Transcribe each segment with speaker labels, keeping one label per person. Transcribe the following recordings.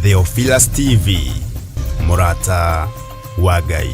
Speaker 1: Theophilus TV, Murata wa Ngai.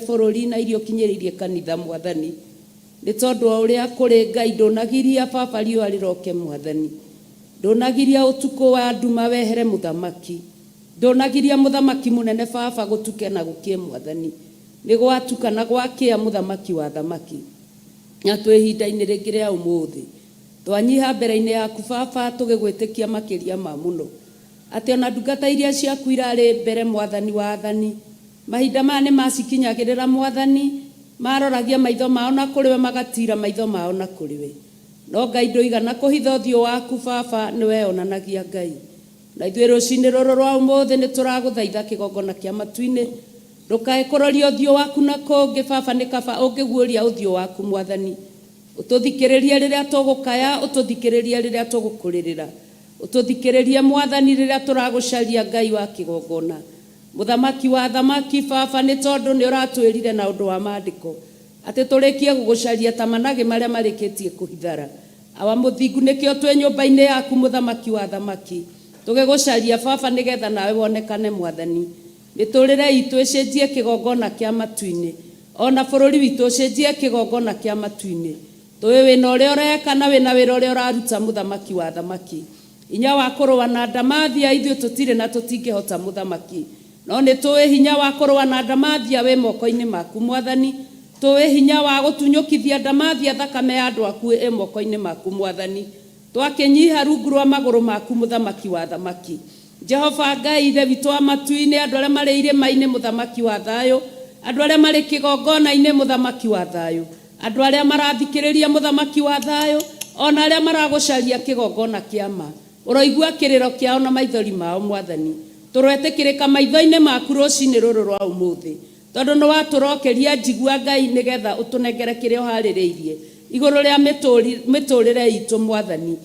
Speaker 2: Borori na irio kinyeririe kanitha mwathani ni tondu wa uria kuri Ngai ndunagiria baba riua riroke mwathani ndunagiria utuko wa nduma wehere muthamaki ndunagiria muthamaki munene baba gutuke na gukie mwathani ni gwatuka na gwakia muthamaki wa thamaki na twihinda-ini ringi ria umuthi twanyiha mbere-ini yaku baba tugigwitikia makiria ma muno ati ona ndungata iria ciaku irari mbere mwathani wa athani mahinda mane masikinyagirira mwathani maroragia maitho mao na kuriwe magatira maitho mao na kuriwe no Ngai nduigana kuhitha uthio waku baba niwe onanagia Ngai na ithuĩ rũcinĩ rũrũ rwa ũmũthĩ nĩ tũragũthaitha kĩgongona kĩa matu-inĩ ndũkae kũroria ũthiũ waku na kũngĩ baba nĩ kaba ũngĩguũria ũthiũ waku mwathani ũtũthikĩrĩrie rĩrĩa tũgũkaya ũtũthikĩrĩrie rĩrĩa tũgũkũrĩrĩra ũtũthikĩrĩrie mwathani rĩrĩa tũragũcaria Ngai wa kĩgongona muthamaki wa thamaki baba nĩ tondũ nĩ ũratwĩrire na ũndũ wa maandĩko atĩ tũrĩkie gũgũcaria ta managĩ marĩa marĩkĩtie kũhithara awa mũthingu nĩkĩo twĩ nyũmba-inĩ yaku muthamaki wa thamaki tũgĩgũcaria baba nĩgetha nawe wonekane mwathani mĩtũrĩre itũ ĩcenjie kĩgongona kĩa matu-inĩ ona bũrũri witũ ũcenjie kĩgongona kĩa matu-inĩ tũĩ wĩna ũrĩa ũreka na wĩna wĩra ũrĩa ũraruta muthamaki wa thamaki hinya wa kũrũa na ndamathia ithuĩ tũtirĩ na tũtingĩhota muthamaki no nĩ tũĩ hinya wa kũrũa na ndamathia wĩ moko-inĩ maku mwathani tũĩ hinya wa gũtunyũkithia ndamathia thakame ya andũ aku ĩ moko-inĩ maku mwathani twakĩnyiha rungu rwa magũrũ maku muthamaki wa thamaki Jehova Ngai ithe witũ wa matu-inĩ andũ arĩa marĩ irĩma-inĩ muthamaki wa thayũ andũ arĩa marĩ kĩgongona-inĩ muthamaki wa thayũ andũ arĩa marathikĩrĩria muthamaki wa thayũ ona arĩa maragũcaria kĩgongona kĩa ma ũroigua kĩrĩro kĩao na maithori mao mwathani tũrwetĩkĩrĩka maitho-inĩ maku rũcinĩ rũrũ rwa ũmũthĩ tondũ nĩ watũrokeria njigua Ngai nĩgetha ũtũnengere kĩrĩa ũharĩrĩirie igũrũ rĩa mĩtũrĩre itũ mwathani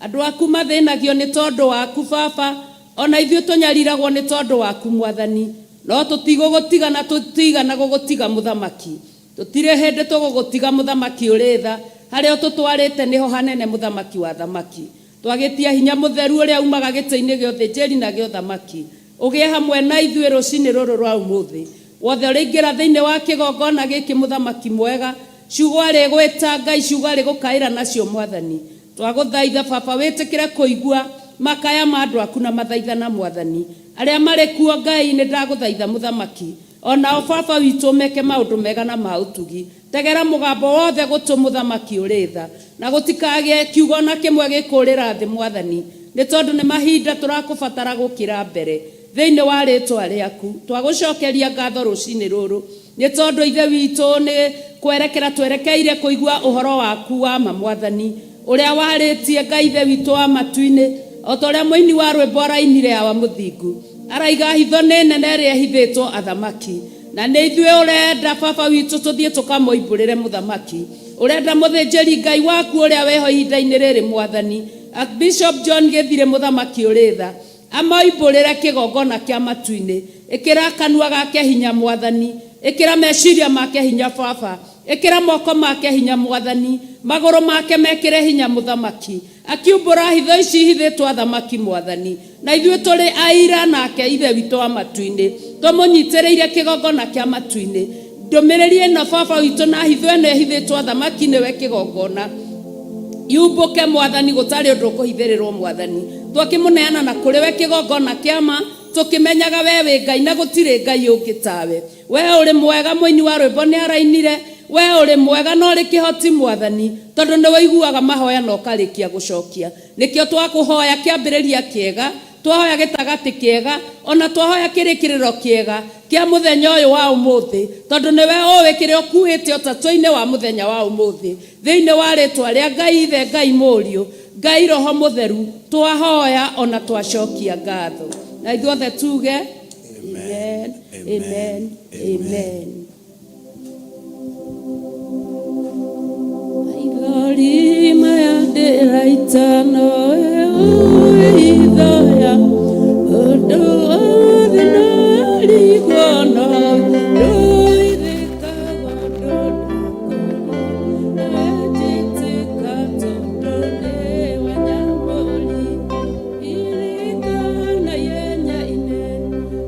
Speaker 2: andũ aku mathĩnagio nĩ tondũ waku baba ona ithuĩ tũnyariragwo nĩ tondũ waku mwathani no tũtigũgũtiga na tũtigana gũgũtiga muthamaki tũtirĩ hĩndĩ tũgũgũtiga muthamaki ũrĩ tha harĩa ũtũtwarĩte nĩho hanene muthamaki wa thamaki twagĩtia hinya mũtheru ũrĩa umaga gĩtĩ-inĩ gĩa ũthĩnjĩri na gĩa ũthamaki ugie hamwe na ithuĩ rũcinĩ rũrũ rwa ũmũthĩ. Wothe ũrĩingĩra thĩinĩ wa kĩgongona gĩkĩ mũthamaki mwega, ciugo arĩ gwĩta Ngai, ciugo arĩ gũkaĩra nacio Mwathani. Twagũthaitha Baba wĩtĩkĩre kũigua makaya ma andũ aku na mathaithana Mwathani. Arĩa marĩ kuo Ngai nĩ ndagũthaitha mũthamaki, onao Baba witũ meke maũndũ mega na ma ũtugi. Tegera mũgambo wothe gũtũ mũthamaki ũrĩ tha, na gũtikagĩe kiugo na kĩmwe gĩkũrĩra thĩ Mwathani, nĩ tondũ nĩ mahinda tũrakũbatara gũkĩra mbere thĩinĩ wa rĩtwa rĩaku. Twagũcokeria ngatho rũcinĩ rũrũ nĩ tondũ ithe witũ nĩ kwerekera twerekeire kũigua ũhoro waku wa ma Mwathani, ũrĩa warĩtie Ngai ithe witũ wa matu-inĩ, o ta ũrĩa mũini wa rwĩmbo arainire wa mũthingu araiga hitho nĩ nene ĩrĩa ĩhithĩtwo athamaki. Na nĩ ithuĩ ũrenda Baba witũ tũthiĩ tũkamũimbũrĩre mũthamaki, ũrenda mũthĩnjĩri Ngai waku ũrĩa weho ihinda-inĩ rĩrĩ Mwathani, Bishop John Gĩthirĩ mũthamaki ũrĩ tha, amoimbũrĩre kĩgongona kĩa matu-inĩ. Ĩkĩra kanua gake hinya Mwathani, ĩkĩra meciria make hinya Baba, ĩkĩra moko make hinya Mwathani, magũrũ make mekĩre hinya mũthamaki, akiumbũra hitho ici ihithĩtwo athamaki Mwathani. Na ithuĩ tũrĩ aira nake ithe witũ wa matu-inĩ, tũmũnyitĩrĩire kĩgongona kĩa matu-inĩ. Ndũmĩrĩri ĩno Baba witũ na hitho ĩno ĩhithĩtwo athamaki nĩwe kĩgongona, yumbũke Mwathani, gũtarĩ ũndũ ũkũhithĩrĩrwo Mwathani. Twakĩmũneana na kũrĩ we kĩgongona kĩa ma, tũkĩmenyaga we wĩ Ngai na gũtirĩ Ngai ũngĩ tawe. We ũrĩ mwega, mũini wa rwĩmbo nĩ arainire, we ũrĩ mwega na ũrĩ kĩhoti Mwathani, tondũ nĩ woiguaga mahoya na ũkarĩkia gũcokia. Nĩkĩo twakũhoya kĩambĩrĩria kĩega, twahoya gĩtagatĩ kĩega, ona twahoya kĩrĩkĩrĩro kĩega kĩa mũthenya ũyũ wa ũmũthĩ, tondũ nĩwe ũĩ kĩrĩa ũkuĩte ũtatũ-inĩ wa mũthenya wa ũmũthĩ. Thĩinĩ wa rĩtwa rĩa Ngai ithe, Ngai mũriũ, Ngai roho mũtheru, twahoya ona twacokia ngatho. Na ithuothe tuge amen, amen, amen. Maithori maya ndĩraitana ithoya ũndũ wothe narigona ndũithĩkaga ndũnakona njĩtĩka tondũ nĩ wanyamũri irikana yenya-inĩ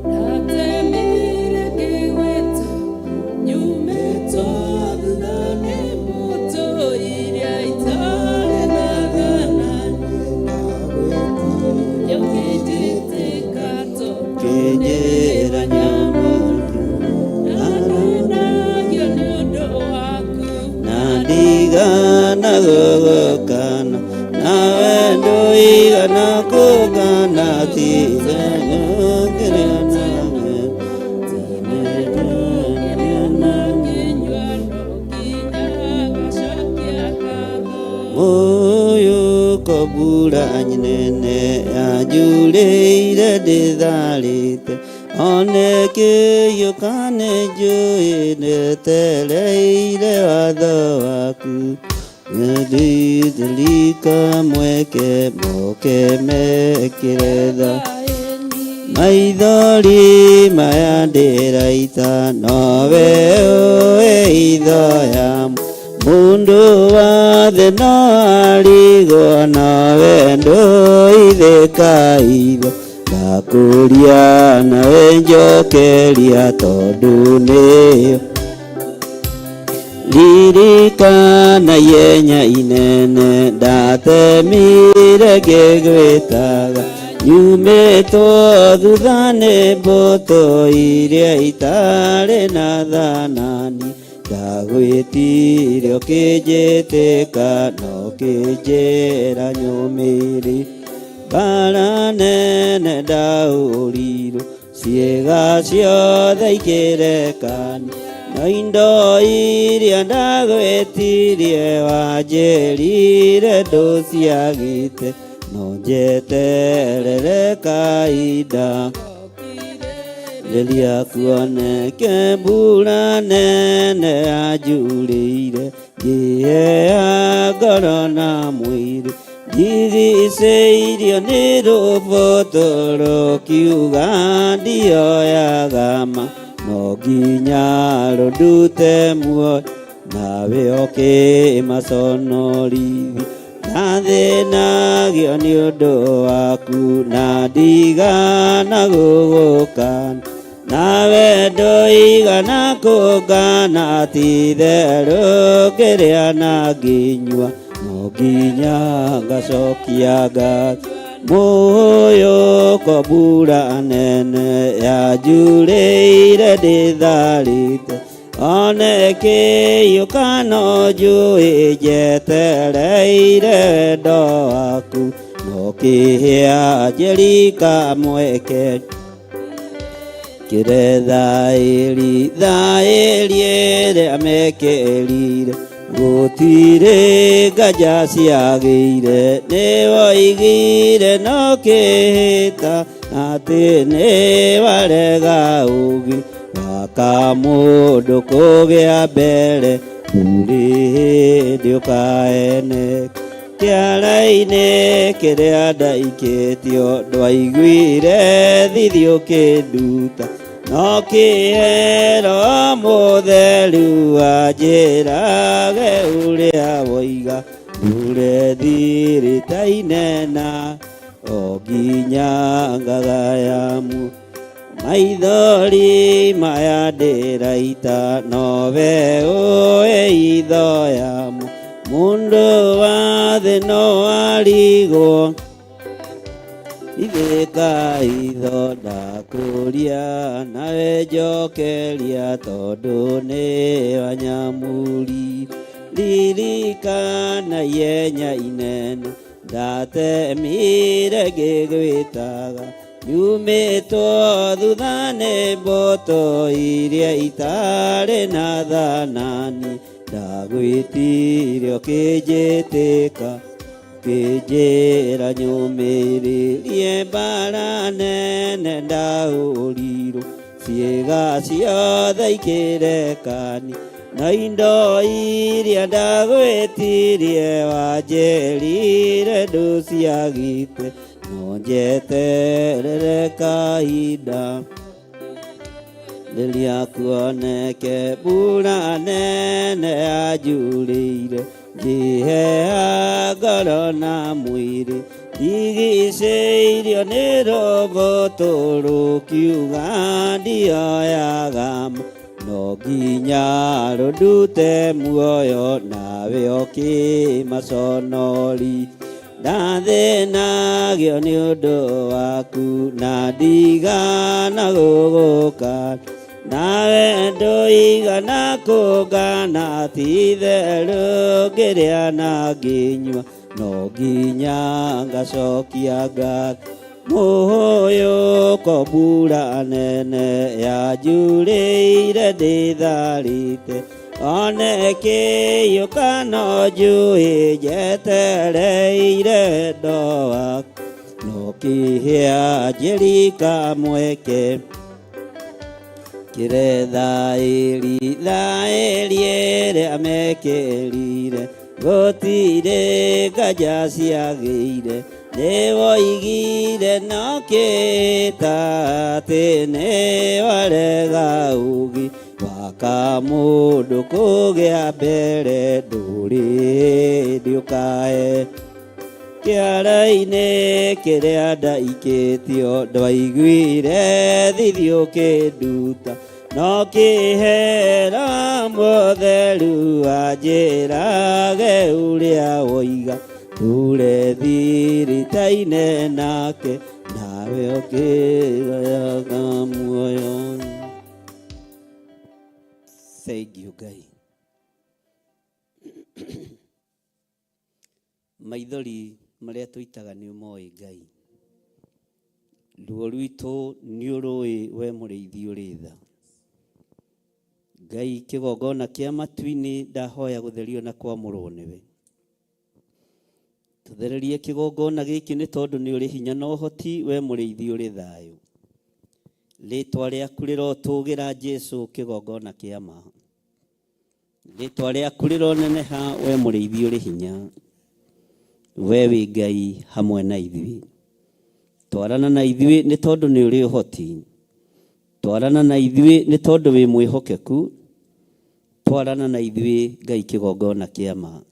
Speaker 2: ndatemire ngĩgwĩta nyumĩtwo thutha nĩ mbũtũ iria itarĩ na thana
Speaker 3: Nadigana gogokana nawe ndoigana kogana tigana kirana moyo kobura nyinene ajulire dedalite oneke yokane joine teleire watho waku ndidilika mweke moke mekiretha maithori maya ndĩraita nowe ũĩ ithoya mundu wathe no arigwo nowe ndũithĩka itho ndakũria nawe njokeria tondũ nĩyo ririkana yenya inene ndatemire ngĩgwĩtaga nyumĩtwo thutha nĩ mbũtũ iria itarĩ na thanani ndagwĩtire ũkĩnjĩtĩka na ũkĩnjĩra nyũmĩrĩ mbara nene ndaũrirwo ciĩga ciothe ikĩrekana na indo iria ndagwĩtirie wanjĩrire ndũciagĩte no njeterere kahinda rĩrĩa kuoneke mbura nene yanjurĩire ngĩhea ngoro na mwĩrĩ ndigicĩirio nĩ rũboto rũkiuga ndioyaga ma no nginya rũndute muoyo nawe ũkĩmaconorithi Nathĩnagio nĩ ũndũ waku na ndigana gũgũkana, nawe ndũigana kũngana ti itherũ ngĩrĩa na ngĩnyua no nginya ngacokia ngatho. Mũhũyũko mbura nene yanjurĩire ndĩtharĩte, onekĩiyũka no njũĩ njetereire wendo waku, no kĩhĩa njerika mweke kĩrethaĩri thaĩri ĩrĩa mekerire, gũtirĩ nganja ciagĩire, nĩ woigire no kĩhĩta atĩ nĩ warega ũũgĩ waka mũndũ kũgĩa mbere, kũrĩ hĩndĩ ũkaeneka kĩara-inĩ kĩrĩa ndaikĩtio, ndwaiguire thithi ũkĩnduta, no kĩhero mũtheru wanjĩrage ũrĩa woiga ndure thirĩ-inĩ na o nginya ngagayamu. Maithori maya ndĩraita nowe ũĩ itho yamo, mũndũ wa thĩ no arigwo, ithĩka itho ndakũria nawe njokeria tondũ nĩ wanyamũri. Ririkana ihenya inene ndatemire ngĩgwĩtaga, nyumĩtwo thutha nĩ mbũtũ iria itarĩ na thanani, ndagwĩtire ũkĩnjĩtĩka ũkĩnjĩra nyũmĩrĩrie mbara nene ndahũrirwo, ciĩga ciothe ikĩrekani, na indo iria ndagwĩtirie wanjerire ndũciagĩte, no njeterere kahinda rĩrĩa kuoneke mbura nene yanjurĩire, ngĩheha ngoro na mwĩrĩ, ndigicĩirio nĩ rũbũtũ rũkiuga ndioyaga ma, no nginya rũndute muoyo nawe ũkĩmaconori. Ndathĩnagio nĩ ũndũ waku na ndigana gũgũkana, nawe ndũigana kũngana ti itherũ ngĩrĩa na ngĩnyua no nginya ngacokia ngatho. Mũhũyũko mbura nene yanjurĩire ndĩtharĩte, onekĩiyũka no njũĩ njetereire wendo waku, no kĩhĩa njerika mweke kĩrethaĩri thaĩri ĩrĩa mekerire, gũtirĩ nganja ciagĩire, nĩ woigire no kĩhĩta atĩ nĩ warega ũũgĩ waka mũndũ kũgĩa mbere, ndũrĩ hĩndĩ ũkae kĩara-inĩ kĩrĩa ndaikĩtio, ndwaiguire thithi ũkĩnduta, no kĩhera mũtheru wanjĩrage ũrĩa woiga ndure thirĩ-inĩ nake, nawe ũkĩgayaga muoyo. Thank you, Ngai. Maithori marĩa tũitaga nĩ ũmoĩ Ngai, ruo rwitũ nĩ ũrũĩ we mũrĩithi ũrĩ tha. Ngai, kĩgongona kĩa matu-inĩ ndahoya gũtherio na kwamũrwo nĩwe. Tũthererie kĩgongona gĩkĩ nĩ tondũ nĩ ũrĩ hinya na ũhoti, we mũrĩithi ũrĩ thayũ. Rĩĩtwa rĩaku rĩrotũgĩra Jesũ kĩgongona kĩa ma. Rĩĩtwa rĩaku rĩroneneha, we mũrĩithi ũrĩ hinya. We wĩ Ngai hamwe na ithuĩ. Twarana na ithuĩ nĩ tondũ nĩ ũrĩ ũhoti. Twarana na ithuĩ nĩ tondũ wĩ mwĩhokeku. Twarana na ithuĩ Ngai kĩgongona kĩa ma.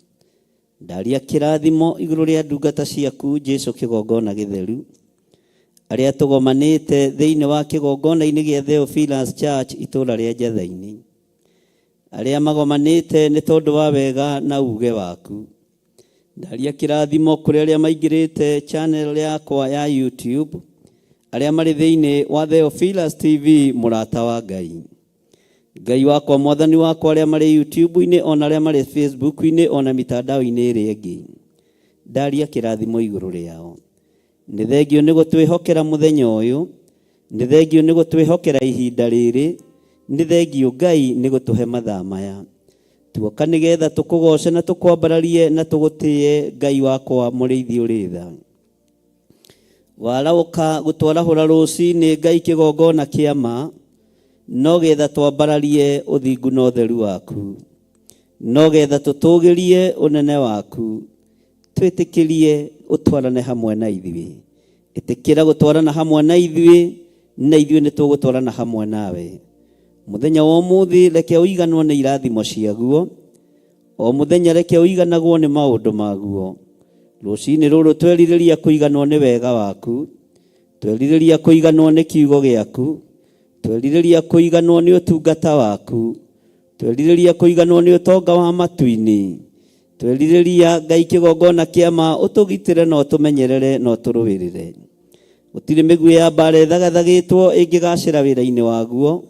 Speaker 3: ndaria kĩrathimo igũrũ rĩa ndungata ciaku Jesu kĩgongona gĩtheru, arĩa tũgomanĩte thĩinĩ wa kĩgongona-inĩ gĩa Theophilus Church itũũra rĩa Njathainĩ, arĩa magomanĩte nĩ tondũ wa wega na uge waku. Ndaria kĩrathimo kũrĩ arĩa maingĩrĩte channel yakwa ya YouTube, arĩa marĩ thĩinĩ wa Theophilus TV mũrata wa Ngai. Ngai wakwa mwathani wakwa arĩa marĩ YouTube-inĩ ona arĩa marĩ Facebook-inĩ ona mitandao-inĩ ĩrĩa ĩngĩ, ndaria kĩrathimo igũrũ rĩao. Nĩ thengio nĩ gũtwĩhokera mũthenya ũyũ, nĩ thengio nĩ gũtwĩhokera ihinda rĩrĩ, nĩ thengio Ngai nĩ gũtũhe mathaa maya. Tuoka nĩgetha tũkũgoce na tũkwambararie na tũgũtĩe Ngai wakwa mũrĩithi ũrĩ tha. Warauka gũtwarahũra rũcinĩ Ngai kĩgongona kĩa ma, no getha twambararie ũthingu na ũtheru waku, no getha tũtũgĩrie ũnene waku, twĩtĩkĩrie ũtwarane hamwe na ithuĩ. Ĩtĩkĩra gũtwarana hamwe na ithuĩ, na ithuĩ nĩ tũgũtwarana hamwe nawe. Mũthenya wa ũmũthĩ reke ũiganwo nĩ irathimo ciaguo, o mũthenya reke ũiganagwo nĩ maũndũ maguo. Rũcinĩ rũrũ twerirĩria kũiganwo nĩ wega waku, twerirĩria kũiganwo nĩ kiugo gĩaku, twerirĩria kũiganwo nĩ ũtungata waku, twerirĩria kũiganwo nĩ ũtonga wa matu-inĩ, twerirĩria Ngai kĩgongona kĩa ma ũtũgitĩre na ũtũmenyerere na ũtũrũĩrĩre. Gũtirĩ mĩguĩ ya mbara ĩthagathagĩtwo ĩngĩgacĩra wĩra-inĩ waguo,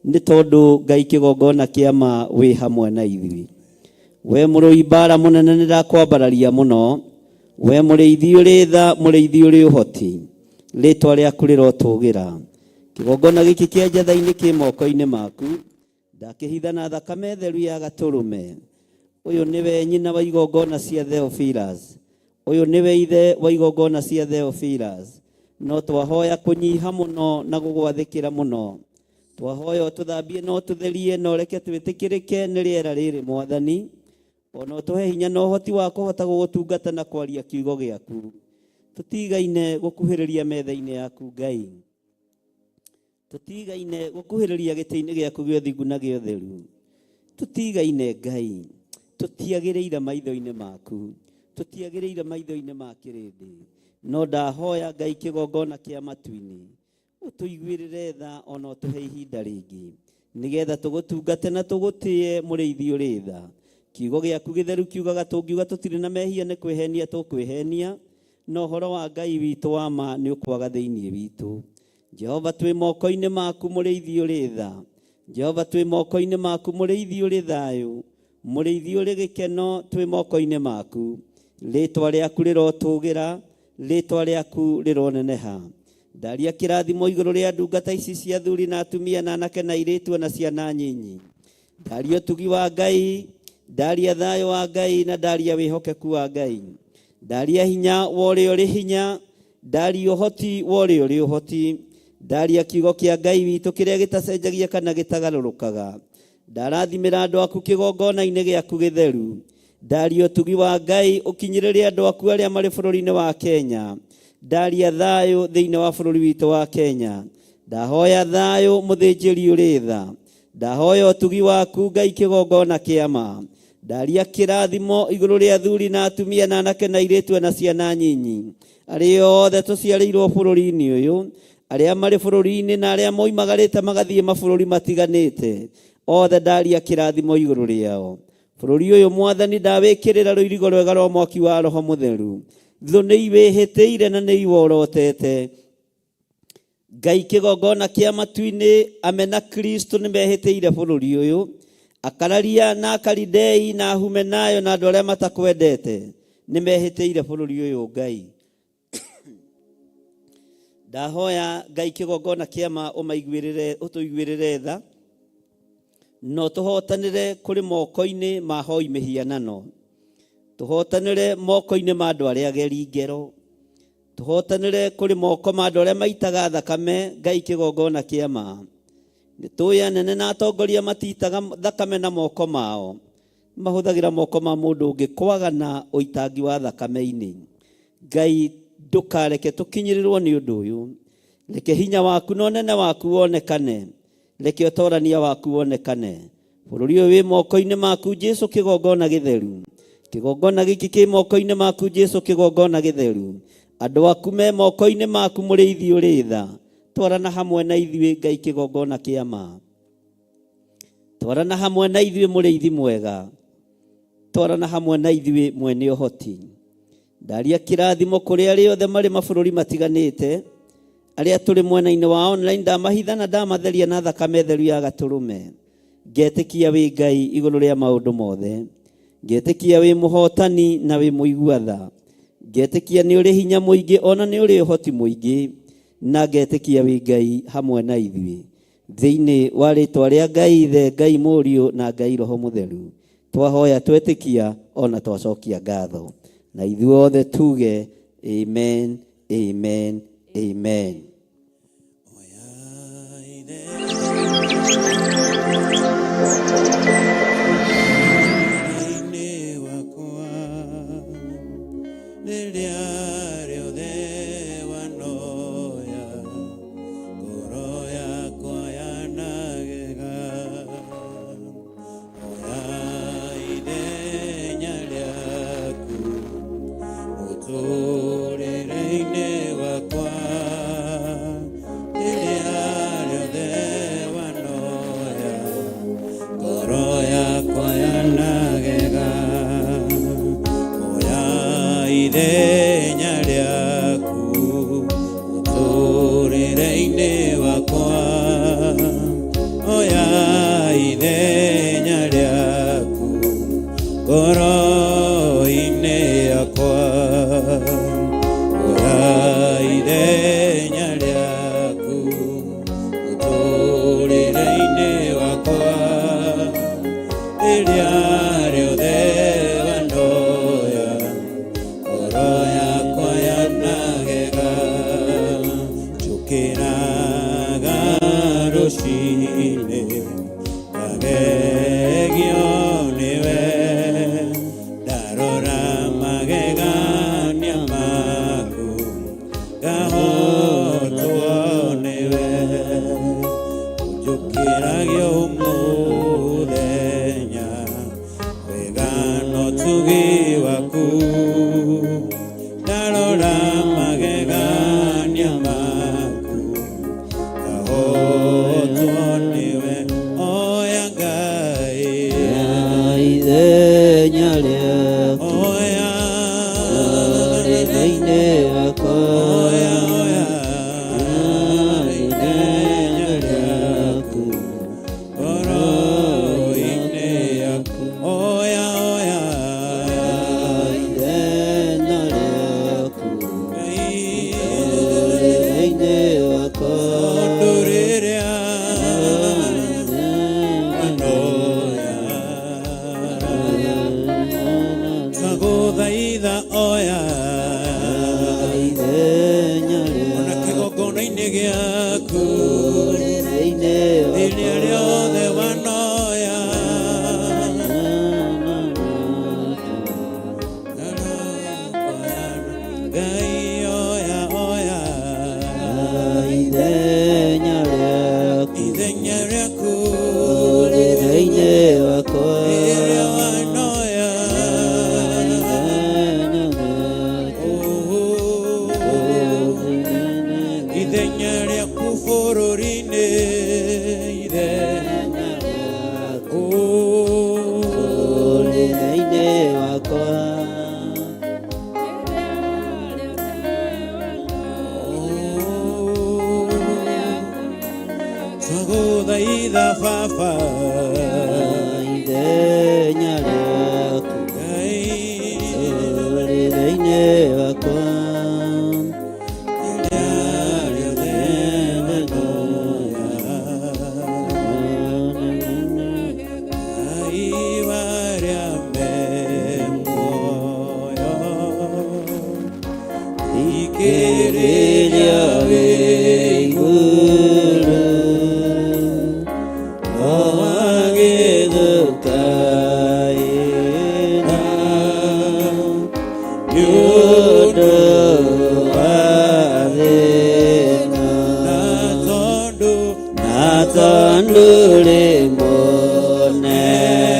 Speaker 3: nĩ tondũ Ngai kĩgongona kĩa ma wĩ hamwe na ithuĩ. We mũrũi mbara mũnene nĩ ndakwambararia mũno, we mũrĩithi ũrĩ tha, mũrĩithi ũrĩ ũhoti, rĩtwa rĩaku rĩrotũgĩra. Kĩgongona gĩkĩ kĩa Njathainĩ kĩ moko-inĩ maku, ndakĩhitha na thakame theru ya gatũrũme. Ũyũ nĩwe nyina wa igongona cia Theophilus, ũyũ nĩwe ithe wa igongona cia Theophilus. No twahoya kũnyiha mũno na gũgwathĩkĩra mũno, twahoya ũtũthambie na ũtũtherie na ũreke twĩtĩkĩrĩke nĩ rĩera rĩrĩ Mwathani, ona ũtũhe hinya na ũhoti wa kũhota gũgũtungata na kwaria kiugo gĩaku. Tũtigaine gũkuhĩrĩria metha-inĩ yaku Ngai, tũtigaine gũkuhĩrĩria gĩtĩ-inĩ gĩaku gĩa ũthingu na gĩa ũtheru. Tũtigaine Ngai, tũtiagĩrĩire maitho-inĩ maku, tũtiagĩrĩire maitho-inĩ ma kĩrĩndĩ. No ndahoya Ngai kĩgongona kĩa matu-inĩ, ũtũiguĩrĩre tha ona ũtũhe ihinda rĩngĩ, nĩgetha tũgũtungate na tũgũtĩe mũrĩithi ũrĩ tha. Kiugo gĩaku gĩtheru kiugaga tũngiuga tũtirĩ na mehia nĩ kwĩhenia tũkwĩhenia, no ũhoro wa Ngai witũ wa ma nĩ ũkwaga thĩinĩ witũ. Jehova twĩ moko-inĩ maku mũrĩithi ũrĩ tha, Jehova twĩ moko-inĩ maku mũrĩithi ũrĩ thayũ, mũrĩithi ũrĩ gĩkeno twĩ moko-inĩ maku. Rĩtwa rĩaku rĩrotũgĩra, rĩtwa rĩaku rĩroneneha. Ndaria kĩrathimo igũrũ rĩa ndungata ici cia athuri na atumia na anake na airĩtu na ciana nyinyi. Ndaria ũtugi wa Ngai, ndaria thayũ wa Ngai na ndaria wĩhokeku wa Ngai. Ndaria hinya wa ũrĩa ũrĩ hinya, ndaria ũhoti wa ũrĩa ũrĩ ũhoti. Ndaria kiugo kĩa Ngai witũ kĩrĩa gĩtacenjagia kana gĩtagarũrũkaga. Ndarathimĩra andũ aku kĩgongona-inĩ gĩaku gĩtheru. Ndaria ũtugi wa Ngai ũkinyĩrĩrie andũ aku arĩa marĩ bũrũri-inĩ wa Kenya. Ndaria thayũ thĩinĩ wa bũrũri witũ wa Kenya. Ndahoya thayũ mũthĩnjĩri ũrĩ tha. Ndahoya ũtugi waku Ngai kĩgongona kĩa ma. Ndaria kĩrathimo igũrũ rĩa athuri na atumia na anake na airĩtu na ciana nyinyi, arĩa othe tũciarĩirwo bũrũri-inĩ ũyũ, arĩa marĩ bũrũri-inĩ na arĩa moimagarĩte magathiĩ mabũrũri matiganĩte, othe ndaria kĩrathimo igũrũ rĩao. Bũrũri ũyũ Mwathani ndawĩkĩrĩra rũirigo rwega rwa mwaki wa Roho Mũtheru. Thũ nĩ iwĩhĩtĩire na nĩ iworotete. Ngai kĩgongona kĩa matu-inĩ amena Kristo nĩ mehĩtĩire bũrũri ũyũ, Akararia na Akalidei na Ahumenayo na andũ arĩa matakwendete nĩ mehĩtĩire bũrũri ũyũ Ngai. Ndahoya Ngai kĩgongona kĩa ma ũtũiguĩrĩre tha, no tũhotanĩre kũrĩ moko-inĩ ma hoi mĩhianano, tũhotanĩre moko-inĩ ma andũ arĩa ageri ngero, tũhotanĩre kũrĩ moko ma andũ arĩa maitaga thakame Ngai kĩgongona kĩa ma. Nĩtũĩ anene na atongoria matitaga thakame na moko mao, mahũthagĩra moko ma mũndũ ũngĩ kwagana ũitangi wa thakame-inĩ. Ngai ndũkareke tũkinyĩrĩrwo nĩ ũndũ ũyũ. Reke hinya waku na ũnene waku wonekane, reke ũtorania waku wonekane. Bũrũri ũyũ wĩ moko-inĩ maku Jesu kĩgongona gĩtheru. kĩgongona gĩkĩ kĩ moko-inĩ maku Jesu, kĩgongona gĩtheru. Andũ aku me moko-inĩ maku mũrĩithi ũrĩ tha. Twarana hamwe na ithuĩ Ngai kĩgongona kĩa ma. Twarana hamwe na ithuĩ mũrĩithi mwega. Twarana hamwe na ithuĩ mwene ũhoti. Ndaria kĩrathimo kũrĩ arĩa othe marĩ mabũrũri matiganĩte, arĩa tũrĩ mwena-inĩ wa online, ndamahitha na ndamatheria na thakame theru ya Gatũrũme. Ngetĩkia wĩ Ngai igũrũ rĩa maũndũ mothe. Ngetĩkia wĩ mũhotani na wĩ mũigua-tha. Ngetĩkia nĩ ũrĩ hinya mũingĩ ona nĩ ũrĩ ũhoti mũingĩ, na ngetĩkia wĩ Ngai hamwe na ithuĩ. Thĩinĩ wa rĩĩtwa rĩa Ngai Ithe, Ngai Mũriũ na Ngai Roho Mũtheru, twahoya twetĩkia ona twacokia ngatho. Na ithuĩ othe tuge amen, amen, amen.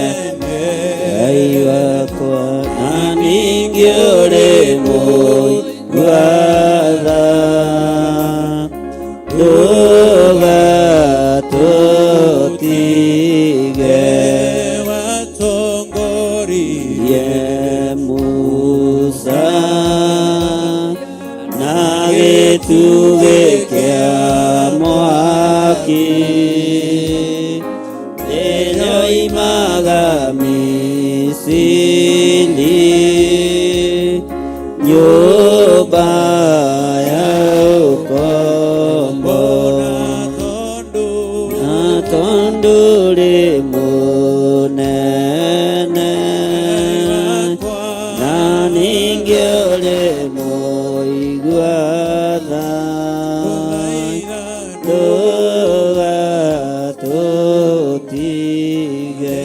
Speaker 3: Ngai wakwa guatha duga tutige watongorie Musa na gĩtugĩ kĩa mwaki rĩrĩa oimaga Misiri nyũmba ya ũkombo na tondũ rĩ mũnene na ningĩ ũrĩ mũigua tha tũgatũtige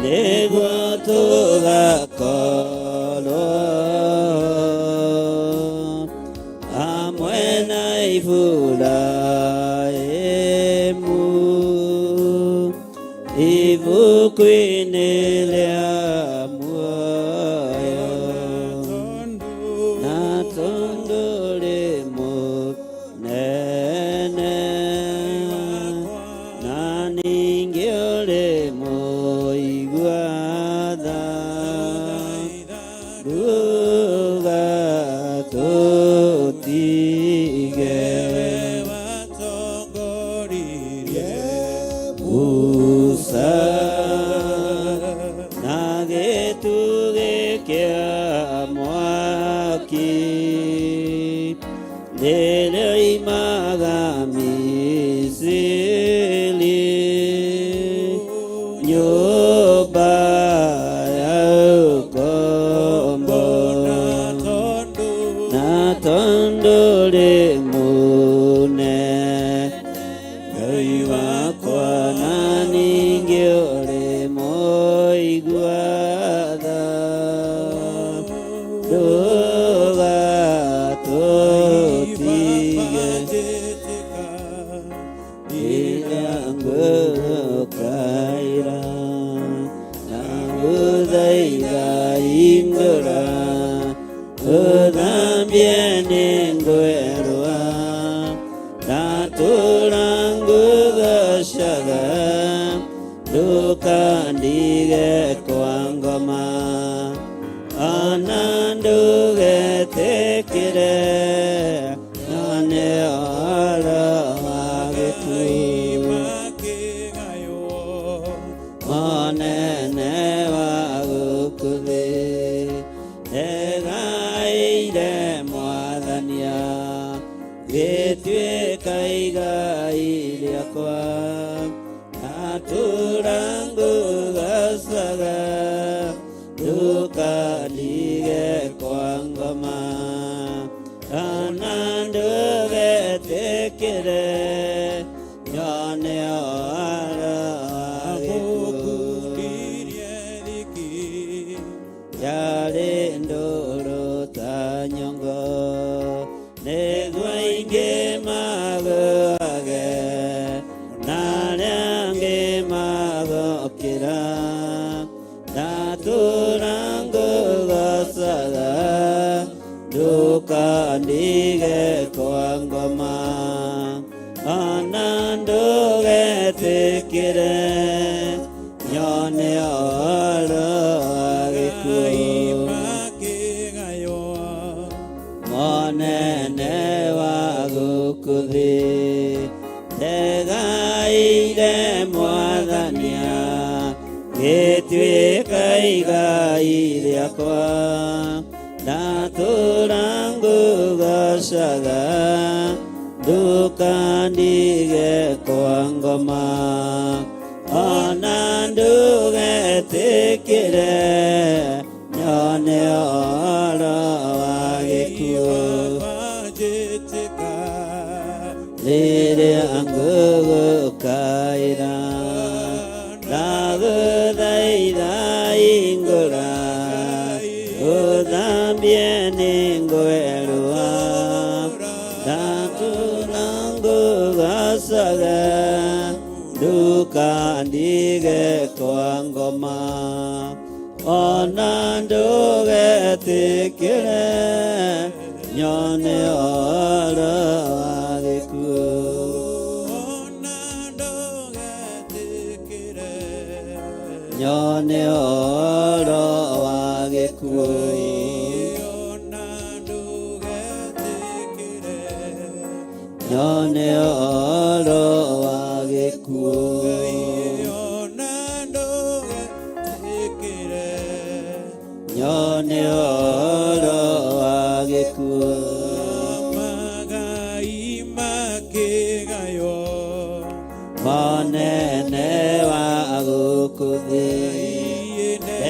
Speaker 3: nĩguo tũgakorwo hamwe na Iburahĩmu ibuku-inĩ rĩa muoyo na tondũ rĩ mũnene na ningĩ ũrĩ mũigua tha ndũgatũtige Musa na gĩtugĩ kĩa mwaki rĩrĩa oimaga Misiri nyũmba ya ũkombo na tondũ rĩ Ngai wakwa na ningĩ ũrĩ mũigua tha ndũgatũtige rĩrĩa ngũkaĩra na gũthaitha hingũra ũthambie nĩ ngwĩrwa ndatũra ngũgocaga ndũkandige kwa ngoma ona ndũgetĩkĩre nyone ũhoro wa gĩkuũ mũnene wa gũkũ thĩ egaĩire Mwathania gĩtuĩka igai rĩakwa ndatũra ngũgocaga ndũkandige kwa ngoma ona ndũgetĩkĩre nyone ũhoro wa gĩkuũ yarĩ ndũrũ ta nyongo nĩguo aingĩ magũage na arĩa angĩ magokĩra ndatũra ngũgocaga ndũkandige kwa ngoma ona ndũgetĩkĩre nyone ũhoro wa gĩkuũ mũnene wa gũkũ thĩ egaĩire Mwathania gĩtuĩka igai rĩakwa ndatũra ngũgocaga ndũkandige kwa ngoma ona ndũgetĩkĩre nyone ũhoro wa gĩkuũ rĩrĩa ngũgũkaĩra ndagũthaitha hingũra ũthambie nĩ ngwĩrwa ndatũra ngũgocaga ndũkandige ngoma ona ndũgetĩkĩre nyone ũhoro wa gĩkuũ nyone ũhoro wa gĩkuũ nyone ũhoro wa gĩkuũ nyone ũhoro wa gĩkuũ
Speaker 4: magai makĩgayo
Speaker 3: monene wa gũkũ thĩ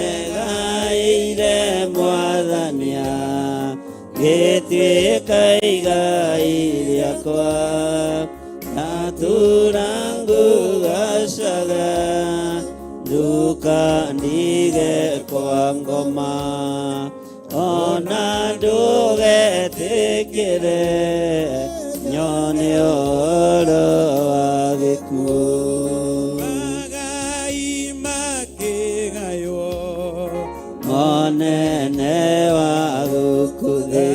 Speaker 3: egaĩire mwathania gĩtuĩka igai rĩakwa natura ngugacaga ndukandige kwa ngoma ona ndũgetĩkĩre nyone ũhoro wa gĩkuũ
Speaker 4: magai makĩgayo
Speaker 3: monene wa gũkũ thĩ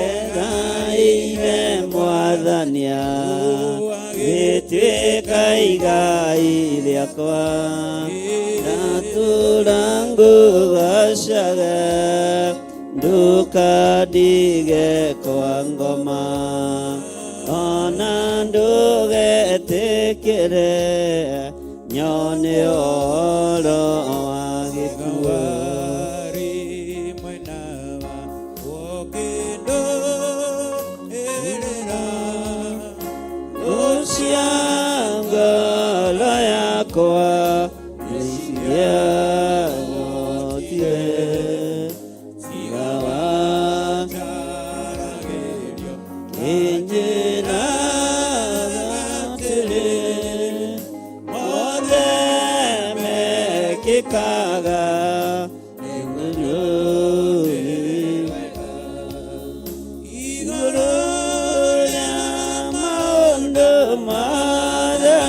Speaker 3: egaĩire mwathania gĩtuĩka igai rĩakwa natura ngugacaga ndukandige kwa ngoma ona ndũgetĩkĩre nyone ũhoro wa gĩkuũ ngoro yakwa nĩcianyotire tigawa kĩnjĩraga atĩrĩ mothe mekĩkaga igũrũ rĩa maũndũ mothe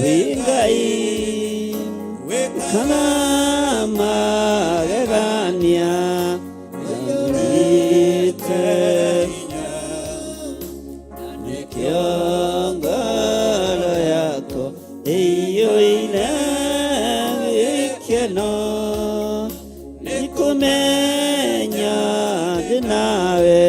Speaker 3: wingai kana magegania nyite nĩkĩo ngoro yakwa ĩiyũire gĩkeno nĩkũmenya ndĩ nawe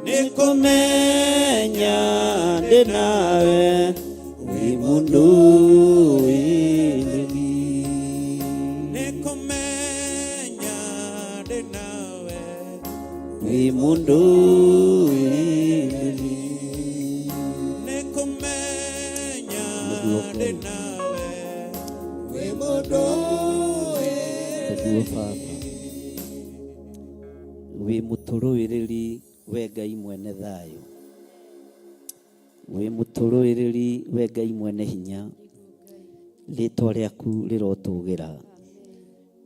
Speaker 3: nikumenya ndi nawe wi mundu wireri
Speaker 4: nikumenya ndi nawe
Speaker 3: wi mundu wireri
Speaker 4: nikumenya ndi nawe wi mundu
Speaker 3: wireri wi muturuiriri we Ngai mwene thayo wi muturuiriri we Ngai mwene hinya ritwa riaku rirotugira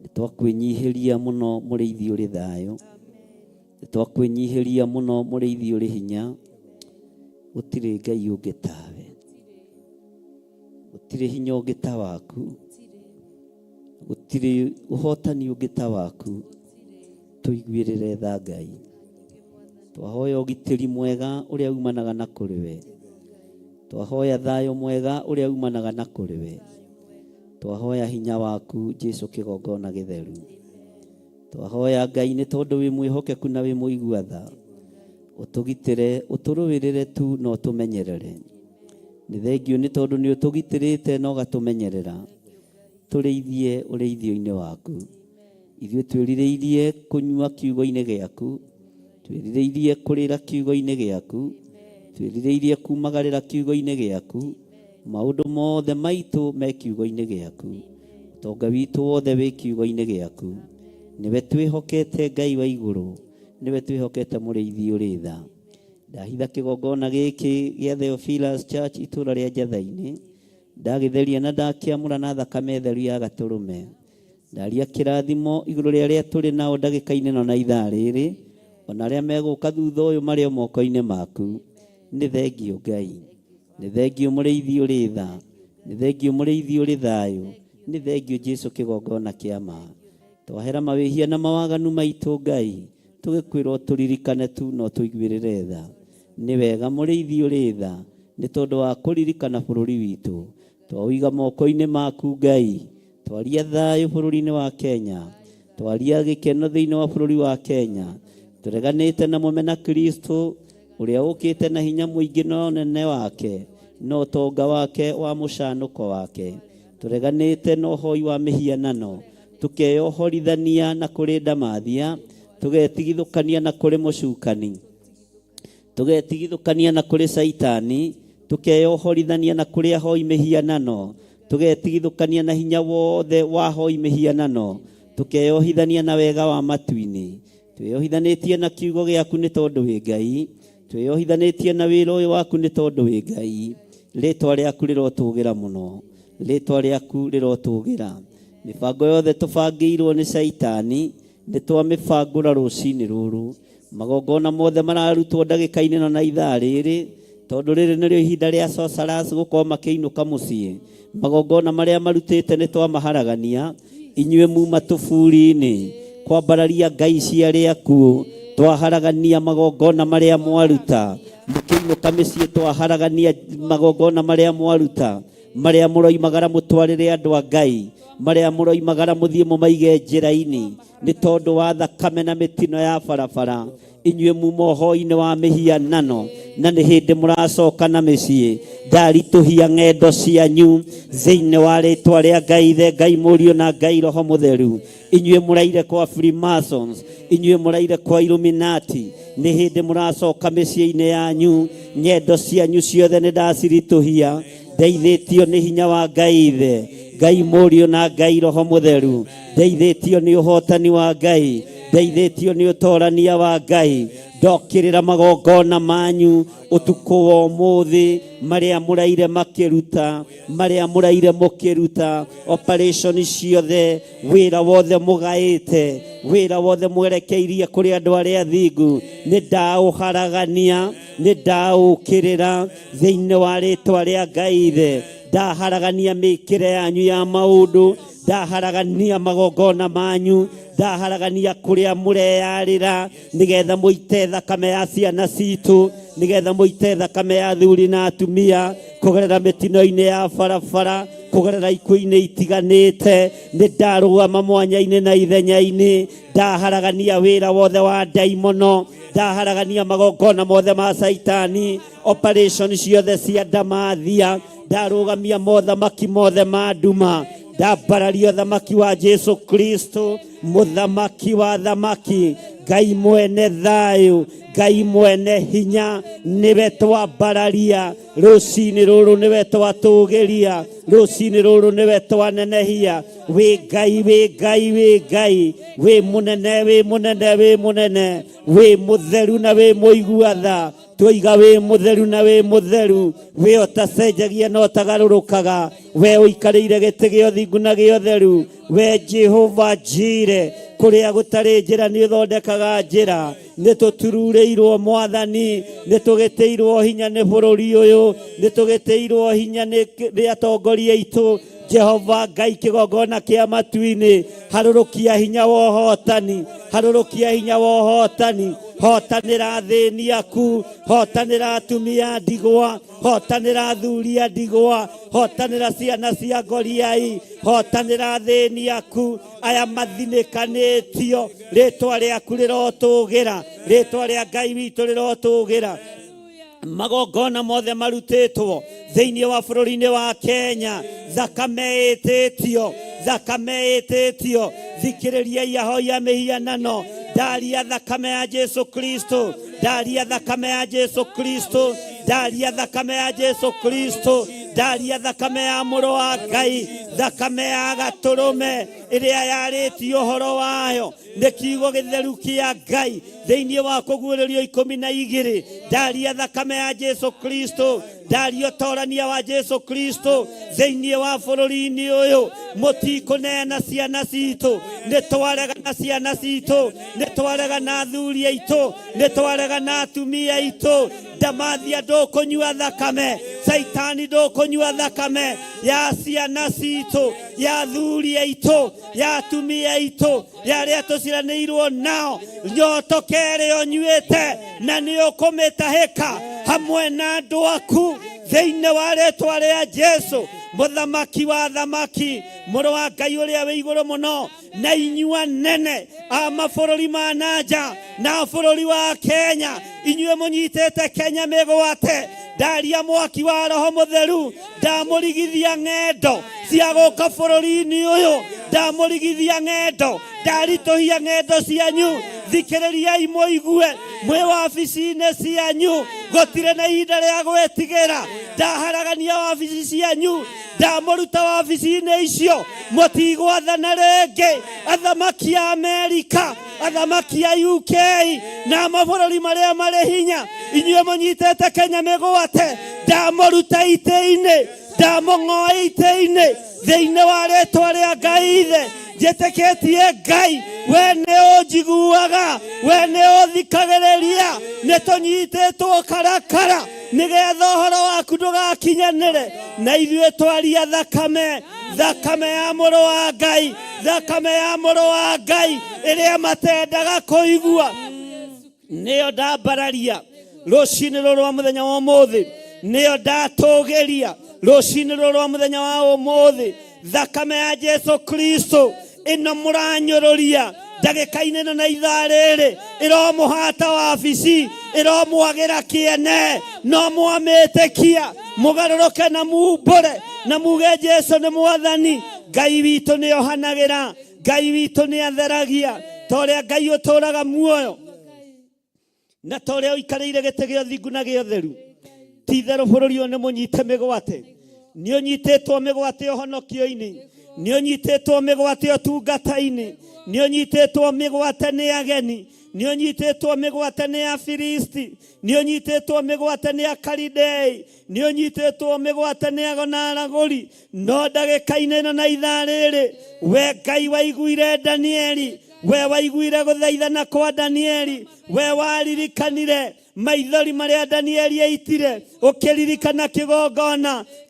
Speaker 3: nitwakwenyihiria muno muriithi uri thayo nitwakwenyihiria muno muriithi uri hinya gutiri Ngai ungi tawe gutiri hinya ungi ta waku gutiri uhotani ungi ta waku tuiguirire tha Ngai twahoya ugitiri mwega uria umanaga na kuriwe twahoya thayo mwega uria umanaga na kuriwe twahoya hinya waku Jesu kigongona githeru twahoya Ngai ni tondu wi mwihokeku na wi muigua tha utugitire uturuwirire tu no tumenyerere ni thengio ni tondu ni utugitirite no gatumenyerera tureithie ureithio-ini waku ithuĩ twĩrirĩirie kunyua kiugo-inĩ gĩaku twĩrirĩirie kũrĩra kiugo-inĩ gĩaku twĩrirĩirie kumagarĩra kiugo-inĩ gĩaku maũndũ mothe maitũ me kiugo-inĩ gĩaku ũtonga witũ wothe wĩ kiugo-inĩ gĩaku nĩwe twĩhokete Ngai wa igũrũ nĩwe twĩhokete mũrĩithi ũrĩ tha ndahitha kĩgongona gĩkĩ gĩa Theophilus Church itũũra rĩa Njatha-inĩ ndagĩtheria na ndakĩamũra na thakame theru ya gatũrũme ndaria kĩrathimo igũrũ rĩa arĩa tũrĩ nao ndagĩka-inĩ no na ithaa rĩrĩ ona arĩa megũka thutha ũyũ marĩ o moko-inĩ maku nĩ thengio Ngai nĩ thengio mũrĩithi ũrĩ tha nĩ thengio mũrĩithi ũrĩ thayũ nĩ thengio Jesu kĩgongona kĩa ma twahera mawĩhia na mawaganu maitũ Ngai tũgĩkwĩrwo tũririkane tu no tũiguĩrĩre tha nĩ wega mũrĩithi ũrĩ tha nĩ tondũ wa kũririkana bũrũri witũ twaũiga moko-inĩ maku Ngai twaria thayũ bũrũri-inĩ wa Kenya twaria gĩkeno thĩinĩ wa bũrũri wa Kenya tũreganĩte na mũmena Kristo ũrĩa ũkĩte na hinya mũingĩ no nene wake no tonga wake wa mũcanũko wake tũreganĩte na ũhoi wa mĩhianano tũkeyohorithania na kũrĩ ndamathia tũgetigithũkania na kũrĩ mũcukani tũgetigithũkania na kũrĩ Saitani tũkeyohorithania na kũrĩ ahoi mĩhianano tũgetigithũkania na hinya wothe wa ahoi mĩhianano tũkeyohithania na wega wa matu-inĩ twĩyohithanĩtie na kiugo gĩaku nĩ tondũ wĩ Ngai twĩyohithanĩtie na wĩra ũyũ waku nĩ tondũ wĩ Ngai rĩtwa rĩaku rĩrotũgĩra mũno rĩtwa rĩaku rĩrotũgĩra mĩbango yothe tũbangĩirwo nĩ Saitani nĩ twamĩbangũra rũcinĩ rũrũ magongona mothe mararutwo ndagĩka-inĩ no na ithaa rĩrĩ tondũ rĩrĩ nĩrĩo ihinda rĩa Sorcerers gũkorwo makĩinũka mũciĩ magongona marĩa marutĩte nĩ twamaharagania inyuĩ muma tũburi-inĩ kwambararia ngai ciarĩ akuũ twaharagania magongona marĩa mwaruta mũkĩinũka mĩciĩ twaharagania magongona marĩa mwaruta marĩa mũroimagara mũtwarĩre andũ a Ngai marĩa mũroimagara mũthiĩ mũmaige njĩra-inĩ nĩ tondũ wa thakame na mĩtino ya barabara inyuĩ muma ũhoi-inĩ wa mĩhianano na nĩ hĩndĩ mũracoka na mĩciĩ ndaritũhia ng'endo cianyu thĩinĩ wa rĩtwa rĩa Ngai Ithe Ngai Mũriũ na Ngai Roho Mũtheru inyuĩ mũraire kwa Freemasons inyuĩ mũraire kwa Illuminati nĩ hĩndĩ mũracoka mĩciĩ-inĩ yanyu ng'endo cianyu ciothe nĩ ndaciritũhia ndeithĩtio nĩ hinya wa Ngai Ithe Ngai Mũriũ na Ngai Roho Mũtheru ndeithĩtio nĩ ũhotani wa Ngai ndeithĩtio nĩ ũtorania wa Ngai ndokĩrĩra magongona manyu ũtukũ wa ũmũthĩ marĩa mũraire makĩruta marĩa mũraire mũkĩruta operation ciothe wĩra wothe mũgaĩte wĩra wothe mwerekeirie kũrĩ andũ arĩa athingu nĩ ndaũharagania nĩ ndaũkĩrĩra thĩinĩ wa rĩtwa rĩa Ngai Ithe ndaharagania mĩkĩre yanyu ya maũndũ ndaharagania magongona manyu ndaharagania kũrĩa mũreyarĩra nĩgetha mũite thakame ya ciana citũ nĩgetha mũite thakame ya athuri na atumia kũgerera mĩtino-inĩ ya barabara kũgerera ikuũ-inĩ itiganĩte nĩ ndarũgama mwanya-inĩ na ithenya-inĩ ndaharagania wĩra wothe wa ndaimono ndaharagania magongona mothe ma saitani operation ciothe cia ndamathia ndarugamia mothamaki mothe ma nduma ndambararia thamaki wa Jesu Kristo muthamaki wa thamaki Ngai mwene thayu Ngai mwene hinya niwe twambararia rucini ruru niwe twatugiria rucini ruru niwe twanenehia we Ngai we Ngai we Ngai we munene we munene we munene we mutheru na we muiguatha twiga we mutheru na we mutheru we otacenjagia no tagarurukaga we uikarire gite gio thingu na gio theru we Jehova Jire kuria gutari njira ni thondekaga njira ni tuturureirwo mwathani ni tugiteirwo hinya ni bururi uyu ni tugiteirwo hinya ni atongoria itu Jehova Ngai kigongona kia matuini harurukia hinya wa hotani harurukia hinya wa hotani hotanira thini aku hotanira atumia ndigwa hotanira thuria ndigwa hotanira ciana cia ngoriai hotanira thini aku aya mathinikanitio ritwa riaku rirotugira ritwa ria Ngai witu rirotugira magongona mothe marutitwo thiini wa bururi-ini wa Kenya thakame ititio thikiririai ahoya mihianano ndaria thakame ya Jesu Kristo ndaria thakame ya Jesu Kristo ndaria thakame ya Jesu Kristo ndaria thakame ya muro wa Ngai thakame ya gaturume iria yaritio horo wayo ni kiugo githeru kia Ngai thiini wa kuguurerio 12 ndaria thakame ya Jesu Kristo ndaria torania wa Jesu Kristo thiini wa bururi-ini uyu mutikunena ciana citu ni twarega na ciana citu ni twarega na athuri aitu ni twarega na atumia aitu ndamathia ndukunyua thakame saitani ndukunyua thakame ya ciana citu ya athuri aitu ya atumia aitu ya aria tuciranĩirwo nao nyotokere onyuĩte na nĩ ũkũmĩtahĩka hamwe na andũ aku thĩinĩ wa rĩĩtwa rĩa Jesu muthamaki wa thamaki mũrũ wa Ngai ũrĩa wĩ igũrũ mũno na inyua nene a mabũrũri ma nanja na bũrũri wa Kenya inyuĩ mũnyitĩte Kenya mĩgwate ndaria mwaki wa Roho Mũtheru ndamũrigithia ng'endo cia gũka bũrũri-inĩ ũyũ ndamũrigithia ng'endo ndaritũhia ng'endo cianyu thikĩrĩriai mũigue mwĩ wabici-inĩ cianyu gũtirĩ na ihinda rĩa gwĩtigĩra ndaharagania wabici cianyu ndamũruta wabici-inĩ icio mũtigwathana rĩngĩ athamaki a Amerika athamaki a UK na mabũrũri marĩa marĩ hinya inyuĩ mũnyitĩte Kenya mĩgwate ndamũruta itĩ-inĩ ndamũng'oa itĩ-inĩ thĩinĩ wa rĩĩtwa rĩa Ngai ithe njĩtĩkĩtie Ngai we nĩ ũnjiguaga we nĩ ũthikagĩrĩria nĩ tũnyitĩtwo karakara nĩgetha ũhoro waku ndũgakinyanĩre na ithuĩ twaria thakame ya mũrũ wa Ngai thakame ya mũrũ wa Ngai ĩrĩa matendaga kũigua nĩyo ndambararia rũcinĩ rũrũ rwa mũthenya wa ũmũthĩ nĩyo ndatũgĩria rũcinĩ rũrũ rwa mũthenya wa ũmũthĩ thakame ya Jesu Kristo ĩno mũranyũrũria ndagĩka-inĩ ĩno na ithaa rĩrĩ ĩromũhata wabici ĩromwagĩra kĩene no mwamĩtĩkia mũgarũrũke na mumbũre na muge Jesu nĩ mwathani Ngai witũ nĩ ohanagĩra Ngai witũ nĩ atheragia ta ũrĩa Ngai ũtũũraga muoyo na ta ũrĩa ũikarĩire gĩtĩ gĩa ũthingu na gĩa ũtheru ti itherũ bũrũri ũyũ nĩ mũnyite mĩgwate nĩ ũnyitĩtwo mĩgwate ũhonokio-inĩ nĩ ũnyitĩtwo mĩgwate ũtungata-inĩ nĩ ũnyitĩtwo mĩgwate nĩ ageni nĩ ũnyitĩtwo mĩgwate nĩ Afilisti nĩ ũnyitĩtwo mĩgwate nĩ Akalidei nĩ ũnyitĩtwo mĩgwate nĩ ago na aragũri no ndagĩka-inĩ ĩno na ithaa rĩrĩ we Ngai waiguire Danieli we waiguire gũthaithana kwa Danieli we waririkanire maithori marĩa Danieli aitire ũkĩririkana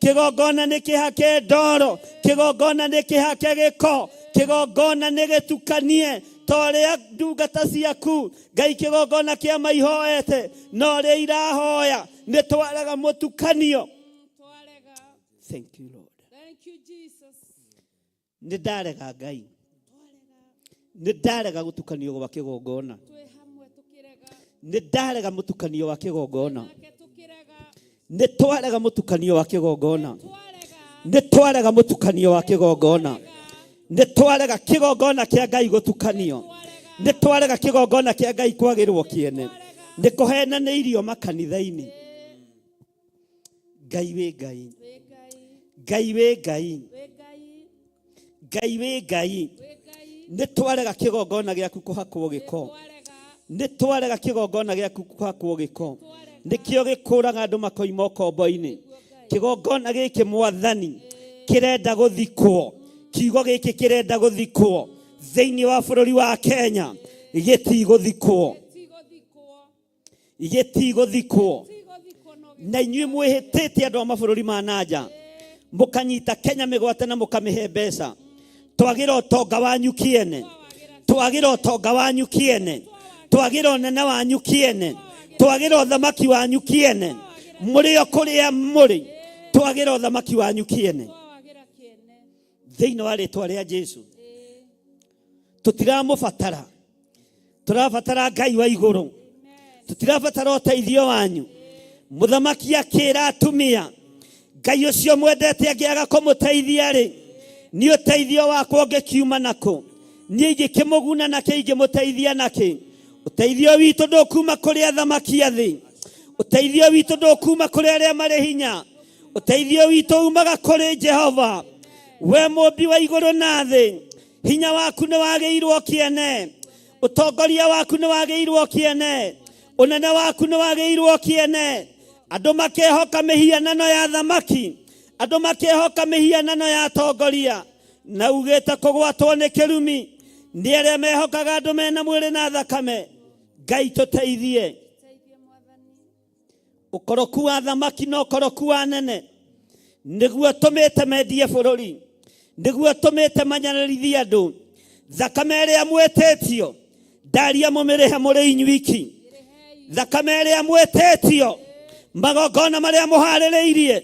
Speaker 3: kĩgongona nĩ kĩhake ndoro kĩgongona nĩ kĩhake gĩko kĩgongona nĩ gĩtukanie ta ũrĩa ndungata ciaku Ngai kĩgongona kĩa maihoete no ũrĩa irahoya nĩ twarega mũtukanio. Thank you Lord.
Speaker 2: Thank you Jesus.
Speaker 3: Nĩ ndarega Ngai nĩ ndarega gũtukanio gwa kĩgongona nĩ ndarega mũtukanio wa kĩgongona, nĩ twarega mũtukanio wa kĩgongona, nĩ twarega mũtukanio wa kĩgongona, nĩ twarega kĩgongona kĩa Ngai gũtukanio, nĩ twarega kĩgongona kĩa Ngai kwagĩrwo kĩene, nĩ kũhenanĩirio makanitha-inĩ. Ngai wĩ Ngai, Ngai wĩ Ngai, Ngai wĩ Ngai. Nĩ twarega kĩgongona gĩaku kũhakwo gĩko, nĩ twarega kĩgongona gĩaku kũhakwo gĩko, nĩkĩo gĩkũraga andũ makoima ũkombo-inĩ. Kĩgongona gĩkĩ Mwathani kĩrenda gũthikwo, kiugo gĩkĩ kĩrenda gũthikwo thĩinĩ wa bũrũri wa Kenya. Gĩtigũthikwo, gĩtigũthikwo. Na inyuĩ mwĩhĩtĩte andũ a mabũrũri ma nanja, mũkanyita Kenya mĩgwate na mũkamĩhe mbeca. Twagĩra ũtonga wanyu kĩene, twagĩra ũtonga wanyu kĩene, twagĩra ũnene wanyu kĩene, twagĩra ũthamaki wanyu kĩene, mũrĩ o kũrĩa mũrĩ, twagĩra ũthamaki wanyu kĩene thĩinĩ wa rĩĩtwa rĩa Jesũ. Tũtiramũbatara, tũrabatara Ngai wa igũrũ, tũtirabatara ũteithio wanyu. Mũthamaki akĩra atumia, Ngai ũcio mwendete angĩaga kũmũteithia rĩ, nĩ ũteithio wakwa ũngĩkiuma nakũ? Niĩ ingĩkĩmũguna nakĩ, ingĩmũteithia nakĩ? Ũteithio witũ ndũkuma kũrĩ athamaki a thĩ, ũteithio witũ ndũkuma kũrĩ arĩa marĩ hinya, ũteithio witũ umaga kũrĩ Jehova. We mũmbi wa igũrũ na thĩ, hinya waku nĩ wagĩirwo kĩene, ũtongoria waku nĩ wagĩirwo kĩene, ũnene waku nĩ wagĩirwo kĩene. Andũ makehoka mĩhianano ya thamaki, andũ makehoka mĩhianano ya atongoria, na ugĩte kũgwatwo nĩ kĩrumi nĩ arĩa mehokaga andũ mena mwĩrĩ na thakame. Ngai tũteithie. Ũkoroku wa thamaki na ũkoroku wa nene nĩguo tũmĩte mendie bũrũri, nĩguo tũmĩte manyararithie andũ. Thakame ĩrĩa mwĩtĩtio ndaria mũmĩrĩhe mũrĩ inyuiki, thakame ĩrĩa mwĩtĩtio magongona marĩa mũharĩrĩirie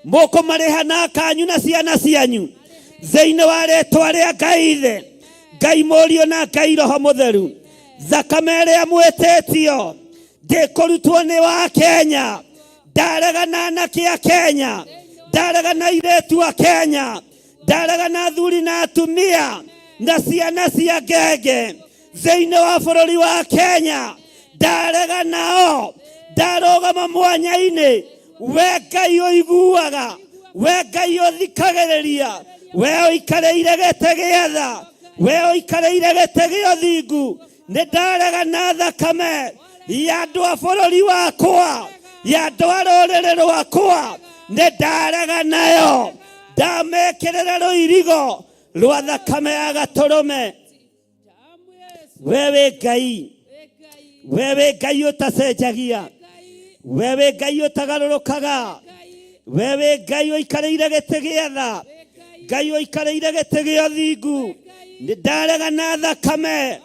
Speaker 3: mũkũmarĩha na kanyu na ciana cianyu thĩinĩ wa rĩĩtwa rĩa Ngai Ithe, Ngai Mũriũ na Ngai Roho Mũtheru. Thakame ĩrĩa mwĩtĩtio ndĩkũrutwo nĩ wa Kenya, ndarega na anake a Kenya, ndarega na airĩtu a Kenya, ndarega na athuri na atumia na ciana cia ngenge thĩinĩ wa bũrũri wa Kenya, ndarega nao, ndarũgama mwanya-inĩ. We Ngai ũiguaga, we Ngai ũthikagĩrĩria, we ũikarĩire gĩtĩ gĩa tha, we ũikarĩire gĩtĩ gĩa ũthingu. Nĩ ndarega na thakame ya andũ a bũrũri wakwa, ya andũ a rũrĩrĩ rwakwa, nĩ ndarega nayo. Ndamekĩrĩra rũirigo rwa thakame ya gatũrũme. We wĩ Ngai, we wĩ Ngai ũtacenjagia, we wĩ Ngai ũtagarũrũkaga, we wĩ Ngai ũikarĩire gĩtĩ gĩa tha, Ngai ũikarĩire gĩtĩ gĩa ũthingu. Nĩ ndarega na thakame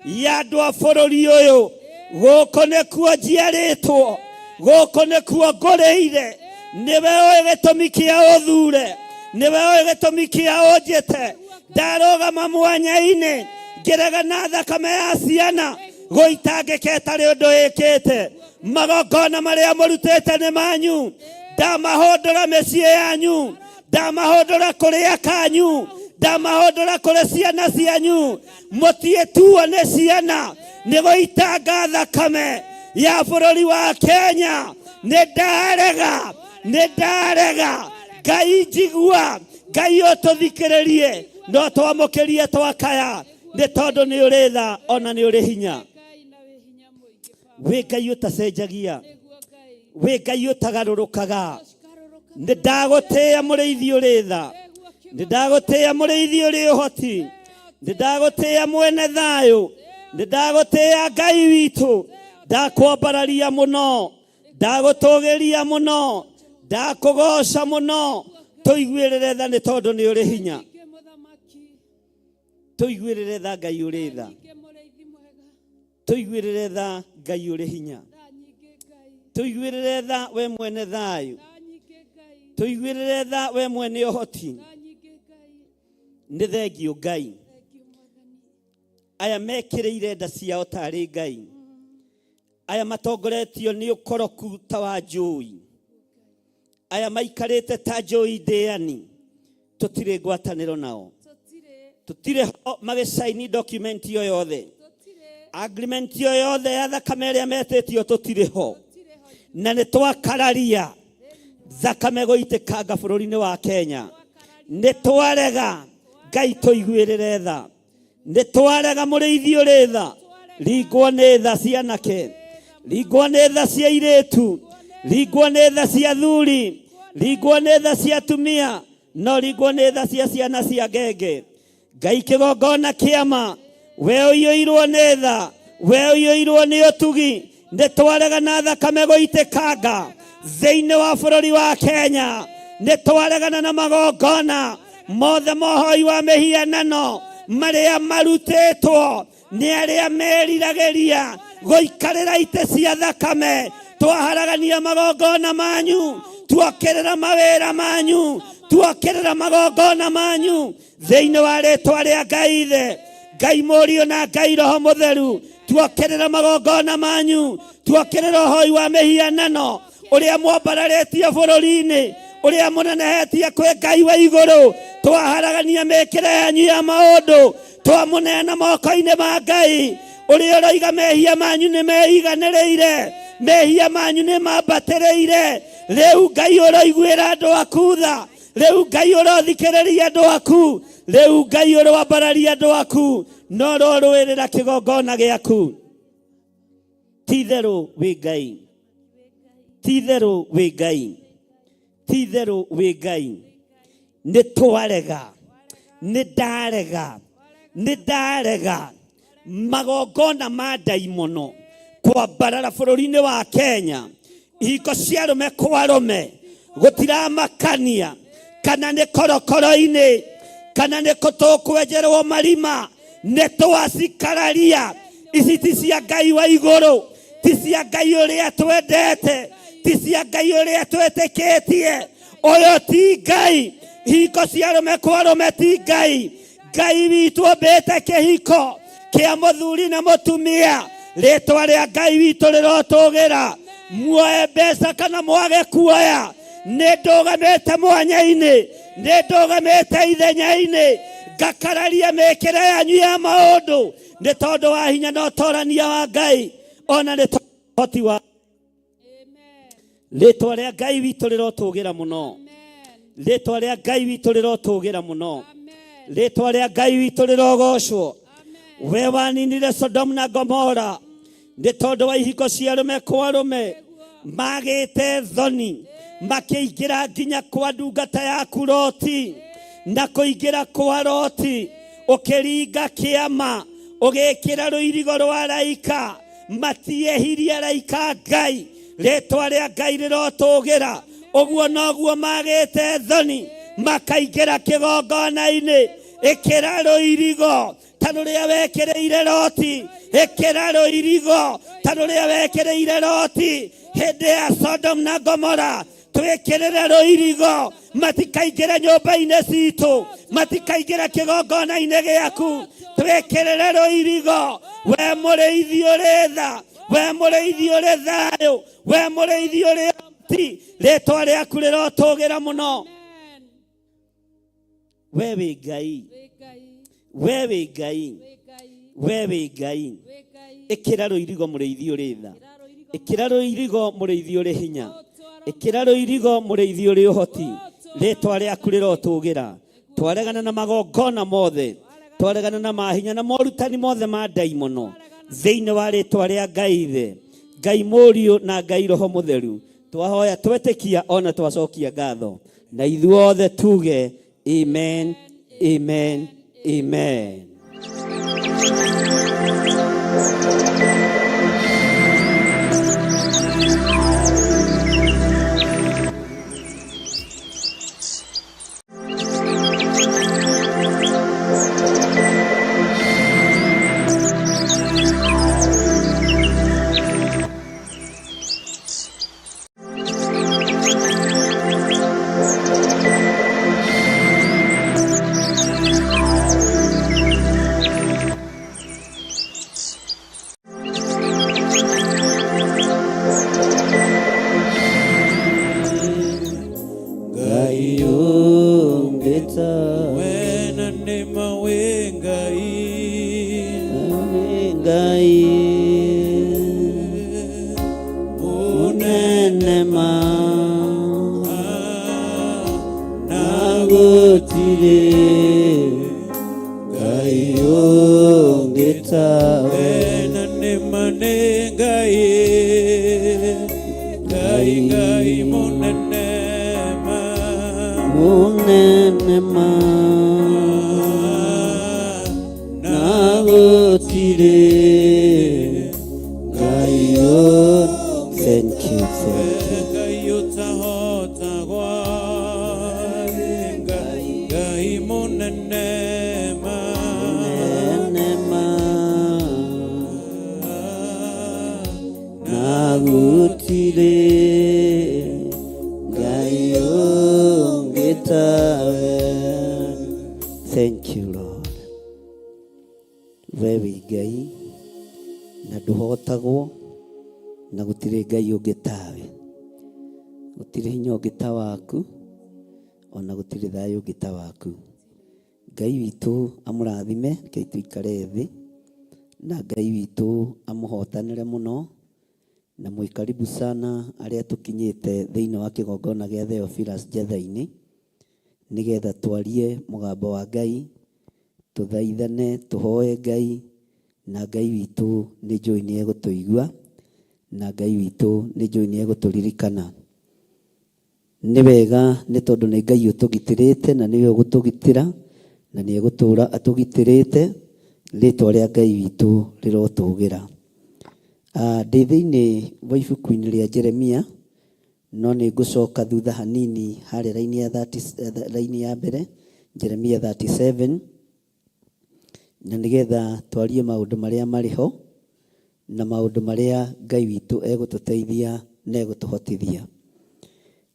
Speaker 3: ya andũ a bũrũri ũyũ. Gũkũ nĩkuo njiarĩtwo, gũkũ nĩkuo ngũrĩire. Nĩwe ũĩ gĩtũmi kĩa ũthure, nĩwe ũĩ gĩtũmi kĩa ũnjĩte. Ndarũgama mwanya-inĩ ngĩrega na thakame ya ciana gũitangĩka ĩtarĩ ũndũ ĩkĩte. Magongona marĩa mũrutĩte nĩ manyu, ndamahũndũra mĩciĩ yanyu, ndamahũndũra kũrĩ akanyu, ndamahũndũra kũrĩ ciana cianyu. Mũtiĩtuo nĩ ciana nĩ gũitanga thakame ya bũrũri wa Kenya. Nĩ ndarega, nĩ ndarega. Ngai njigua, Ngai ũtũthikĩrĩrie, no twamũkĩrie twakaya, nĩ tondũ nĩ ũrĩ tha ona nĩ ũrĩ hinya. Wĩ Ngai ũtacenjagia, wĩ Ngai ũtagarũrũkaga. Nĩ ndagũtĩĩa mũrĩithi ũrĩ tha, nĩ ndagũtĩĩa mũrĩithi ũrĩ ũhoti, nĩ ndagũtĩĩa mwene thayũ, nĩ ndagũtĩĩa Ngai witũ. Ndakwambararia mũno, ndagũtũgĩria mũno, ndakũgoca mũno. Tũiguĩrĩre tha nĩ tondũ nĩ ũrĩ hinya, tũiguĩrĩre tha Ngai ũrĩ tha, tũiguĩrĩre tha Ngai ũrĩ hinya, tũiguĩrĩre tha we mwene thayũ, tũiguĩrĩre tha we mwene ũhoti. Nĩ thengiũ Ngai. Aya mekĩrĩire nda ciao tarĩ Ngai, aya matongoretio nĩ ũkoroku ta wa njũĩ, aya maikarĩte ta njũĩ ndĩani, tũtirĩ ngwatanĩro nao, tũtirĩ ho magĩcaini document yo yothe, agreement yo yothe ya thakame ĩrĩa metĩtio tũtirĩ ho, na nĩ twakararia thakame gũitĩkanga bũrũri-inĩ wa Kenya. Nĩ twarega Ngai tũiguĩrĩre tha, nĩ twarega mũrĩithi ũrĩ tha, ringwo nĩ tha cia anake, ringwo nĩ tha cia airĩtu, ringwo nĩ tha cia athuri, ringwo nĩ tha cia atumia, no ringwo nĩ tha cia ciana cia ngenge. Ngai kĩgongona kĩama, we ũiyũirwo nĩ tha, we ũiyũirwo nĩ ũtugi, nĩ twarega na thakame gũitĩkanga thĩinĩ wa bũrũri wa Kenya. Nĩ twaregana na magongona mothe mohoi wa mĩhianano marĩa marutĩtwo nĩ arĩa meriragĩria gũikarĩra itĩ cia thakame. Twaharagania magongona manyu, tuokĩrĩra mawĩra manyu, tuokĩrĩra magongona manyu thĩinĩ wa rĩtwa rĩa Ngai Ithe, Ngai Mũriũ na Ngai Roho Mũtheru. Tuokĩrĩra magongona manyu, tuokĩrĩra ũhoi wa mĩhianano ũrĩa mwambararĩtie bũrũri-inĩ, ũrĩa mũnenehetie kwĩ Ngai wa igũrũ. Twaharagania mĩkĩre yanyu ya maũndũ, twamũneana moko-inĩ ma Ngai ũrĩa ũroiga mehia manyu nĩ meiganĩrĩire, mehia manyu nĩ mambatĩrĩire. Rĩu Ngai ũroiguĩra andũ aku tha, rĩu Ngai ũrothikĩrĩria andũ aku, rĩu Ngai ũrowambararia andũ aku, no rũrũĩrĩra kĩgongona gĩaku. Ti-itherũ wĩ Ngai, ti-itherũ wĩ Ngai, ti-itherũ wĩ Ngai. Nĩ twarega, nĩ ndarega magongona ma ndaimono kwambarara bũrũri-inĩ wa Kenya. Ihiko cia arũme kwa arũme gũtiramakania, kana nĩ korokoro-inĩ, kana nĩ tũkwenjerwo marima. Nĩ twacikararia. Ici ti cia Ngai wa igũrũ, ti cia Ngai ũrĩa twendete, ti cia Ngai ũrĩa twĩtĩkĩtie. Ũyũ ti Ngai. Ihiko cia arũme kwa arũme ti Ngai. Ngai witũ ambĩte kĩhiko kĩa mũthuri na mũtumia. Rĩtwa rĩa Ngai witũ rĩrotũgĩra. Muoye mbeca kana mwage kuoya, nĩ ndũgamĩte mwanya-inĩ, nĩ ndũgamĩte ithenya-inĩ, ngakararia mĩkĩre yanyu ya maũndũ, nĩ tondũ wa hinya na ũtorania wa Ngai, ona nĩ tũhoti wa rĩtwa rĩa Ngai witũ rĩrotũgĩra mũno, rĩtwa rĩa Ngai witũ rĩrotũgĩra mũno, rĩtwa rĩa Ngai witũ rĩrogocwo. We waninire Sodomu na Gomora nĩ tondũ wa ihiko cia arũme kwa arũme magĩte thoni, makĩingĩra nginya kwa ndungata yaku Loti, na kũingĩra kwa Loti ũkĩringa kĩama, ũgĩkĩra rũirigo rwa araika, matiehirie araika Ngai. Rĩtwa rĩa Ngai rĩrotũgĩra. Ũguo noguo magĩte thoni, makaingĩra kĩgongona-inĩ. Ĩkĩra rũirigo ta rũrĩa wekĩrĩire Loti, ĩkĩra rũirigo ta rũrĩa wekĩrĩire Loti hĩndĩ ya Sodomu na Gomora. Twĩkĩrĩre rũirigo, matikaingĩra nyũmba-inĩ citũ, matikaingĩra kĩgongona-inĩ gĩaku. Twĩkĩrĩre rũirigo. We mũrĩithi ũrĩ tha, we mũrĩithi ũrĩ thayũ, we mũrĩithi ũrĩ ti, rĩtwa rĩaku rĩrotũgĩra mũno. We wĩ Ngai, we wĩ Ngai, we wĩ Ngai. Ĩkĩra rũirigo mũrĩithi ũrĩ tha, ĩkĩra rũirigo mũrĩithi ũrĩ hinya, ĩkĩra rũirigo mũrĩithi ũrĩ ũhoti. Rĩtwa rĩaku rĩrotũgĩra. Twaregana na magongona mothe, twaregana na mahinya na morutani mothe ma ndaimono thĩinĩ wa rĩtwa rĩa Ngai Ithe, Ngai Mũriũ na Ngai Roho Mũtheru. Twahoya twetĩkia ona twacokia ngatho, na ithuothe tuge amen, amen, amen. nema nagutire Ngai ũngĩ tawe
Speaker 4: na nema nĩ Ngai Ngai Ngai mũnene ma
Speaker 3: munene ma nagutire Ngai thank you
Speaker 4: Ngai ũtahota gwathĩnga Ngai mũnene ma
Speaker 3: munene ma nagutire Ngai ũngĩ tawe. Thank you Lord. We wĩ Ngai na ndũhotagwo na gũtirĩ Ngai ũngĩ tawe, gũtirĩ hinya ũngĩ ta waku, ona gũtirĩ thayũ ũngĩ ta waku. Ngai witũ amũrathime ke tũikare thĩ, na Ngai witũ amũhotanĩre mũno, na mwĩ karibu sana arĩa tũkinyĩte thĩinĩ wa kĩgongona gĩa Theophilus Njetha-inĩ, nĩgetha twarie mũgambo wa Ngai, tũthaithane, tũhoe Ngai, na Ngai witũ nĩ njũĩ nĩ egũtũigua, na Ngai witũ nĩ njũĩ nĩ egũtũririkana. Nĩ wega nĩ tondũ nĩ Ngai ũtũgitĩrĩte na nĩwe ũgũtũgitĩra, na nĩ egũtũũra atũgitĩrĩte, rĩĩtwa rĩa Ngai witũ rĩrotũũgĩra. Ndĩ thĩinĩ wa ibuku-inĩ rĩa Jeremia, no nĩ ngũcoka thutha hanini harĩa raini ya mbere, Jeremia 37, na nĩgetha twarie maũndũ marĩa marĩ ho, na maũndũ marĩa Ngai witũ egũtũteithia na egũtũhotithia.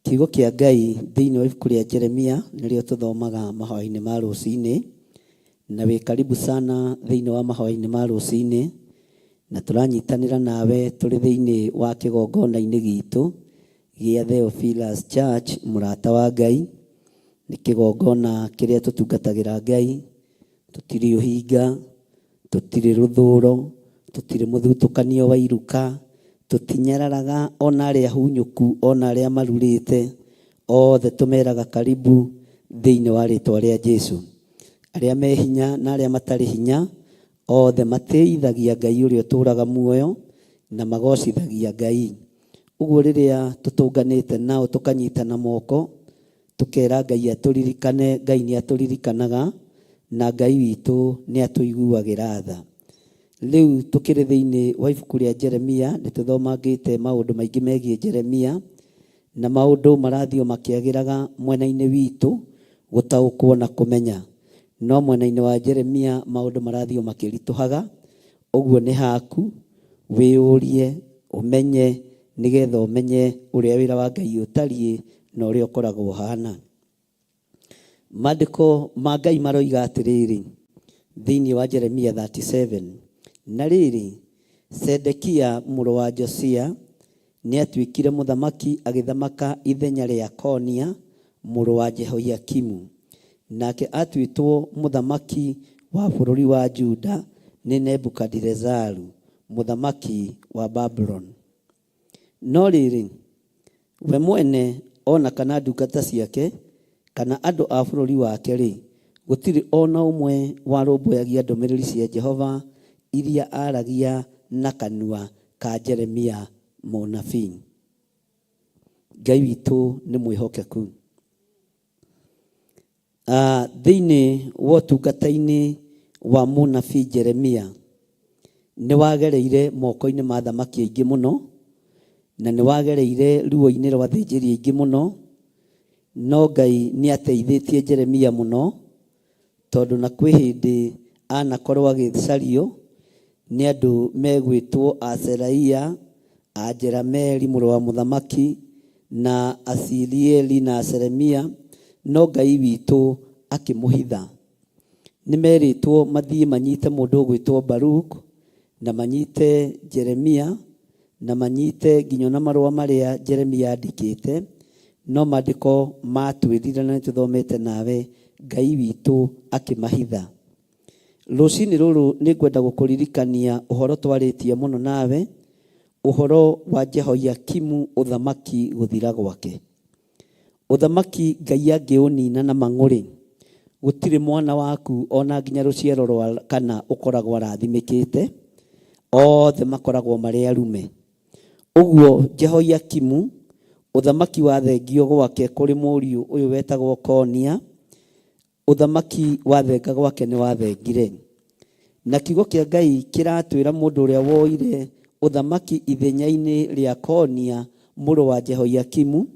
Speaker 3: Kiugo kĩa Ngai thĩinĩ wa ibuku rĩa Jeremia nĩrĩo tũthomaga mahoya-inĩ ma rũciinĩ, na wĩ karibu sana thĩinĩ wa mahoya-inĩ ma rũciinĩ, na tũranyitanĩra nawe tũrĩ thĩinĩ wa kĩgongona-inĩ gitũ gĩa Theophilus Church, mũrata wa Ngai. Nĩ kĩgongona kĩrĩa tũtungatagĩra Ngai, tũtirĩ ũhinga, tũtirĩ rũthũũro, tũtirĩ mũthutũkanio wa iruka, tũtinyararaga ona arĩa hunyũku, ona arĩa marurĩte, othe tũmeraga karibu thĩinĩ wa rĩĩtwa rĩa Jesũ. Arĩa me hinya na arĩa matarĩ hinya, othe matĩithagia Ngai ũrĩa ũtũũraga muoyo, na magocithagia Ngai. Ũguo rĩrĩa tũtũnganĩte nao tũkanyitana moko, tũkera Ngai atũririkane, Ngai nĩ atũririkanaga, na Ngai witũ nĩ atũiguagĩra tha. Rĩu tũkĩrĩ thĩinĩ wa ibuku rĩa Jeremia, nĩ tũthomangĩte maũndũ maingĩ megiĩ Jeremia, na maũndũ marathiĩ makĩagĩraga mwena-inĩ witũ gũtaũkwo na kũmenya. No mwena-inĩ wa Jeremia maũndũ marathiĩ makĩritũhaga, ũguo nĩ haku wĩyũrie, ũmenye, nĩgetha ũmenye ũrĩa wĩra wa Ngai ũtariĩ na ũrĩa ũkoragwo ũhana. Maandĩko ma Ngai maroiga atĩrĩrĩ thĩinĩ wa Jeremia 37, na rĩrĩ, Sedekia mũrũ wa Josia nĩ atuĩkire mũthamaki agĩthamaka ithenya rĩa Konia mũrũ wa Jehoiakimu. Nake atuĩtwo mũthamaki wa bũrũri wa Juda nĩ Nebukadinezaru mũthamaki wa Babylon. No rĩrĩ, we mwene ona kana ndungata ciake kana andũ a bũrũri wake rĩ, gũtirĩ ona ũmwe warũmbũyagia ndũmĩrĩri cia Jehova iria aragia na kanua ka Jeremia mũnabii. Ngai witũ nĩ mwĩhokeku. Thĩinĩ wa ũtungata-inĩ wa mũnabii Jeremia, nĩ wagereire moko-inĩ ma thamaki aingĩ mũno, na nĩ wagereire ruo-inĩ rwa thĩnjĩri aingĩ mũno, no Ngai nĩ ateithĩtie Jeremia mũno, tondũ na kwĩ hĩndĩ anakorwo agĩcario nĩ andũ megwĩtwo Azeraia, Ajerameli mũrũ wa mũthamaki, na Asirieli na Seremia, no Ngai witũ akĩmũhitha. Nĩ merĩtwo mathiĩ manyite mũndũ ũgwĩtwo Baruk, na manyite Jeremia, na manyite nginya na marũa marĩa Jeremia andĩkĩte, no maandĩko matwĩrire na nĩtũthomete nawe, Ngai witũ akĩmahitha. Rũciinĩ rũrũ nĩ ngwenda gũkũririkania ũhoro twarĩtie mũno nawe, Uhoro wa Jehoiakimu uthamaki guthira gwake. Uthamaki Ngai angiunina na mang'uri, gutire mwana waku ona nginya ruciaro rwa kana ukoragwo arathimikite, othe makoragwo mari arume. Uguo Jehoiakimu uthamaki wathengio gwake kuri muriu uyu wetagwo Konia, uthamaki wathenga gwake ni wathengire. Na kiugo kia Ngai kiratwira mundu uria woire uthamaki ithenya-ini ria Konia muru wa Jehoiakimu,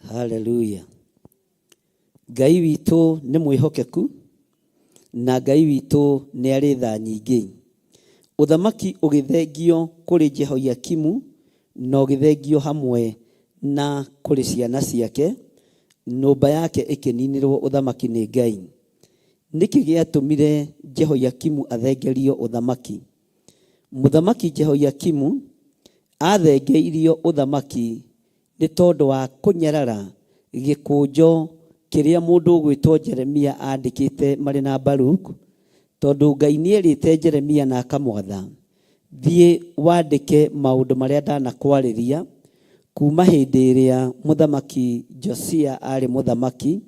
Speaker 3: haleluya. Ngai witu ni mwihokeku, na Ngai witu ni ari tha nyingi. Uthamaki ugithengio kuri Jehoiakimu no githengio hamwe na kuri ciana ciake, nyumba yake ikininirwo uthamaki ni Ngai. Niki giatumire Jehoiakimu athengerio uthamaki. Muthamaki Jehoiakimu athengeirio uthamaki ni tondu wa kunyarara gikunjo kiria mundu gwitwo Jeremia andikite mari na Baruku, tondu Ngai nierite Jeremia na akamwatha, thie wandike maundu maria ndanakwariria kuma hindi iria muthamaki Josia ari muthamaki,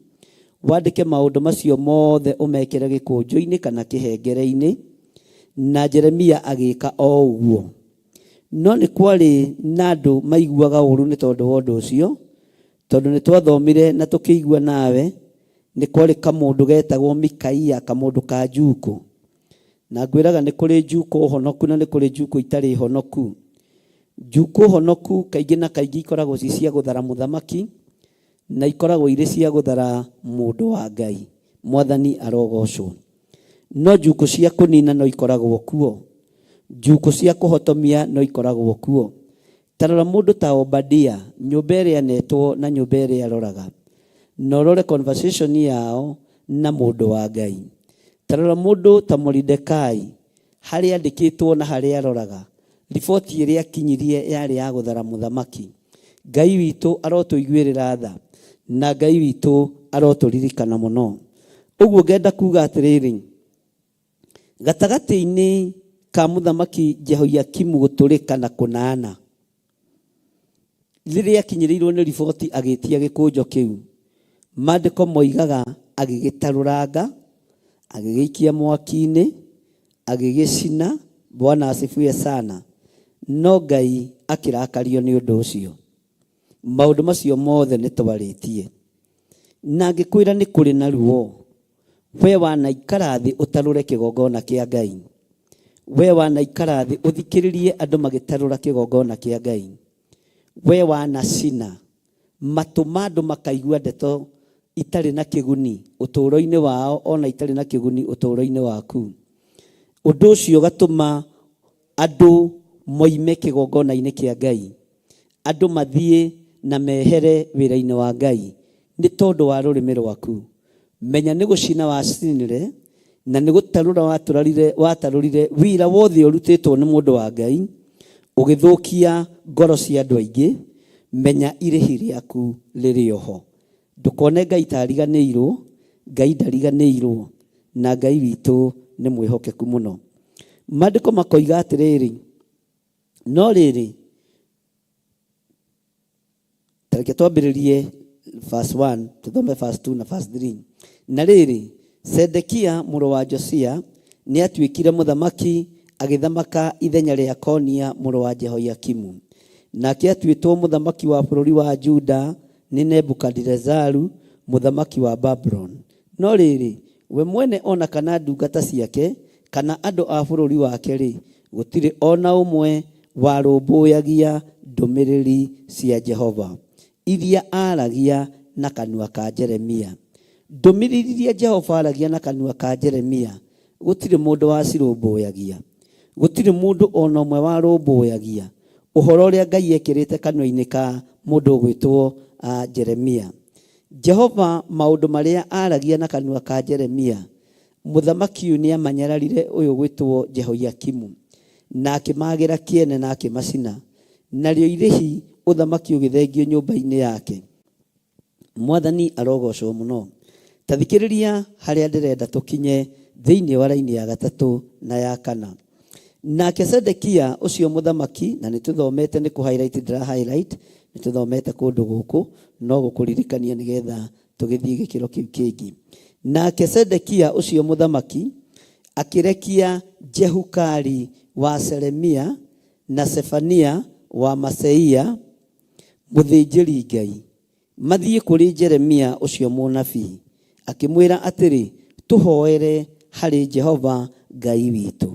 Speaker 3: wandike maundu macio mothe umekire gikunjo-ini kana kihengere-ini. Na Jeremia agika o uguo. No ni kwari na andu maiguaga uru ni tondu wa undu ucio, tondu ni twathomire na tukigua nawe ni kwari kamundu getagwo Mikaia, kamundu ka Juko. Na ngwiraga ni kuri Juko honoku na ni kuri Juko itari honoku. Juko honoku kaingi na kaingi ikoragwo cia guthara muthamaki, na ikoragwo ire cia guthara mundu wa Ngai. Mwathani arogocwo. No Juko cia kunina no ikoragwo kuo. Juko cia kuhotomia no ikoragwo kuo. Tarora mundu ta Obadia, nyumba iria netwo na nyumba iria aroraga, no rore conversation yao na mundu wa Ngai. Tarora mundu ta Mordekai, haria andikitwo na haria aroraga, riboti iria akinyirie yari ya guthara muthamaki. Ngai witu arotuiguirira tha, na Ngai witu aroturirikana muno. Uguo ngenda kuga atiriri, gatagati-ini ka muthamaki Jehoiakimu guturika na kunana, riria akinyirirwo ni riboti agitia gikunjo kiu, mandiko moigaga agigitaruranga, agigikia mwaki-ini, agigicina. Bwana asifiwe sana. No Ngai akirakario ni undu ucio. Maundu macio mothe ni tubaritie. Na ngikwira ni kuri na ruo, we wanaikara thi utarure kigongona kia Ngai, we wanaikara thi uthikiririe andu magitarura kigongona kia Ngai, we wanacina matu ma andu makaigua ndeto itari na kiguni uturo-ini wao, ona itari na kiguni uturo-ini waku. Undu ucio gatuma andu moime kigongona-ini kia Ngai, andu mathie na mehere wira-ini wa Ngai ni tondu wa rurimi rwaku. Menya ni gucina wacinire na ni gutarura watarurire wira wothe urutitwo ni mundu wa Ngai, ugithukia ngoro cia andu aingi. Menya irihi riaku riri oho. Ndukone Ngai tariganirwo, Ngai ndariganirwo, na Ngai witu ni mwihokeku muno. Mandiko makoiga atiriri, no riri tareke twambiririe verse 1 tuthome verse 2 na verse 3. Na riri Sedekia muru wa Josia ni atuikire muthamaki, agithamaka ithenya ria Konia muru wa Jehoiakimu. Nake atuitwo muthamaki wa bururi wa Juda ni Nebukadnezaru muthamaki wa Babylon. No riri we mwene ona kana ndungata ciake kana andu a bururi wake ri gutire ona umwe warumbuyagia ndumiriri cia Jehova iria aragia na kanua ka Jeremia. Ndumiriri iria Jehova aragia na kanua ka Jeremia gutire mundu wacirumbuyagia, gutire mundu ona umwe warumbuyagia uhoro uria Ngai ekirite kanua-ini ka mundu gwitwo Jeremia. Jehova maundu maria aragia na kanua ka Jeremia, muthamaki ni amanyararire uyu gwitwo Jehoiakimu, na akimagira kiene na akimacina. Nario irihi uthamaki ugithengio nyumba-inĩ yake. Mwathani arogocwo muno. Tathikĩrĩria harĩa ndĩrenda tũkinye thĩinĩ wa raini ya 3 na ya 4. Nake Sedekia ũcio mũthamaki, na nĩtũthomete nĩ kũ-highlight ndĩra-highlight, nĩtũthomete kũndũ gũkũ, no gũkũririkania nĩgetha tũgĩthiĩ gĩkĩro kĩu kĩngĩ. Nake Sedekia ũcio mũthamaki akĩrekia Jehukali wa Selemia na Sefania wa Maseia mũthĩnjĩri Ngai mathiĩ kũrĩ Jeremia ũcio mũnabii, akĩmwĩra atĩrĩ, tũhoere harĩ Jehova Ngai witũ.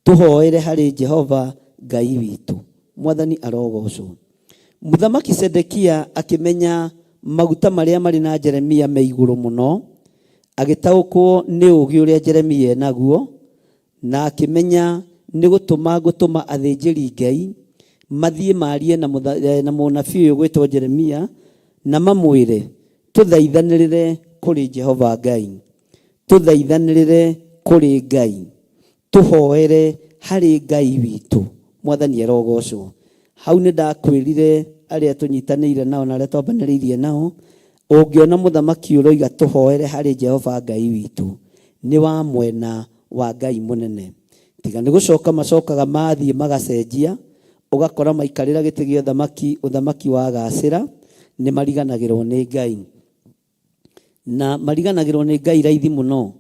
Speaker 3: Tũhoere harĩ Jehova Ngai witũ. Mwathani arogocwo. Mũthamaki Sedekia akĩmenya maguta marĩa marĩ na Jeremia me igũrũ mũno, agĩtaũkwo nĩ ũũgĩ ũrĩa Jeremia enaguo, na akĩmenya nĩ gũtũma athĩnjĩri Ngai mathiĩ marie na mũnabii ũyũ gwĩtwo Jeremia, na mamwĩre, tũthaithanĩrĩre kũrĩ Jehova Ngai, tũthaithanĩrĩre kũrĩ Ngai, tũhoere harĩ Ngai witũ. Mwathani arogocwo. Hau nĩ ndakwĩrire arĩa tũnyitanĩire nao na arĩa twambanĩrĩirie nao, ũngĩona mũthamaki ũroiga tũhoere harĩ Jehova Ngai witũ, nĩ wa mwena wa Ngai mũnene. Tiga nĩ gũcoka macokaga mathiĩ magacenjia, ũgakora maikarĩra gĩtĩ gĩa ũthamaki wa gacĩra, nĩ mariganagĩrwo nĩ Ngai. Na mariganagĩrwo nĩ Ngai raithi mũno.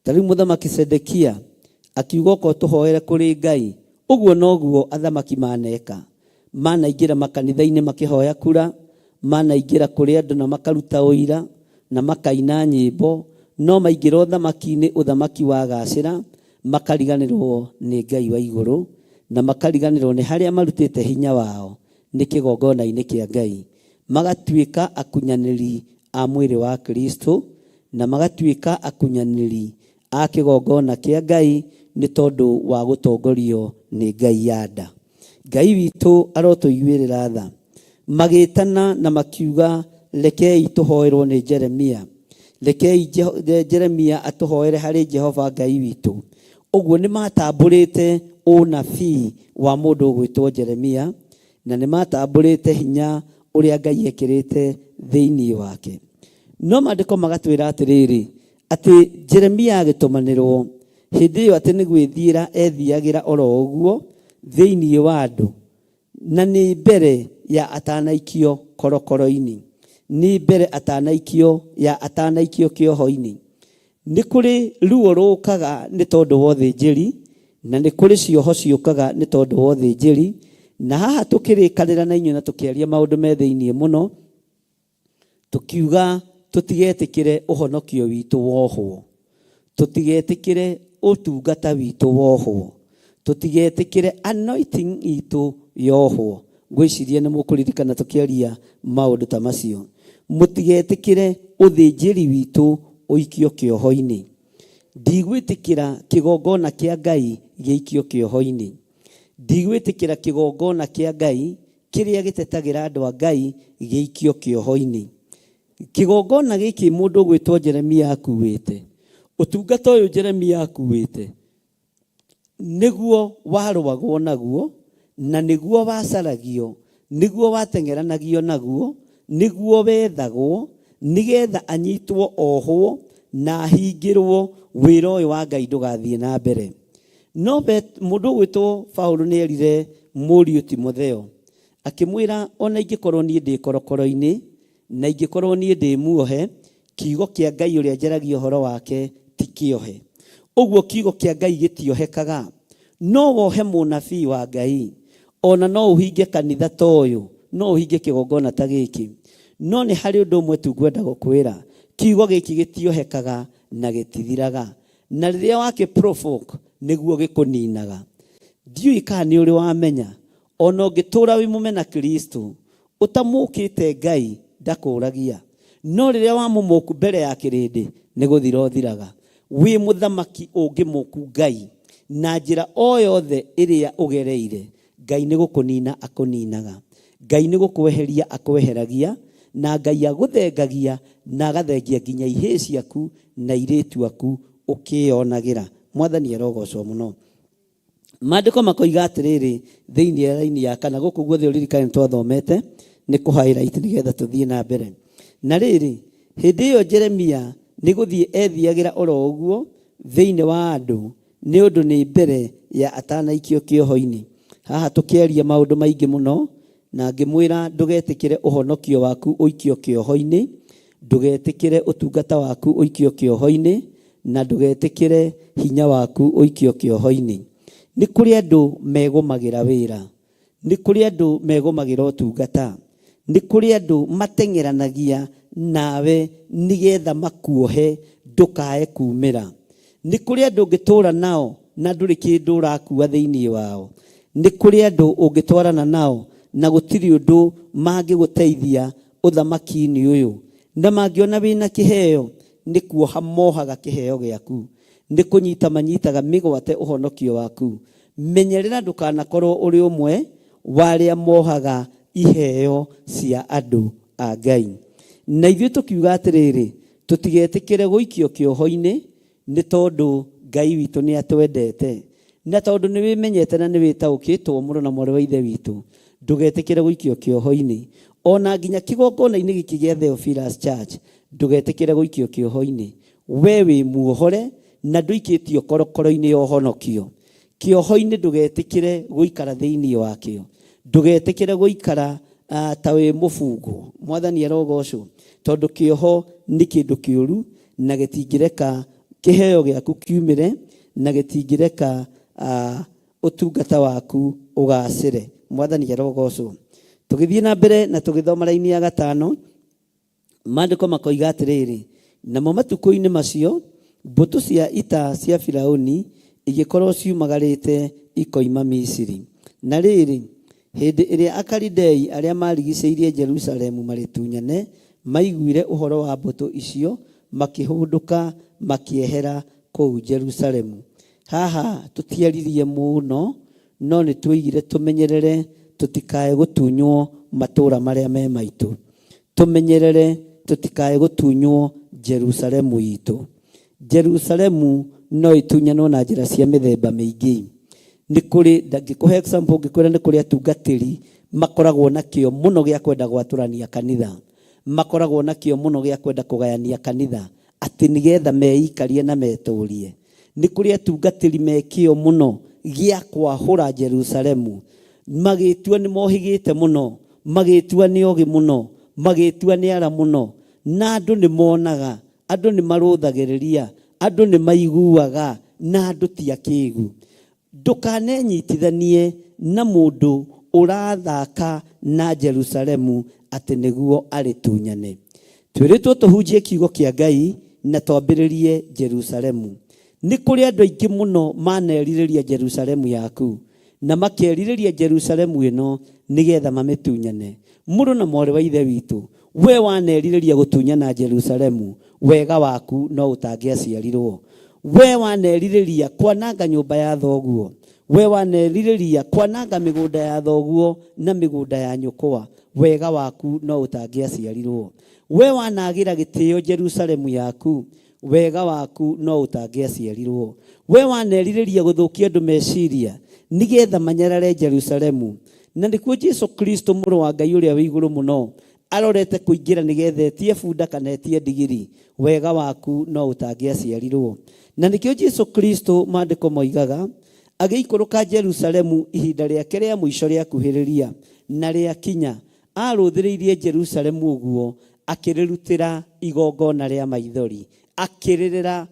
Speaker 3: Tarĩu mũthamaki Sedekia akiuga ko tũhoere kũrĩ Ngai, ũguo noguo athamaki maneka. Manaingĩra makanitha-inĩ makĩhoya kura, manaingĩra kũrĩ andũ na makaruta ũira na makaina nyĩmbo, no maingĩra ũthamaki wa gacĩra makariganĩrwo nĩ Ngai wa igũrũ, na makariganĩrwo nĩ harĩa marutĩte hinya wao nĩ kĩgongona-inĩ kĩa Ngai. Magatuĩka akunyanĩri a mwĩrĩ wa Kristo, na magatuĩka akunyanĩri a kĩgongona kĩa Ngai nĩ tondũ wa gũtongorio nĩ Ngai ya nda. Ngai witũ arotũiguĩrĩra tha. Magĩtana na makiuga, rekei tũhoerwo nĩ Jeremia. Rekei Jeremia atũhoere harĩ Jehova Ngai witũ. Ũguo nĩ matambũrĩte ũnabii wa mũndũ ũgwĩtwo Jeremia, na nĩ matambũrĩte hinya ũrĩa Ngai ekĩrĩte thĩinĩ wake. No maandĩko magatwĩra atĩrĩrĩ, atĩ Jeremia agĩtũmanĩrwo hĩndĩ ĩyo atĩ nĩ gwĩthiĩra ethiagĩra oro ũguo thĩinĩ wa andũ, na nĩ mbere ya atanaikio korokoro-inĩ, nĩ mbere atanaikio kĩoho-inĩ. Nĩ kũrĩ ruo rũkaga nĩ tondũ wa ũthĩnjĩri, na nĩ kũrĩ cioho ciũkaga nĩ tondũ wa ũthĩnjĩri. Na haha tũkĩrĩkanĩra na inyuĩ na tũkĩaria maũndũ me thĩinĩ mũno, tũkiuga tũtigetĩkĩre ũhonokio witũ wohwo, tũtigetĩkĩre ũtungata witũ wohwo, tũtigetĩkĩre anointing itũ yohwo. Ngwĩciria nĩ mũkũririkana tũkĩaria maũndũ ta macio. Mũtigetĩkĩre ũthĩnjĩri witũ ũikio kĩoho-inĩ. Ndigwĩtĩkĩra kĩgongona kĩa Ngai gĩikio kĩoho-inĩ. Ndigwĩtĩkĩra kĩgongona kĩa Ngai kĩrĩa gĩtetagĩra andũ a Ngai gĩikio kĩoho-inĩ. Kĩgongona gĩkĩ mũndũ gwĩtwo Jeremia akuĩte, ũtungata ũyũ Jeremia akuĩte, nĩguo warũagwo naguo, na nĩguo wacaragio, nĩguo wateng'eranagio naguo, nĩguo wethagwo, nĩgetha anyitwo ohwo na ahingĩrwo wĩra ũyũ wa Ngai ndũgathiĩ na mbere. No mũndũ gwĩtwo Paulo nĩ erire mũriũ Timotheo, akĩmwĩra ona ingĩkorwo niĩ ndĩ korokoro-inĩ, na ingĩkorwo niĩ ndĩ muohe, kiugo kĩa Ngai ũrĩa njaragia ũhoro wake ti kĩohe. Ũguo kiugo kĩa Ngai gĩtiohekaga. No wohe mũnabii wa Ngai, ona no ũhinge kanitha ta ũyũ, no ũhinge kĩgongona ta gĩkĩ. No nĩ harĩ ũndũ ũmwe tu ngwenda gũkwĩra, kiugo gĩkĩ gĩtiohekaga na gĩtithiraga. Na rĩrĩa wakĩ-provoke nĩguo gĩkũninaga. Ndiũĩ kana nĩ ũrĩ wamenya, ona ũngĩtũũra wĩ mũmena Kristo, ũtamũkĩte Ngai ndakũragia. No rĩrĩa wamũmũku mbere ya kĩrĩndĩ nĩ gũthira ũthiraga. Wĩ mũthamaki ũngĩmũku Ngai na njĩra o yothe ĩrĩa ũgereire, Ngai nĩ gũkũnina akũninaga. Ngai nĩ gũkweheria akweheragia, na Ngai agũthengagia na agathengia nginya ihĩĩ ciaku na irĩtu aku ũkĩonagĩra. Mwathani arogocwo mũno. Maandĩko makoiga atĩrĩrĩ thĩinĩ ya raini ya kana gũkũ guothe ũririkane twathomete nĩ kũ highlight nĩgetha tũthiĩ na mbere. Na rĩrĩ hĩndĩ ĩyo Jeremia nĩ gũthiĩ ethiagĩra oro ũguo thĩinĩ wa andũ nĩ ũndũ nĩ mbere ya atanaikio kĩoho-inĩ. Haha tũkĩaria maũndũ maingĩ mũno na ngĩmwĩra ndũgetĩkĩre ũhonokio waku ũikio kĩoho-inĩ, ndũgetĩkĩre ũtungata waku ũikio kĩoho-inĩ, na ndũgetĩkĩre hinya waku ũikio kĩoho-inĩ. Nĩ kũrĩ andũ megũmagĩra wĩra, nĩ kũrĩ andũ megũmagĩra ũtungata, nĩ kũrĩ andũ mateng'eranagia nawe nĩgetha makuohe ndũkae kumĩra. Nĩ kũrĩ andũ ũngĩtũũra nao na ndũrĩ kĩndũ ũrakua thĩinĩ wao. Nĩ kũrĩ andũ ũngĩtwarana nao na gũtirĩ ũndũ mangĩgũteithia ũthamaki-inĩ ũyũ, na mangĩona wĩna kĩheo nĩ kuoha mohaga kĩheo gĩaku, nĩ kũnyita manyitaga mĩgwate ũhonokio waku. Menyerera ndũkanakorwo ũrĩ ũmwe wa arĩa mohaga iheo cia andũ a Ngai. Na ithuĩ tũkiuga atĩrĩrĩ tũtigetĩkĩre gũikio kĩoho-inĩ nĩ tondũ Ngai witũ nĩ atwendete, na tondũ nĩ wĩmenyete na nĩ wĩtaũkĩtwo mũno na mwarĩ wa ithe witũ, ndũgetĩkĩre gũikio kĩoho-inĩ. Ona nginya kĩgongona-inĩ gĩkĩ gĩa Theophilus Church ndũgetĩkĩre gũikio kĩoho-inĩ. We wĩ muohore na ndũikĩtio korokoro-inĩ ya ũhonokio. Kĩoho-inĩ ndũgetĩkĩre gũikara thĩinĩ wakĩo, ndũgetĩkĩre gũikara ta wĩ mũbungo. Mwathani arogocwo, tondũ kĩoho nĩ kĩndũ kĩũru na gĩtingĩreka kĩheo gĩaku kiumĩre na gĩtingĩreka ũtungata waku ũgacĩre. Mwathani arogocwo. Tũgĩthiĩ na mbere na tũgĩthoma raini ya 5, maandĩko makoiga atĩrĩrĩ, namo matukũ-inĩ macio mbũtũ cia ita cia Firaũni igĩkorwo ciumagarĩte ikoima Misiri. Na rĩrĩ hĩndĩ ĩrĩa Akalidei arĩa marigicĩirie Jerusalemu marĩtunyane maiguire ũhoro wa mbũtũ icio, makĩhũndũka makiehera kũu Jerusalemu. Haha tũtiaririe mũno, no nĩ tuoigire tũmenyerere tũtikae gũtunywo matũũra marĩa me maitũ, tũmenyerere tũtikae gũtunywo Jerusalemu itũ. Jerusalemu no itunyanwo na njĩra cia mĩthemba mĩingĩ. Nĩ kũrĩ, ndangĩkũhe example ngĩkwĩra nĩ kũrĩ atungatĩri makoragwo na kĩo mũno gĩa kwenda gwatũrania kanitha, makoragwo na kĩo mũno gĩa kwenda kũgayania kanitha atĩ nĩgetha meikarie na metũrie. Nĩ kũrĩ atungatĩri me kĩo mũno gĩa kwahũra Jerusalemu, magĩtua nĩ mohĩgĩte mũno, magĩtua nĩ ogĩ mũno, magĩtua nĩ ara mũno, na andũ nĩ monaga, andũ nĩ marũthagĩrĩria, andũ nĩ maiguaga, na andũ ti akĩĩgu. Ndũkanenyitithanie na mũndũ ũrathaka na Jerusalemu atĩ nĩguo arĩtunyane. Twĩrĩtwo tũhunjie kiugo kĩa Ngai na twambĩrĩrie Jerusalemu. Nĩ kũrĩ andũ aingĩ mũno manerirĩria Jerusalemu yaku na makerirĩria Jerusalemu ĩno nĩgetha mamĩtunyane. Mũrũ na mwarĩ wa ithe witũ, we wanerirĩria gũtunyana Jerusalemu, wega waku no ũtangĩaciarirwo. We wanerirĩria kwananga nyũmba ya thoguo, we wanerirĩria kwananga mĩgũnda ya thoguo na mĩgũnda ya nyũkwa, wega waku no ũtangĩaciarirwo. We wanagĩra gĩtĩo Jerusalemu yaku, wega waku no ũtangĩaciarirwo. We wanerirĩria gũthũkia andũ meciria nĩgetha manyarare Jerusalemu, na nĩkuo Jesu Kristo mũrũ wa Ngai ũrĩa wĩ igũrũ mũno arorete kũingĩra nĩgetha etie bunda kana etie ndigiri, wega waku no ũtangĩaciarirwo. Na nĩkĩo Jesu Kristo maandĩko moigaga agĩikũrũka Jerusalemu ihinda rĩake rĩa mũico rĩakuhĩrĩria na rĩakinya, arũthĩrĩirie Jerusalemu ũguo akĩrĩrutĩra igongona rĩa maithori, akĩrĩrĩra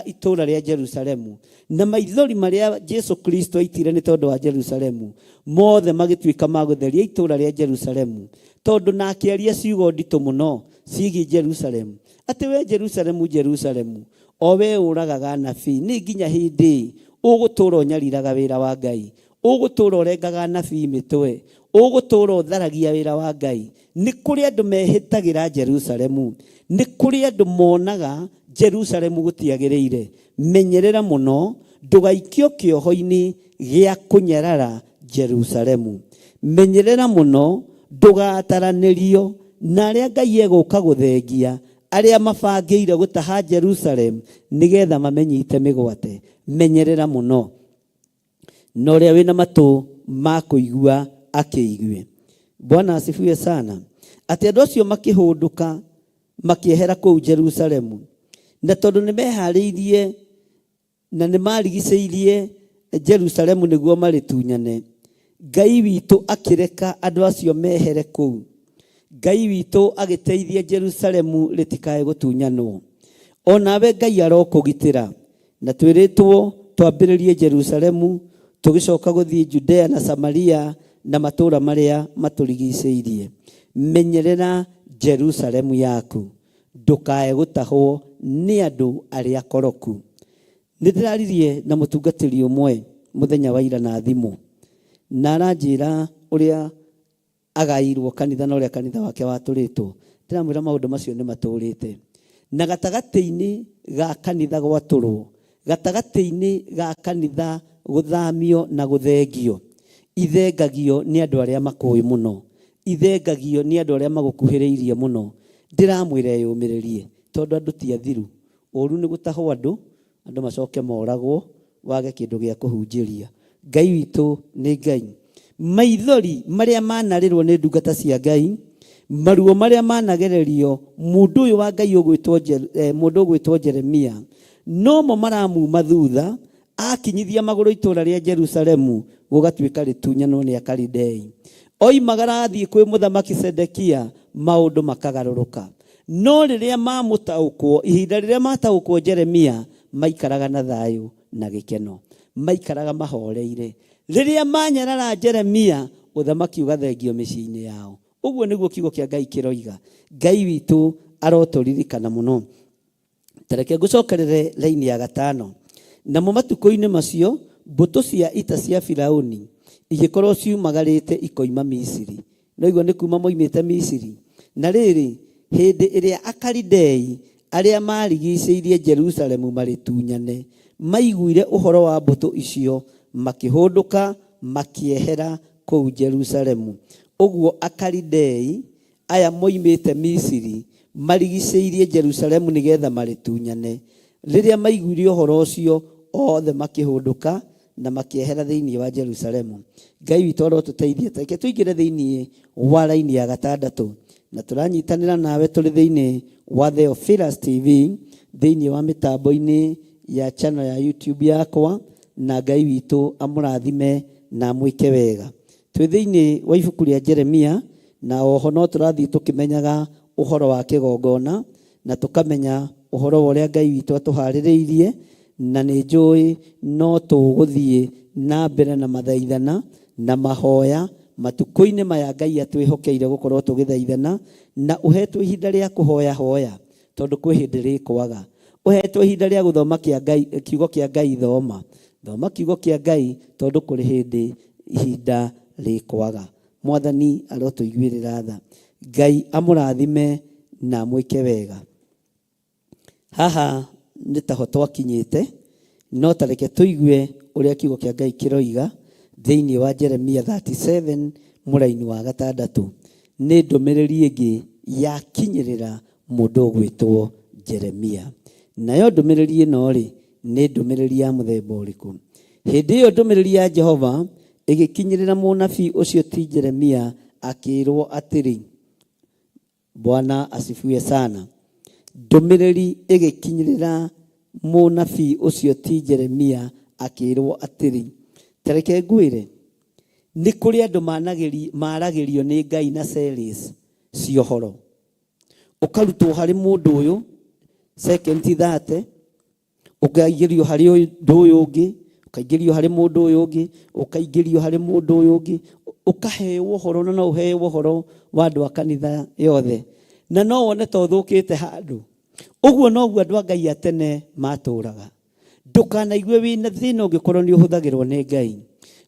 Speaker 3: itũũra rĩa Jerusalemu. Na maithori marĩa Jesu Kristo aitire nĩ tondũ wa Jerusalemu mothe magĩtuĩka ma gũtheria itũũra rĩa Jerusalemu, tondũ na akĩaria ciugo nditũ mũno ciĩgiĩ Jerusalemu, atĩ we Jerusalemu, Jerusalemu, o we ũragaga anabii, nĩ nginya hĩndĩ ũgũtũũra ũnyariraga wĩra wa Ngai, ũgũtũũra ũrengaga anabii mĩtwe, ũgũtũũra ũtharagia wĩra wa Ngai. Nĩ kũrĩ andũ mehĩtagĩra Jerusalemu, nĩ kũrĩ andũ monaga Jerusalemu gũtiagĩrĩire. Menyerera mũno ndũgaikio kĩoho-inĩ gĩa kũnyarara Jerusalemu. Menyerera mũno ndũgataranĩrio na arĩa Ngai egũka gũthengia, arĩa mabangĩire gũtaha Jerusalemu nĩgetha mamenyite mĩgwate. Menyerera mũno. na ũrĩa wĩna matũ ma kũigua akĩigue. Bwana asifiwe sana. Atĩ andũ acio makĩhũndũka makiehera kũu Jerusalemu, na tondũ nĩ meharĩirie na nĩ marigicĩirie Jerusalemu nĩguo marĩtunyane, Ngai witũ akĩreka andũ acio mehere kũu. Ngai witũ agĩteithia Jerusalemu rĩtikae gũtunyanwo. Onawe Ngai arokũgitĩra, na twĩrĩtwo twambĩrĩrie Jerusalemu tũgĩcoka gũthiĩ Judea na Samaria na matũũra marĩa matũrigicĩirie. Menyerera Jerusalemu yaku, ndũkae gũtahwo nĩ andũ arĩa akoroku. Nĩndĩraririe na mũtungatĩri ũmwe mũthenya wa ira na thimũ, na aranjĩra ũrĩa agairwo kanitha na ũrĩa kanitha wake watũrĩtwo. Ndĩramwĩra maũndũ macio nĩ matũrĩte, na gatagatĩ-inĩ ga kanitha gwatũrwo, gatagatĩ-inĩ ga kanitha gũthamio na gũthengio, ithengagio nĩ andũ arĩa makũĩ mũno, ithengagio nĩ andũ arĩa magũkuhĩrĩirie mũno. Ndĩramwĩra yũmĩrĩrie, tondũ andũ ti athiru. Ũru nĩ gũtahwo andũ macoke moragwo, wage kĩndũ gĩa kũhunjĩria. Ngai witũ nĩ Ngai. Maithori marĩa manarĩrwo nĩ ndungata cia Ngai, maruo marĩa managererio mũndũ ũyũ wa Ngai mũndũ ũgwĩtwo Jeremia, no mo maramuma thutha akinyithia magũrũ itũũra rĩa Jerusalemu gũgatuĩka rĩtunyanwo nĩ Akalidei. Oimagara athiĩ kwĩ mũthamaki Sedekia, maũndũ makagarũrũka. No rĩrĩa mamũtaũkwo, ihinda rĩrĩa mataũkwo Jeremia, maikaraga na thayũ na gĩkeno, maikaraga mahoreire. Rĩrĩa manyarara Jeremia, ũthamaki ũgathengio mĩciĩ-inĩ yao. Ũguo nĩguo kiugo kĩa Ngai kĩroiga. Ngai witũ arotũririkana mũno. Tareke ngũcokerere raini ya 5. Namo matukũ-inĩ macio, mbũtũ cia ita cia Firaũni igĩkorwo ciumagarĩte ikoima Misiri. Noiguo nĩ kuma moimĩte Misiri. Na rĩrĩ, hĩndĩ ĩrĩa Akalidei arĩa marigicĩirie Jerusalemu marĩtunyane, maiguire ũhoro wa mbũtũ icio, makĩhũndũka makiehera kũu Jerusalemu. Ũguo Akalidei aya moimĩte Misiri marigicĩirie Jerusalemu nĩgetha marĩtunyane. Rĩrĩa maiguire ũhoro ũcio, othe makĩhũndũka na makiehera thĩinĩ wa Jerusalemu. Ngai witũ arotũteithia. Reke tũingĩre thĩinĩ wa raini ya 6, na tũranyitanĩra nawe tũrĩ thĩinĩ wa Theophilus TV, thĩinĩ wa mĩtambo-inĩ ya channel ya YouTube yakwa, na Ngai witũ amũrathime na amwĩke wega. Twĩ thĩinĩ wa ibuku rĩa Jeremia, na oho no tũrathiĩ tũkĩmenyaga ũhoro wa kĩgongona, na tũkamenya ũhoro wa ũrĩa Ngai witũ atũharĩrĩirie, na nĩ njũĩ no tũgũthiĩ na mbere na mathaithana na mahoya matukũ-inĩ maya Ngai atwĩhokeire gũkorwo tũgĩthaithana, na ũhetwo ihinda rĩa kũhoya hoya, tondũ kwĩ hĩndĩ rĩkwaga. Ũhetwo ihinda rĩa gũthoma kiugo kĩa Ngai, thoma kiugo kĩa Ngai, tondũ kũrĩ hĩndĩ ihinda rĩkwaga. Mwathani arotũiguĩrĩra tha. Ngai amũrathime na amwĩke wega. Haha nĩ taho twakinyĩte, no tareke tũigue ũrĩa kiugo kĩa Ngai kĩroiga thĩinĩ wa Jeremia 37 mũraini wa 6. Nĩ ndũmĩrĩri ĩngĩ yakinyĩrĩra mũndũ ũgwĩtwo Jeremia. Nayo ndũmĩrĩri ĩno rĩ, nĩ ndũmĩrĩri ya mũthemba ũrĩkũ? Hĩndĩ ĩyo ndũmĩrĩri ya Jehova ĩgĩkinyĩrĩra mũnabii ũcio ti Jeremia, akĩrwo atĩrĩ. Bwana asifiwe sana. Ndũmĩrĩri ĩgĩkinyĩrĩra mũnabii ũcio ti Jeremia, akĩrwo atĩrĩ. Tareke ngwĩre, nĩ kũrĩ andũ maragĩrio nĩ Ngai na series cia ũhoro. Ũkarutwo harĩ mũndũ ũyũ 2:30, ũkaingĩrio harĩ ũndũ ũyũ ũngĩ, ũkaingĩrio harĩ mũndũ ũyũ ũngĩ, ũkaingĩrio harĩ mũndũ ũyũ ũngĩ, ũkaheo ũhoro, na no ũheo ũhoro wa andũ a kanitha yothe, na no wone ta ũthũkĩte handũ. Ũguo noguo andũ a Ngai atene matũraga. Ndũkanaigue wĩna thĩna ũngĩkorwo nĩ ũhũthagĩrwo nĩ Ngai.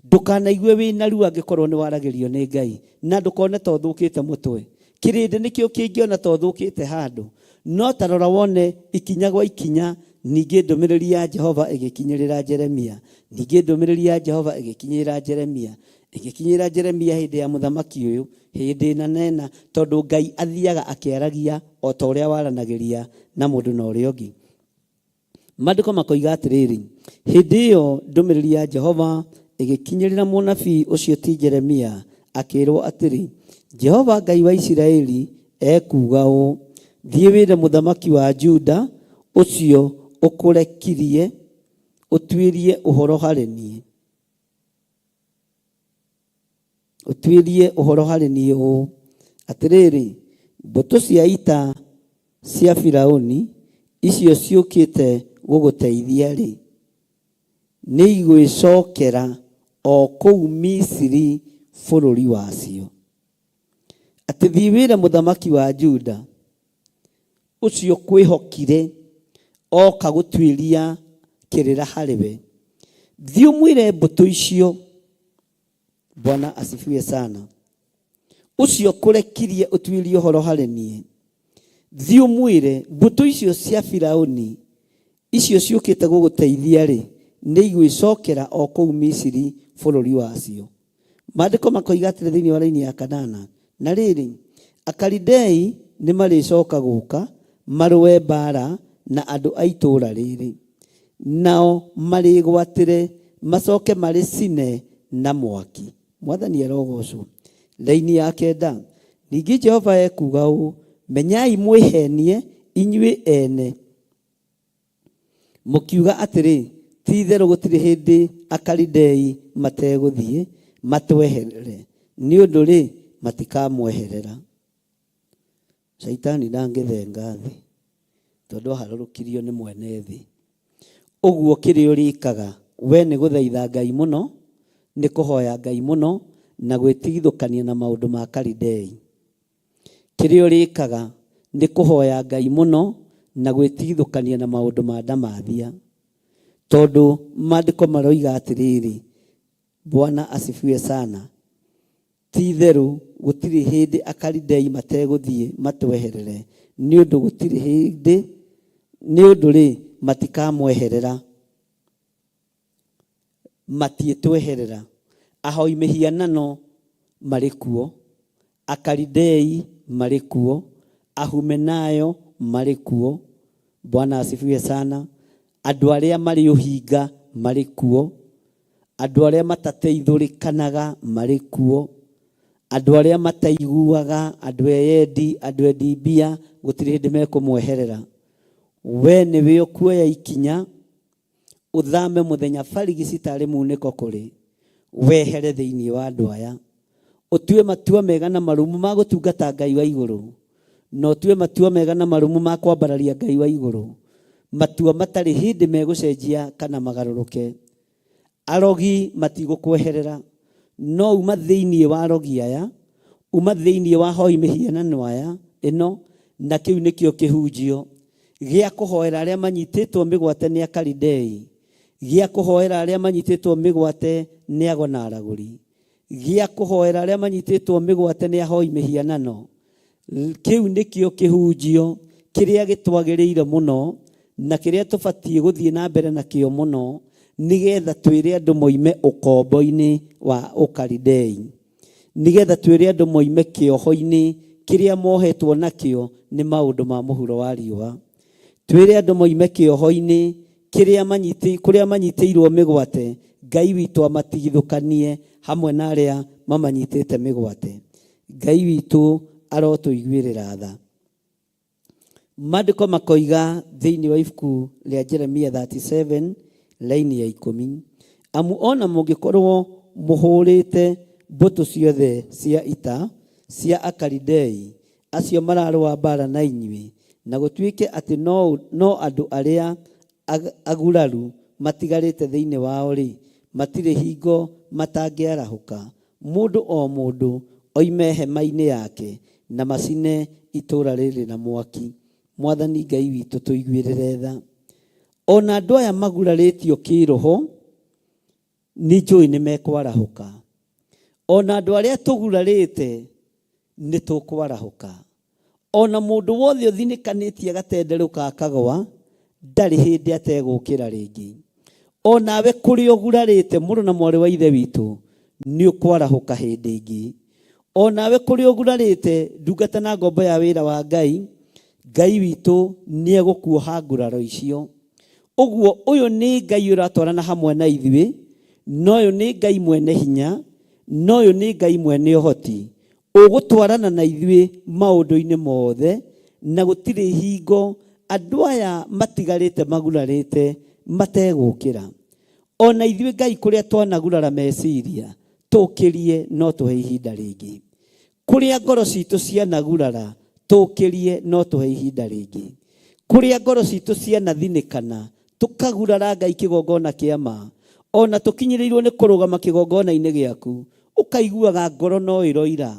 Speaker 3: Ndũkanaigue wĩna ruo angĩkorwo nĩ waragĩrio nĩ Ngai, na ndũkone ta ũthũkĩte mũtwe. Kĩrĩndĩ nĩkĩo kĩngĩona ta ũthũkĩte handũ, no ta rora wone ikinya gwa ikinya. Ningĩ ndũmĩrĩri ya Jehova ĩgĩkinyĩrĩra Jeremia, ningĩ ndũmĩrĩri ya Jehova ĩgĩkinyĩrĩra Jeremia, ĩgĩkinyĩrĩra Jeremia hĩndĩ ya mũthamaki ũyũ, hĩndĩ nena, tondũ Ngai athiaga akĩaragia o ta ũrĩa waranagĩria na mũndũ na ũrĩa ũngĩ. Maandĩko makoiga atĩrĩrĩ, hĩndĩ ĩyo ndũmĩrĩri ya Jehova Igikinyirira munabii ucio ti Jeremia akirwo atiri, Jehova Ngai wa Isiraeli ekuga ũũ, thiĩ wĩre mũthamaki wa Juda ucio ũkũrekirie ũtuĩrie ũhoro harĩ niĩ. Ũtuĩrie ũhoro harĩ niĩ ũũ, atĩrĩrĩ, mbũtũ cia ita cia Firaũni icio ciũkĩte gũgũteithia rĩ, nĩ igwĩcokera o kũu Misiri bũrũri wacio. Atĩ thiĩ wĩre mũthamaki wa Juda ucio kwĩhokire oka gũtuĩria kĩrĩra harĩwe, thiĩ ũmwĩre mbũtũ icio, Bwana asifiwe sana, ucio kũrekirie ũtuĩrie ũhoro harĩ niĩ, thiĩ ũmwĩre mbũtũ icio cia Firaũni icio ciũkĩte gũgũteithia rĩ, nĩ igwĩcokera o kũu Misiri bũrũri wacio. Maandĩko makoiga atĩrĩ thĩinĩ wa raini ya 8, na rĩrĩ, Akalidei nĩ marĩcoka gũka marũe mbara na andũ a itũũra rĩrĩ, nao marĩgwatĩre macoke marĩcine na mwaki. Mwathani arogocwo. Raini ya 9, ningĩ Jehova ekuga ũũ, menyai mwĩhenie inyuĩ ene mũkiuga atĩrĩ, ti itherũ gũtirĩ hĩndĩ Akalidei mategũthiĩ matweherere, nĩ ũndũ rĩ matikamweherera. Shaitani ndangĩthenga thĩ tondũ harũrũkirio nĩ mwene thĩ. Ũguo kĩrĩa ũrĩkaga we nĩ gũthaitha Ngai mũno, nĩ kũhoya Ngai mũno na gwĩtigithũkania na maũndũ ma Akalidei. Kĩrĩa ũrĩkaga nĩ kũhoya Ngai mũno na gwĩtigithũkania na maũndũ ma ndamathia, tondũ maandĩko maroiga atĩrĩrĩ, Bwana asifiwe sana, ti itherũ gũtirĩ hĩndĩ Akalidei mategũthiĩ matweherere, nĩ ũndũ gũtirĩ hĩndĩ, nĩ ũndũ rĩ matikamweherera, matiĩtweherera. Ahoi mĩhianano marĩ kuo, Akalidei marĩ kuo, Ahumenayo marĩ kuo, Bwana asifiwe sana, andũ arĩa marĩ ũhinga marĩ kuo, andũ arĩa matateithũrĩkanaga marĩ kuo, andũ arĩa mataiguaga, andũ eyendi, andũ endi mbia, gũtirĩ hĩndĩ mekũmweherera. We nĩwe ũkuoya ikinya ũthame mũthenya barigi citarĩ munĩko kũrĩ, wehere thĩinĩ wa andũ aya, ũtue matua mega na marumu ma gũtungata Ngai wa igũrũ, na ũtue matua mega na marumu ma kwambararia Ngai wa igũrũ, matua matarĩ hĩndĩ megũcenjia kana magarũrũke. Arogi matigũkweherera, no uma thĩinĩ wa arogi aya, uma thĩinĩ wa hoi mĩhianano aya ĩno, na kĩu nĩkĩo kĩhunjio gĩa kũhoera arĩa manyitĩtwo mĩgwate nĩ Akalidei, gĩa kũhoera arĩa manyitĩtwo mĩgwate nĩ ago na aragũri, gĩa kũhoera arĩa manyitĩtwo mĩgwate nĩ ahoi mĩhianano. Kĩu nĩkĩo kĩhunjio kĩrĩa gĩtwagĩrĩire mũno na kĩrĩa tũbatiĩ gũthiĩ na mbere na kĩo mũno, nigetha twĩre andũ moime ũkombo-inĩ wa Akalidei, nigetha twĩre andũ moime kĩoho-inĩ kĩrĩa mohetwo nakĩo nĩ maũndũ ma mũhuro wa riũa, twĩre andũ moime kĩoho-inĩ kũrĩa manyitĩirwo mĩgwate, Ngai witũ amatigithũkanie hamwe na arĩa mamanyitĩte mĩgwate. Ngai witũ arotũiguĩrĩra tha. Maandĩko makoiga thĩinĩ wa ibuku rĩa Jeremia 37 laini ya 10, amu ona mũngĩkorwo mũhũrĩte mbũtũ ciothe cia ita cia Akalidei acio mararũa mbara na inyuĩ, na gũtuĩke atĩ no andũ arĩa aguraru matigarĩte thĩinĩ wao rĩ, matirĩ hingo matangĩarahũka, mũndũ o mũndũ oime hema-inĩ yake na macine itũũra rĩrĩ na mwaki. Mwathani Ngai witũ tũiguĩrĩre tha. Ona andũ aya magurarĩtio kĩroho nĩ njũĩ nĩ mekwarahũka, ona andũ arĩa tũgurarĩte nĩ tũkwarahũka, ona mũndũ wothe ũthinĩkanĩtie agatenderũka akagwa ndarĩ hĩndĩ ategũkĩra rĩngĩ. Onawe kũrĩa ũgurarĩte mũrũ na mwarĩ wa ithe witũ nĩ ũkwarahũka hĩndĩ ĩngĩ. Onawe kũrĩa ũgurarĩte ndungata na ngombo ya wĩra wa Ngai, Ngai witũ nĩ egũkuoha nguraro icio. Ũguo ũyũ nĩ Ngai ũratwarana hamwe na ithuĩ, noyo nĩ Ngai mwene hinya, noyo nĩ Ngai mwene ũhoti, ũgũtwarana na ithuĩ maũndũ-inĩ mothe, na gũtirĩ hingo andũ aya matigarĩte magurarĩte mategũkĩra. Ona ithuĩ Ngai kũrĩa twanagurara meciria tũkĩrie no tũhe ihinda rĩngĩ. Kũrĩa ngoro citũ cianagurara tũkĩrie no tũhe ihinda rĩngĩ. Kũrĩa ngoro citũ cianathinĩkana tũkagurara Ngai kĩgongona kĩa ma, ona tũkinyĩrĩirwo nĩ kũrũgama kĩgongona-inĩ gĩaku, ũkaiguaga ngoro no ĩroira,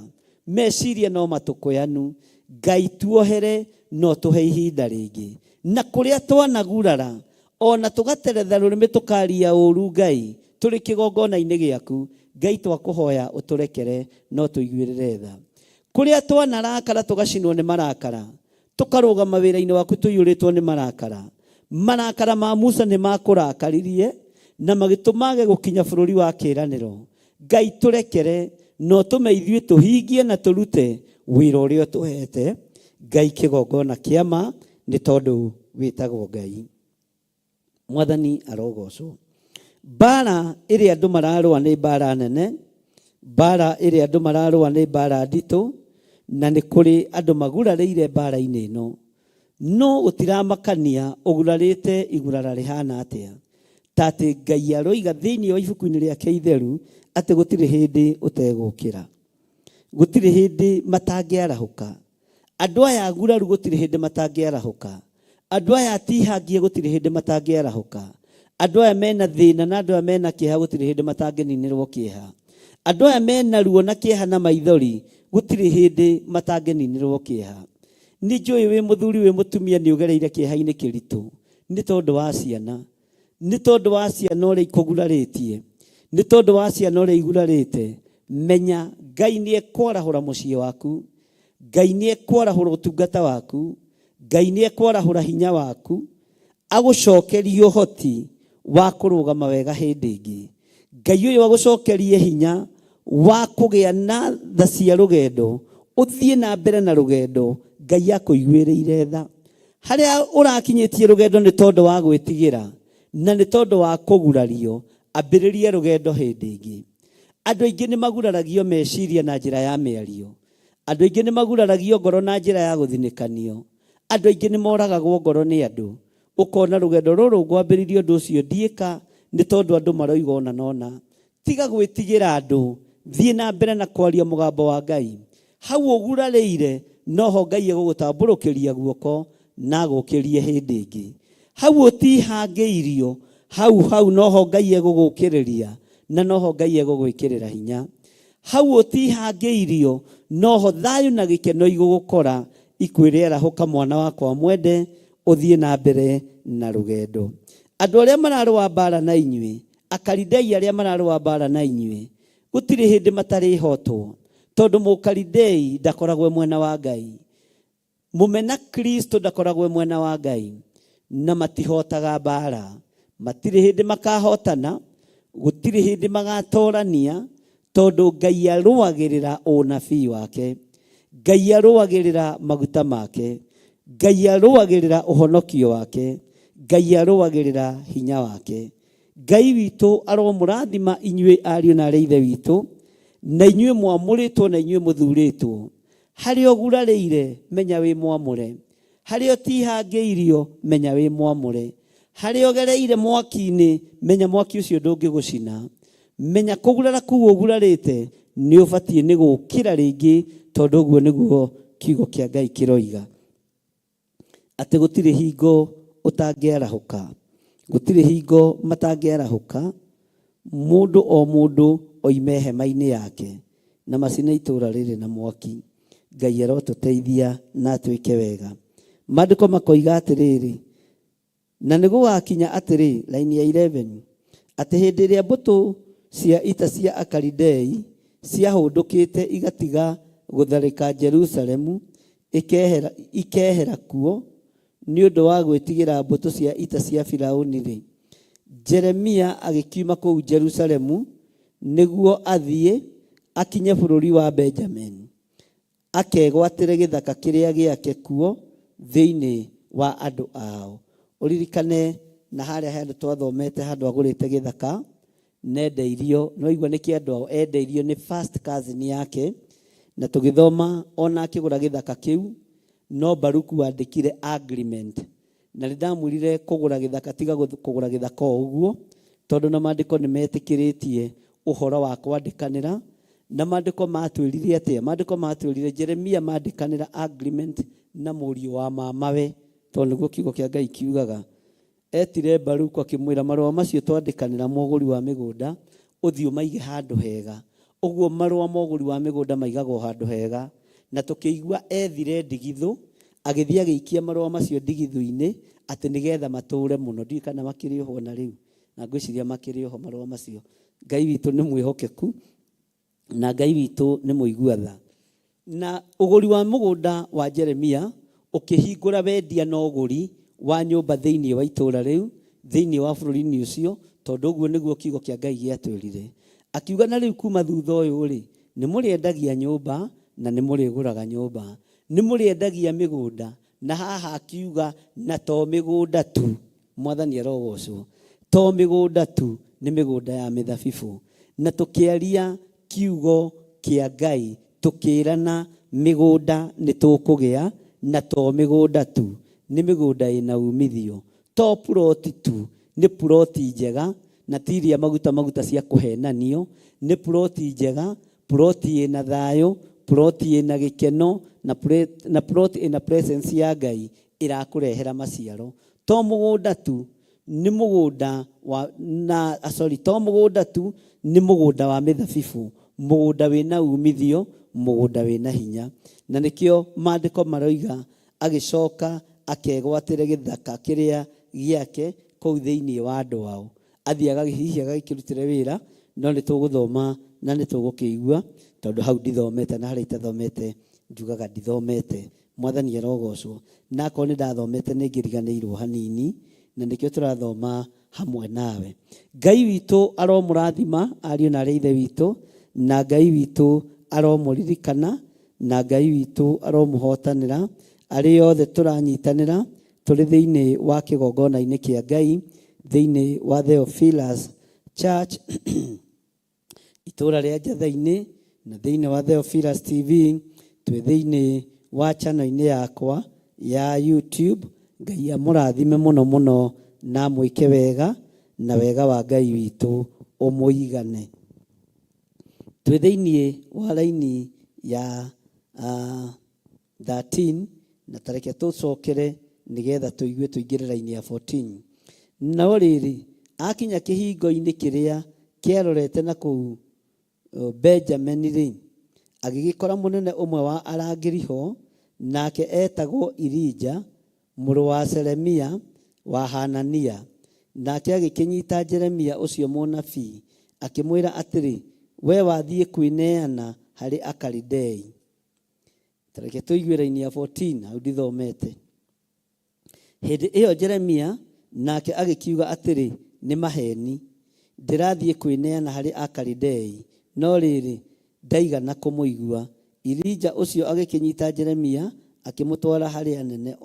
Speaker 3: meciria no matũkũyanu. Ngai tuohere no tũhe ihinda rĩngĩ. Na kũrĩa twanagurara ona tũgateretha rũrĩmĩ tũkaria ũru Ngai tũrĩ kĩgongona-inĩ gĩaku, Ngai twakũhoya ũtũrekere no tũiguĩrĩre tha. Kũrĩa twanarakara tũgacinwo nĩ marakara, tũkarũgama wĩra-inĩ waku tũiyũrĩtwo nĩ marakara. Marakara ma Musa nĩ makũrakaririe na magĩtũmage gũkinya bũrũri wa kĩĩranĩro. Ngai tũrekere no tũme ithuĩ tũhingie na tũrute wĩra ũrĩa tũhete. Ngai kĩgongona kĩa ma, nĩ tondũ wĩtagwo Ngai. Mwathani arogocwo. Mbara ĩrĩa andũ mararũa nĩ mbara nene, mbara ĩrĩa andũ mararũa nĩ mbara nditũ, na nĩ kũrĩ andũ magurarĩire mbara-inĩ ĩno. No ũtiramakania ũgurarĩte igurara rĩhana atĩa. Ta atĩ Ngai aroiga thĩinĩ wa ibuku-inĩ rĩake itheru atĩ gũtirĩ hĩndĩ ũtegũkĩra, gũtirĩ hĩndĩ matangĩarahũka. Andũ aya aguraru gũtirĩ hĩndĩ matangĩarahũka. Andũ aya atihangie gũtirĩ hĩndĩ matangĩarahũka. Andũ aya mena thĩna na andũ aya mena kĩeha gũtirĩ hĩndĩ matangĩninĩrwo kĩeha. Andũ aya mena ruo na kĩeha na maithori gũtirĩ hĩndĩ matangĩninĩrwo kĩeha. Nĩ njũĩ wĩ mũthuri wĩ mũtumia nĩ ũgereire kĩeha-inĩ kĩritũ nĩ tondũ wa ciana, nĩ tondũ wa ciana ũrĩa ikũgurarĩtie, nĩ tondũ wa ciana ũrĩa igurarĩte. Menya Ngai nĩ ekwarahũra mũciĩ waku, Ngai nĩ ekwarahũra ũtungata waku, Ngai nĩ ekwarahũra hinya waku, agũcokerie ũhoti wa kũrũgama wega hĩndĩ ĩngĩ. Ngai ũyũ agũcokerie hinya wa kũgĩa na tha cia rũgendo, ũthiĩ na mbere na rũgendo. Ngai akũiguĩrĩire tha harĩa ũrakinyĩtie rũgendo nĩ tondũ wa gwĩtigĩra na nĩ tondũ wa kũgurario. Ambĩrĩrie rũgendo hĩndĩ ĩngĩ. Andũ aingĩ nĩ maguraragio meciria na njĩra ya mĩario. Andũ aingĩ nĩ maguraragio ngoro na njĩra ya gũthinĩkanio. Andũ aingĩ nĩ moragagwo ngoro nĩ andũ. Ũkona rũgendo rũrũ ngwambĩrĩrio ũndũ ũcio ndiĩka nĩ tondũ andũ maroiga ona nona. Tiga gwĩtigĩra andũ, thiĩ na mbere na kwaria mũgambo wa Ngai. Hau ũgurarĩire noho Ngai egũgũtambũrũkĩria guoko na agũkĩrie hĩndĩ ĩngĩ. Hau ũtihangĩirio, hau noho Ngai egũgũkĩrĩria na noho Ngai egũgwĩkĩrĩra hinya. Hau ũtihangĩirio noho thayũ na gĩkeno igũgũkora ikwĩre arahũka mwana wakwa mwende, ũthiĩ na mbere na rũgendo. Andũ arĩa mararũa mbara na inyuĩ, Akalidei arĩa mararũa mbara na inyuĩ, gũtirĩ hĩndĩ matarĩhotwo, tondũ Mũkalidei ndakoragwo mwena wa Ngai. Mũmena Kristo ndakoragwo mwena wa Ngai, na matihotaga mbara. Matirĩ hĩndĩ makahotana, gũtirĩ hĩndĩ magatorania, tondũ Ngai arũagĩrĩra ũnabii wake, Ngai arũagĩrĩra maguta make, Ngai arũagĩrĩra ũhonokio wake, Ngai arũagĩrĩra hinya wake. Ngai witũ aromũrathima inyuĩ ariũ na arĩa ithe witũ, na inyuĩ mwamũrĩtwo na inyuĩ mũthurĩtwo. Harĩa ũgurarĩire menya wĩ mwamũre, harĩa ũtihangĩirio menya wĩ mwamũre, harĩa ũgereire mwaki-inĩ menya mwaki ũcio ndũngĩgũcina. Menya kũgurara kũu ũgurarĩte nĩ ũbatiĩ nĩ gũkĩra rĩngĩ, tondũ ũguo nĩguo kiugo kĩa Ngai kĩroiga. Atĩ gũtirĩ hingo ũtangĩarahũka, gũtirĩ hingo matangĩarahũka. Mũndũ o mũndũ oime hema-inĩ yake na macine itũra rĩrĩ na mwaki. Ngai arotũteithia na twĩke wega. Maandĩko makoiga atĩrĩrĩ, na nĩ gũgakinya atĩrĩ, laini ya 11, atĩ hĩndĩ ĩrĩa mbũtũ cia ita cia Akalidei ciahũndũkĩte igatiga gũtharĩka Jerusalemu, ikehera kuo nĩ ũndũ wa gwĩtigĩra mbũtũ cia ita cia Firaũni-rĩ, Jeremia agĩkiuma kũu Jerusalemu nĩguo athiĩ akinye bũrũri wa Benjamin, akegwatĩre gĩthaka kĩrĩa gĩake kuo thĩinĩ wa andũ ao. Ũririkane na harĩa handũ twathomete handũ agũrĩte gĩthaka nendeirio no igua nĩ kĩandũ endeirio nĩ first cousin yake, na tũgĩthoma ona akĩgũra gĩthaka kĩu, no Baruku wandĩkire agreement, na nĩndamwĩrire kũgũra gĩthaka tiga kũgũra gĩthaka o ũguo, tondũ na maandĩko nĩmetĩkĩrĩtie ũhoro wa kwandĩkanĩra, na maandĩko matwĩrire atĩa? Maandĩko matwĩrire Jeremia maandĩkanĩra agreement na mũriũ wa mamawe, tondũ nĩguo kiugo kĩa Ngai kiugaga. Etire Baruku akĩmwĩra marũa macio twandĩkanĩra mũgũri wa mĩgũnda, ũthiũ maige handũ hega. Ũguo marũa mũgũri wa mĩgũnda maigagwo handũ hega, na tũkĩigua ethire ndigithũ, agĩthiĩ agĩikia marũa macio ndigithũ-inĩ, atĩ nĩgetha matũũre mũno. Ndiũĩ kana makĩrĩ oho na rĩu, na ngwĩciria makĩrĩ oho marũa macio. Ngai witũ nĩ mwĩhokeku, na Ngai witũ nĩ mũigua tha. Na ũgũri wa mũgũnda wa Jeremia ũkĩhingũra wendia na ũgũri wa nyũmba thĩinĩ wa itũũra rĩu, thĩinĩ wa bũrũri-inĩ ũcio, tondũ ũguo nĩguo kiugo kĩa Ngai gĩatwĩrire. Akiuga na rĩu kuma thutha ũyũ-rĩ, nĩ mũrĩendagia nyũmba na nĩ mũrĩgũraga nyũmba, nĩ mũrĩendagia mĩgũnda, na haha akiuga na to mĩgũnda tu. Mwathani arogocwo. To mĩgũnda tu, nĩ mĩgũnda ya mĩthabibũ. Na tũkĩaria kiugo kĩa Ngai, tũkĩrana mĩgũnda nĩ tũkũgĩa, na to mĩgũnda tu, nĩ mĩgũnda ĩna umithio. To puroti tu, nĩ puroti njega, na tiria maguta cia kũhenanio, nĩ puroti njega, puroti ĩna thayũ, puroti ĩna gĩkeno, na puroti ĩna presence ya Ngai ĩrakũrehera maciaro. To mũgũnda tu, nĩ mũgũnda wa to mũgũnda tu, nĩ mũgũnda wa mĩthabibũ, mũgũnda wĩna umithio, mũgũnda wĩna hinya. Na nĩkĩo maandĩko maroiga agĩcoka akegwatĩre gĩthaka kĩrĩa gĩake kũu thĩinĩ wa andũ ao. Athiaga hihi agagĩkĩrutĩre wĩra, no nĩ tũgũthoma na nĩ tũgũkĩigua, tondũ hau ndithomete, na harĩa itathomete njugaga ndithomete. Mwathani arogocwo. Na akorwo nĩ ndathomete nĩ ngĩriganĩirwo hanini, na nĩkĩo tũrathoma hamwe nawe. Ngai witũ aromũrathima ariũ na arĩ ithe witũ, na Ngai witũ aromũririkana, na Ngai witũ aromũhotanĩra arĩ othe tũranyitanĩra tũrĩ thĩinĩ wa kĩgongona-inĩ kĩa Ngai, thĩinĩ wa Theophilus Church itũũra rĩa Njatha-inĩ, na thĩinĩ wa Theophilus TV, twĩ thĩinĩ wa channel-inĩ yakwa ya YouTube. Ngai amũrathime mũno mũno na mwĩke wega, na wega wa Ngai witũ ũmũigane. Twĩ thĩinĩ wa raini ya 13, na tareke tũcokere nĩgetha tũigue tũingĩre raini ya 14. No rĩrĩ, akinya kĩhingo-inĩ kĩrĩa kĩarorete na kũu Benjamin-rĩ, agĩgĩkora mũnene ũmwe wa arangĩri ho, nake etagwo Irija mũrũ wa Seremia wa Hanania. Nake agĩkĩnyita Jeremia ũcio mũnabii, akĩmwĩra atĩrĩ, we wathiĩ kwĩneana harĩ Akalidei. Tareke tũigue raini ya 14, hau ndithomete. Hĩndĩ ĩyo Jeremia nake agĩkiuga atĩrĩ, nĩ maheni, ndĩrathiĩ kwĩneana harĩ Akalidei, no rĩrĩ ndaigana kũmũigua. Irija ũcio agĩkĩnyita Jeremia, akĩmũtwara harĩ anene.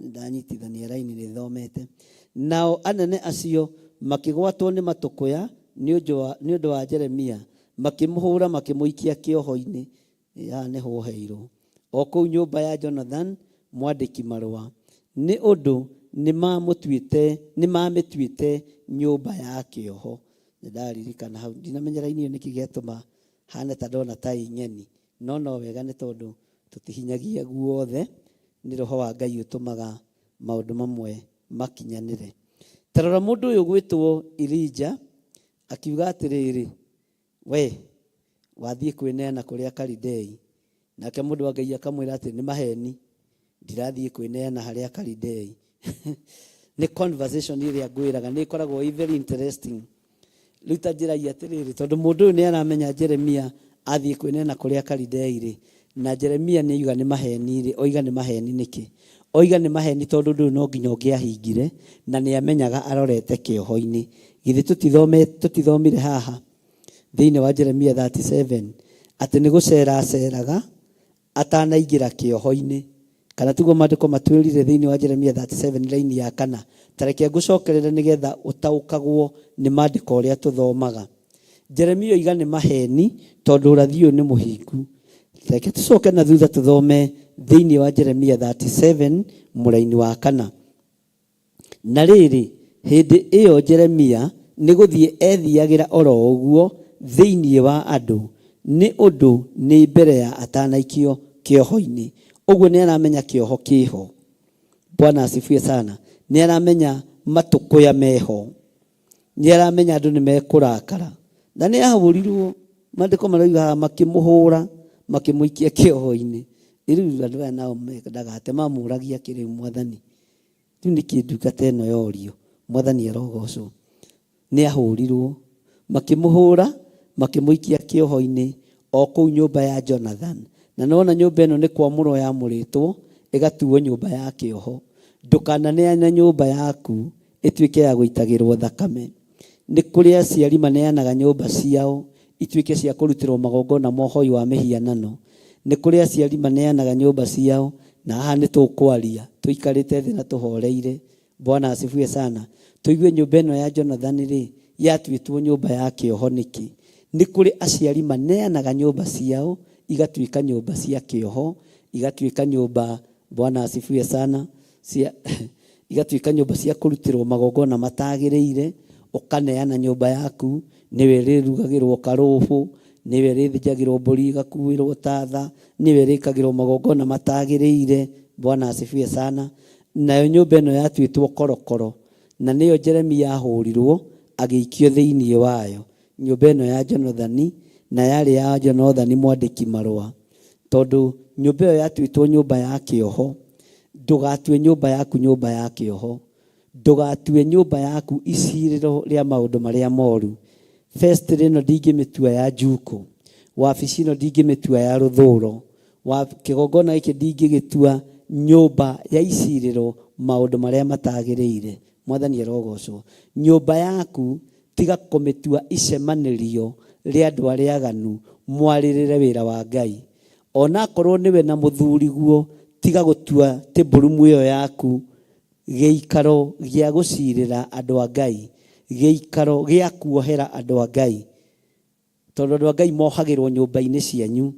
Speaker 3: Ndanyitithania raini nĩ thomete. Nao anene acio makĩgwatwo nĩ matũkũya nĩ ũndũ wa Jeremia, makĩmũhũra makĩmũikia kĩoho-inĩ. Nĩ hoheirwo o kũu nyũmba ya Jonathan mwandĩki marũa, nĩ ũndũ nĩ mamĩtuĩte nyũmba ya kĩoho. Nĩndaririkana hau, ndinamenya raini ĩyo nĩkĩ gĩatũma hane ta ndona ta nyeni, no wega nĩ tondũ tũtihinyagia guothe, nĩ roho wa Ngai ũtũmaga maũndũ mamwe makinyanĩre. Tarora mũndũ ũyũ gwĩtwo Irija akiuga atĩrĩrĩ, we wathiĩ kwĩneana kũrĩ Akalidei. Nake mũndũ wa Ngai akamwĩra atĩ nĩ maheni, ndirathiĩ kwĩneana harĩ Akalidei. Nĩ conversation ĩrĩa ngwĩraga nĩ ĩkoragwo very interesting. Rĩu ta njĩragia atĩrĩrĩ, tondũ mũndũ ũyũ nĩ aramenya Jeremia athiĩ kwĩneana kũrĩ Akalidei-rĩ, na Jeremia nĩ oiga nĩ maheni-rĩ, oiga nĩ maheni nĩkĩ? Oiga nĩ maheni tondũ ũndũ ũyũ no nginya ũngĩahingire, na nĩ amenyaga arorete kĩoho-inĩ. Githĩ tũtithomire haha thĩinĩ wa Jeremia 37 atĩ nĩ gũceraceraga atanaingĩra kĩoho-inĩ? Kana tiguo maandĩko matwĩrire thĩinĩ wa Jeremia 37 raini ya 4? Tareke ngũcokerere nĩgetha ũtaũkagwo nĩ maandĩko ũrĩa tũthomaga. Jeremia oiga nĩ maheni tondũ ũrathi ũyũ nĩ mũhingu. Reke tũcoke na thutha tũthome thĩinĩ wa Jeremia 37 mũraini wa 4. Na rĩrĩ, hĩndĩ ĩyo Jeremia nĩ gũthiĩ ethiagĩra oro ũguo thĩinĩ wa andũ, nĩ ũndũ nĩ mbere ya atanaikio kĩoho-inĩ. Ũguo nĩ aramenya kĩoho kĩho. Bwana asifiwe sana. Nĩ aramenya matũkũya meho. Nĩ aramenya andũ nĩ mekũrakara. Na nĩ ahũrirwo, maandĩko marauga makĩmũhũra, makĩmũikia kĩoho-inĩ. Rĩu andũ aya nao ndagate mamũragia kĩrĩu Mwathani. Rĩu nĩ kĩndungata ĩno yorio. Mwathani arogocwo. Nĩ ahũrirwo, makĩmũhũra, makĩmũikia kĩoho-inĩ o kũu nyũmba ya Jonathan. Na nona nyũmba ĩno nĩ kwamũrwo yamũrĩtwo, ĩgatuo nyũmba ya kĩoho. Ndũkananeane nyũmba yaku ĩtuĩke ya gũitagĩrwo thakame. Nĩ kũrĩ aciari maneanaga nyũmba ciao ituĩke cia kũrutĩrwo magongona mohoi wa mĩhianano. Nĩ kũrĩ aciari maneanaga nyũmba ciao, na haha nĩ tũkwaria tũikarĩte thĩ na tũhoreire. Bwana asifiwe sana. Tũigue nyũmba ĩno ya Jonathan rĩ yatuĩtwo nyũmba ya kĩoho nĩkĩ? Nĩ kũrĩ aciari maneanaga nyũmba ciao igatuĩka nyũmba cia kĩoho, igatuĩka nyũmba, Bwana asifiwe sana, igatuĩka nyũmba cia kũrutĩrwo magongona matagĩrĩire. Ũkaneana nyũmba yaku, nĩwe rĩrugagĩrwo karũbũ, nĩwe rĩthĩnjagĩrwo mbũri igakuĩrwo tatha, nĩwe rĩkagĩrwo magongona matagĩrĩire. Bwana asifiwe sana. Nayo nyũmba ĩno yatuĩtwo korokoro, na nĩyo Jeremia ahũrirwo agĩikio thĩinĩ wayo. Nyũmba ĩno ya Jonathani, na yarĩ ya Jonathani mwandĩki marũa. Tondũ nyũmba ĩyo yatuĩtwo nyũmba ya kĩoho, ndũgatue nyũmba yaku nyũmba ya kĩoho. Ndũgatue nyũmba yaku icirĩro rĩa maũndũ marĩa moru. Festival ĩno ndingĩmĩtua ya njuko, wabici ĩno ndingĩmĩtua ya rũthũro, kĩgongona gĩkĩ ndingĩgĩtua nyũmba ya icirĩro maũndũ marĩa matagĩrĩire. Mwathani arogocwo. Nyũmba yaku tiga kũmĩtua icemanĩrio rĩa andũ arĩa aganu mwarĩrĩre wĩra wa Ngai. Ona korwo nĩwe na mũthuri guo, tiga gũtua tĩmbũrumu ĩyo yaku gĩikaro gĩa gũcirĩra andũ a Ngai, gĩikaro gĩa kuohera andũ a Ngai. Tondũ andũ a Ngai mohagĩrwo nyũmba-inĩ cianyu,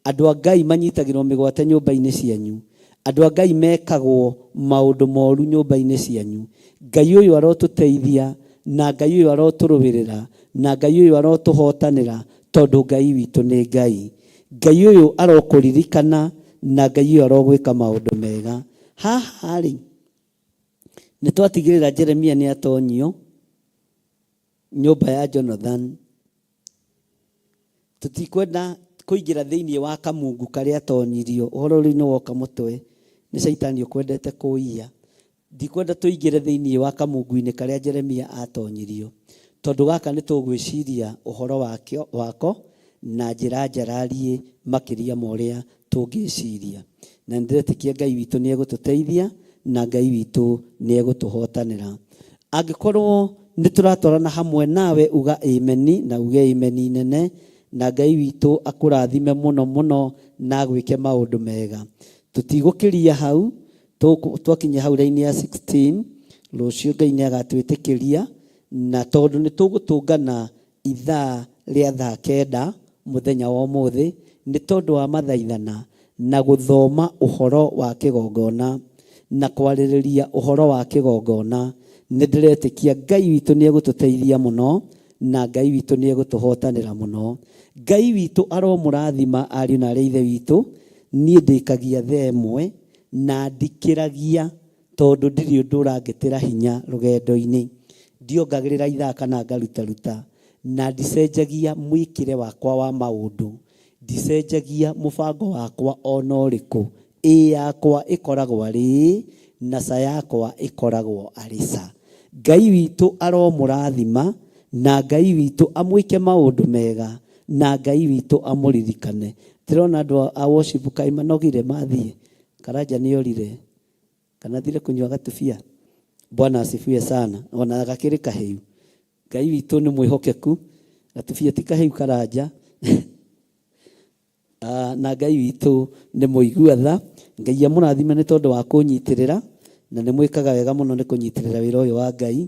Speaker 3: andũ a Ngai manyitagĩrwo mĩgwate nyũmba-inĩ cianyu, andũ a Ngai mekagwo maũndũ moru nyũmba-inĩ cianyu. Ngai ũyũ arotũteithia, na Ngai ũyũ arotũrũwĩrĩra, na Ngai ũyũ arotũhotanĩra, tondũ Ngai witũ nĩ Ngai. Ngai ũyũ arokũririkana, na Ngai ũyũ arogwĩka maũndũ mega. Haha rĩ, nĩ twatigĩrĩra Jeremia nĩ atonyio nyũmba ya Jonathan. Tũtikwenda kũingĩra thĩinĩ wa kamungu karĩa atonyirio. Ũhoro ũrĩa woka mũtwe nĩ Saitani ũkwendete kũiya. Ndikwenda tũingĩre thĩinĩ wa kamungu-inĩ karĩa Jeremia atonyirio, tondũ gaka nĩ tũgwĩciria ũhoro wako na njĩra njararie makĩria ma ũrĩa tũngĩciria. Na ndĩretĩkia Ngai witũ nĩ egũtũteithia, na Ngai witũ nĩ egũtũhotanĩra. Angĩkorwo nĩ tũratwarana hamwe nawe, uga ameni, na uge ameni nene, na Ngai witũ akũrathime mũno mũno na gwĩke maũndũ mega. Tũtigũkĩria hau, twakinya hau raini ya 16, rũciũ Ngai nĩ agatwĩtĩkĩria, na tondũ nĩ tũgũtũngana ithaa rĩa thaa 9 mũthenya wa ũmũthĩ, nĩ tondũ wa mathaithana na gũthoma ũhoro wa kĩgongona na kwarĩrĩria ũhoro wa kĩgongona. Nĩ ndĩretĩkia Ngai witũ nĩ egũtũteithia mũno, na Ngai witũ nĩ egũtũhotanĩra mũno. Ngai witũ aromũrathima ariũ na arĩa ithe witũ. Niĩ ndĩkagia thaa ĩmwe na ndikĩragia, tondũ ndirĩ ũndũ ũrangĩtĩra hinya rũgendo-inĩ. Ndiongagĩrĩra ithaa kana ngarutaruta, na ndicenjagia mwĩkĩre wakwa wa maũndũ, ndicenjagia mũbango wakwa ona ũrĩkũ. Ĩ yakwa ĩkoragwo arĩ, na ca yakwa ĩkoragwo arĩ ca. Ngai witũ aromũrathima, na Ngai witũ amwĩke maũndũ mega, na Ngai witũ amũririkane. Tũrona andũ a worship kai manogire mathiĩ, Karanja nĩ orire kana thire kũnyua gatubia. Bwana asifiwe sana. Ona gakĩrĩ kahĩu. Ngai witũ nĩ mwĩhokeku, gatubia ti kahĩu Karanja. Na Ngai witũ nĩ mũigua tha. Ngai amũrathime nĩ tondũ wa kũnyitĩrĩra, na nĩ mwĩkaga wega mũno nĩ kũnyitĩrĩra wĩra ũyũ wa Ngai.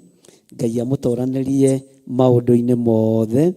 Speaker 3: Ngai amũtoranĩrie maũndũ-inĩ mothe.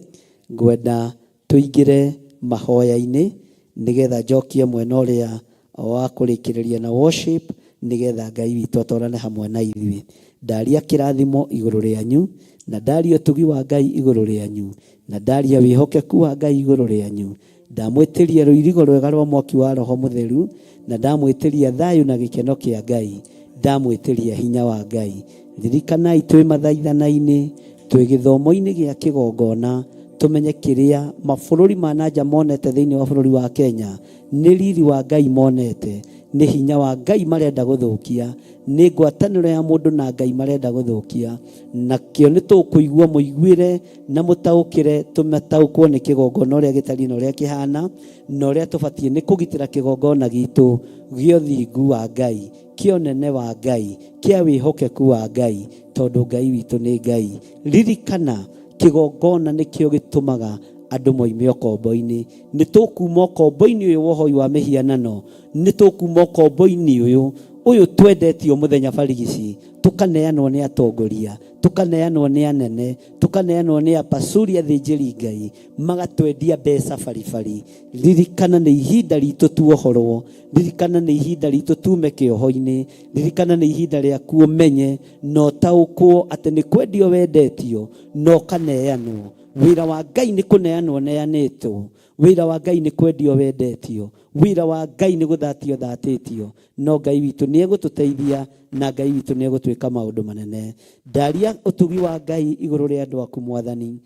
Speaker 3: ngwenda tuingire mahoya-inĩ nigetha njokie mwena ũrĩa wa kũrĩkĩrĩria na worship nigetha Ngai witũ atwarane hamwe na ithuĩ. Ndaria kĩrathimo igũrũ rĩanyu, na ndaria ũtugi wa Ngai igũrũ rĩanyu, na ndaria wĩhokeku wa Ngai igũrũ rĩanyu. Ndamwĩtĩria rũirigo rwega rwa mwaki wa Roho Mũtheru, na ndamwĩtĩria thayũ na gĩkeno kĩa Ngai, ndamwĩtĩria hinya wa Ngai. Ririkanai twĩ mathaithana-inĩ, twĩ gĩthomo-inĩ gĩa kĩgongona, tumenye kĩrĩa mabũrũri ma nanja monete thĩinĩ wa bũrũri wa Kenya nĩ riri wa Ngai monete, nĩ hinya wa Ngai marenda gũthũkia, nĩ ngwatanĩro ya mũndũ na Ngai marenda gũthũkia. Nakĩo nĩ tũkũigua mũiguĩre na mũtaũkĩre, tũmataũkwo nĩ kĩgongona ũrĩa gĩtariĩ na ũrĩa kĩhana, na ũrĩa tũbatiĩ nĩ kũgitĩra kĩgongona gitũ gĩa ũthingu wa Ngai, kĩa ũnene wa Ngai, kĩa wĩhokeku wa Ngai, tondũ Ngai witũ nĩ Ngai. Ririkana kĩgongona nĩkĩo gĩtũmaga andũ moime ũkombo-inĩ. Nĩ tũkuma ũkombo-inĩ ũyũ wa ũhoi wa mĩhianano, nĩ tũkuma ũkombo-inĩ ũyũ twendetio mũthenya barigici, tũkaneanwo nĩ atongoria, tũkaneanwo nĩ anene, tũkaneanwo nĩ apacuri athĩnjĩri Ngai, magatwendia mbeca baribari. Ririkana nĩ ihinda ritũ tuohorwo, ririkana nĩ ihinda ritũ tume kĩoho-inĩ, ririkana nĩ ihinda rĩaku ũmenye na ũtaũkwo atĩ nĩ kwendio wendetio na ũkaneanwo. Wĩra wa Ngai nĩ kũneanwo neanĩtwo, wĩra wa Ngai nĩ kwendio wendetio, wĩra wa Ngai nĩ gũthatio thatĩtio. No Ngai witũ nĩ egũtũteithia, na Ngai witũ nĩ egũtwĩka maũndũ manene. Ndaria ũtugi wa Ngai igũrũ rĩa andũ aku Mwathani,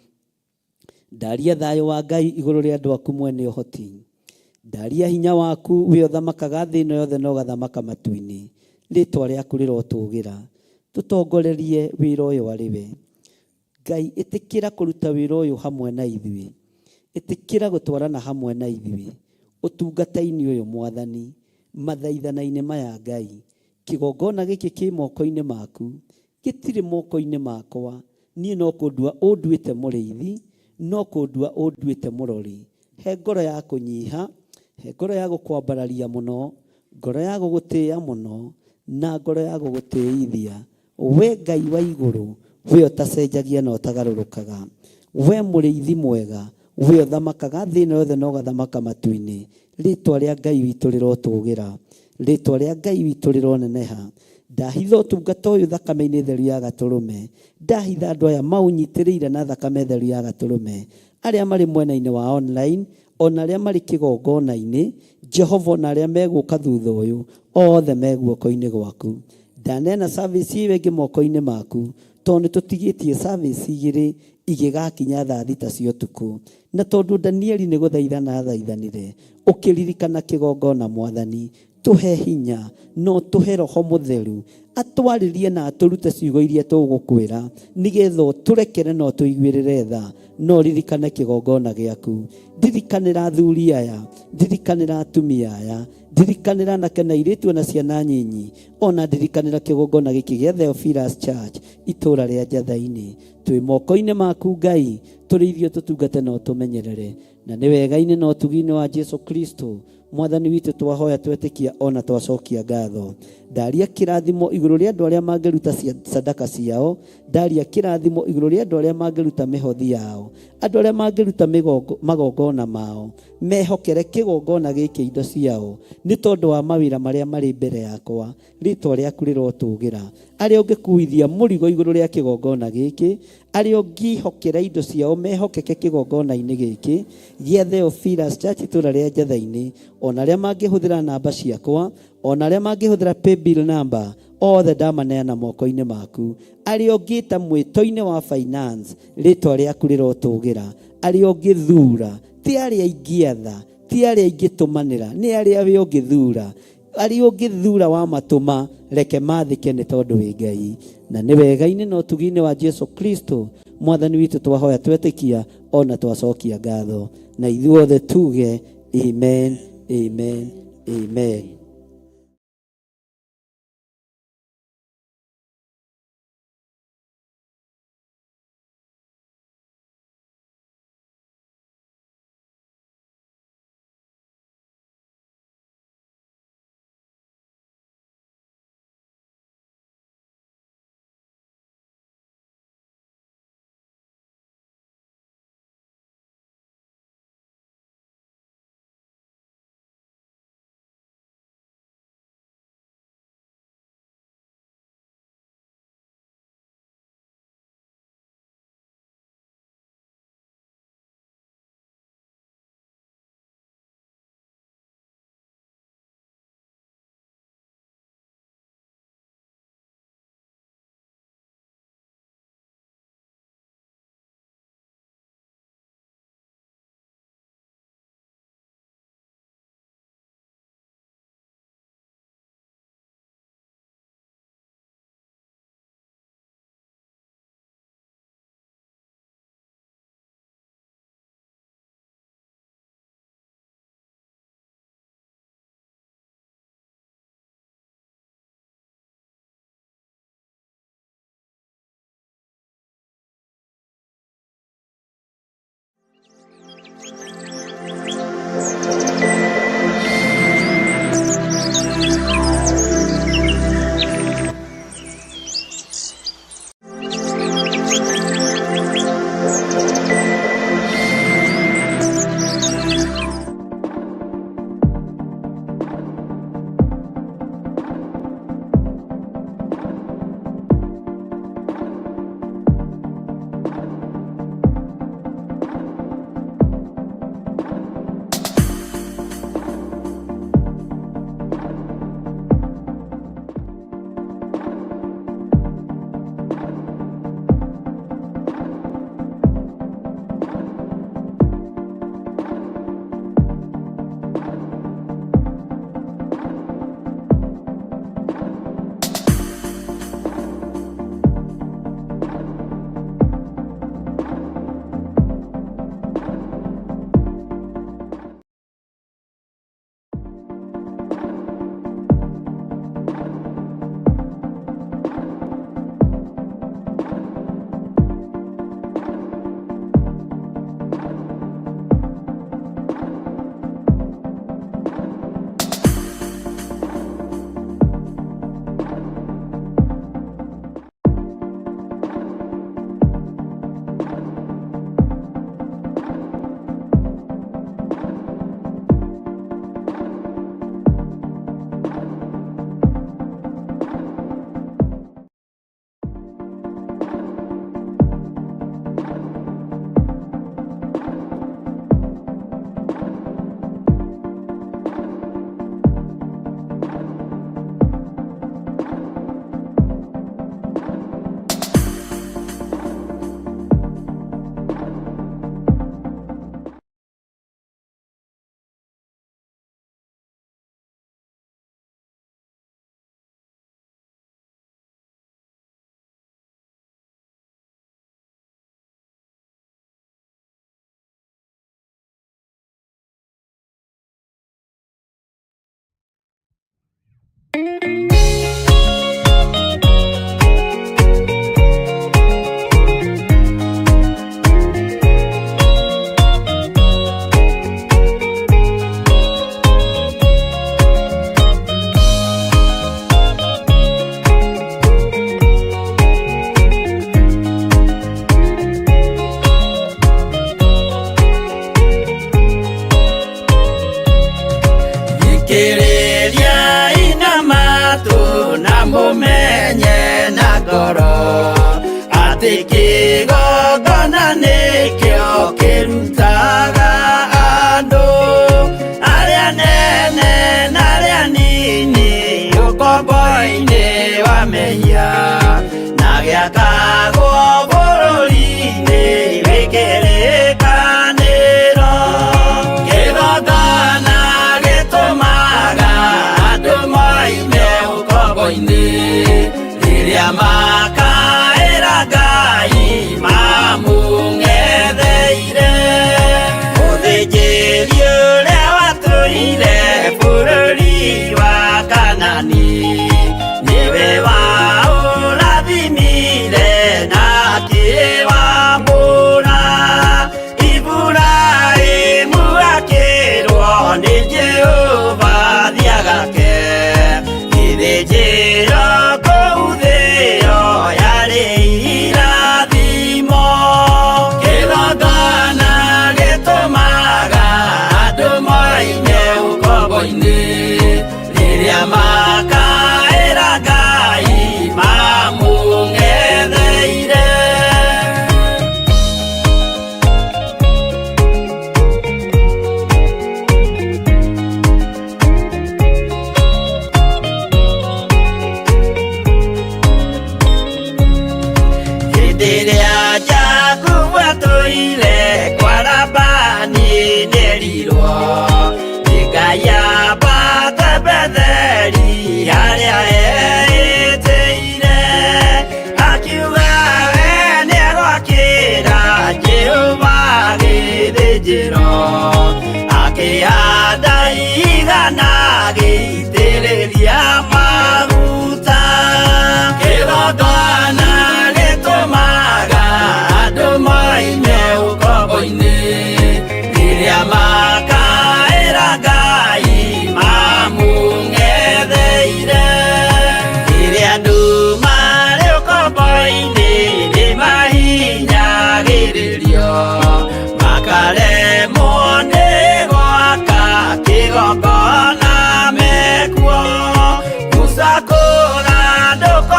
Speaker 3: ndaria thayũ wa Ngai igũrũ rĩa andũ aku mwene ũhoti, ndaria hinya waku wĩ ũthamakaga thĩ ĩno yothe na ũgathamaka matu-inĩ. Rĩĩtwa rĩaku rĩrotũgĩra, tũtongorerie wĩra ũyũ arĩ we Ngai. Ĩtĩkĩra kũruta wĩra ũyũ hamwe na ithuĩ, ĩtĩkĩra gũtwarana hamwe na ithuĩ ũtungata-inĩ ũyũ Mwathani, mathaithana-inĩ maya Ngai. Kĩgongona gĩkĩ kĩ moko-inĩ maku, gĩtirĩ moko-inĩ makwa. Niĩ no kũndua ũnduĩte mũrĩithi, no kũndua ũnduĩte mũrori. He ngoro ya kũnyiha, he ngoro ya gũkwambararia mũno, ngoro ya gũgũtĩĩa mũno, na ngoro ya gũgũtĩithia. We Ngai wa igũrũ, we ũtacenjagia na ũtagarũrũkaga, we mũrĩithi mwega, we ũthamakaga thĩ ĩno yothe na ũgathamaka matu-inĩ. Rĩĩtwa rĩa Ngai witũ rĩrotũgĩra, rĩĩtwa rĩa Ngai witũ rĩroneneha. Ndahitha ũtungata ũyũ thakame-inĩ theru ya Gatũrũme, ndahitha andũ aya maũnyitĩrĩire na thakame theru ya Gatũrũme, arĩa marĩ mwena-inĩ wa online, ona arĩa marĩ kĩgongona-inĩ, Jehova, na arĩa megũka thutha ũyũ, othe me guoko-inĩ gwaku. Ndanena service ĩyo ĩngĩ moko-inĩ maku, tondũ nĩ tũtigĩtie service igĩrĩ igĩgakinya thaa thita cia ũtukũ. Na tondũ Danieli nĩ gũthaithana athaithanire, ũkĩririkana kĩgongona Mwathani, tũhe hinya no tũhe Roho Mũtheru atwarĩrie na atũrute ciugo iria tũgũkwĩra, nĩgetha ũtũrekere na ũtũiguĩrĩre tha. No ririkane kĩgongona gĩaku, ndirikanĩra athuri aya, ndirikanĩra atumia aya, ndirikanĩra anake na airĩtu na ciana nyinyi, ona ndirikanĩra kĩgongona gĩkĩ gĩa Theophilus Church itũũra rĩa Njatha-inĩ. Twĩ moko-inĩ maku Ngai, tũrĩithio tũtungate na ũtũmenyerere, na nĩ wega-inĩ na ũtugi-inĩ wa Jesu Kristo Mwathani witũ twahoya twetĩkia ona twacokia ngatho. Ndaria kĩrathimo igũrũ rĩa andũ arĩa mangĩruta sadaka ciao, ndaria kĩrathimo igũrũ rĩa andũ arĩa mangĩruta mĩhothi yao, andũ arĩa mangĩruta magongona mao, mehokere kĩgongona gĩkĩ indo ciao, nĩ tondũ wa mawĩra marĩa marĩ mbere yakwa. Rĩĩtwa rĩaku rĩrotũgĩra, arĩa ũngĩkuithia mũrigo igũrũ rĩa kĩgongona gĩkĩ, arĩa ũngĩhokera indo ciao mehokeke kĩgongona-inĩ gĩkĩ gĩa Theophilus Church itũũra rĩa Njatha-inĩ, ona arĩa mangĩhũthĩra namba ciakwa, ona arĩa mangĩhũthĩra paybill number, othe ndamaneana moko-inĩ maku. Arĩa ũngĩta mwĩto-inĩ wa finance, rĩĩtwa rĩaku rĩrotũgĩra, arĩa ũngĩthura, ti arĩa ingĩatha, ti arĩa ingĩtũmanĩra, nĩ arĩa we ũngĩthura. Arĩa ũngĩthura wa matũma, reke mathĩke nĩ tondũ wĩ Ngai. Na nĩ wega-inĩ na ũtugi-inĩ wa Jesu Kristo Mwathani witũ twahoya twetĩkia ona twacokia ngatho, na ithuothe tuge amen, amen, amen.
Speaker 5: Jehova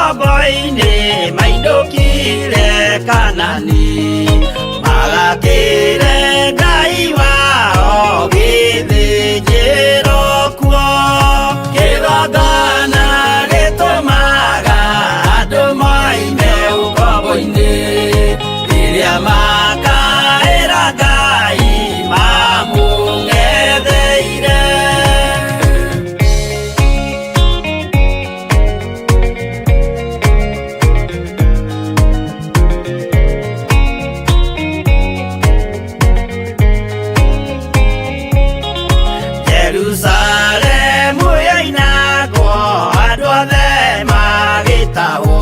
Speaker 3: ũkombo-inĩ mainũkire Kanani, magakĩre Ngai wao gĩthĩnjĩro kuo. Kĩgongona gĩtũmaga andũ moime ũkombo-inĩ, rĩrĩa makaĩra Ngai mamũng'etheire. Jerusalemu yainagwo, andũ othe magĩtahwo,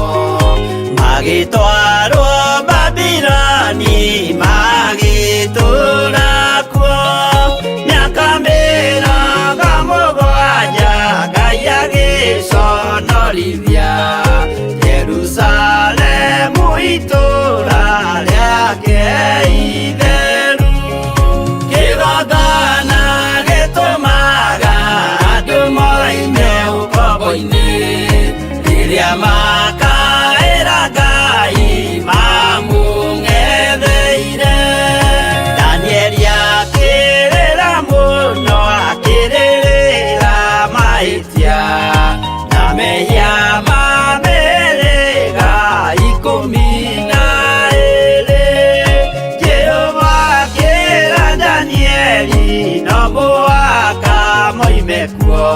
Speaker 3: magĩtwarwo Babironi, magĩtũũra kuo mĩaka 70 Ngai agĩconorithia Jerusalemu itũũra rĩake itheru. Kĩgongona gĩtũmaga andũ moime ũkombo-inĩ, rĩrĩa makaĩra Ngai mamũng'etheire. Danieli akĩrĩra mũno, akĩrĩrĩra mahĩtia na mehia ma mĩhĩrĩga 12. Jehova akĩra Danieli no mũhaka moime kuo,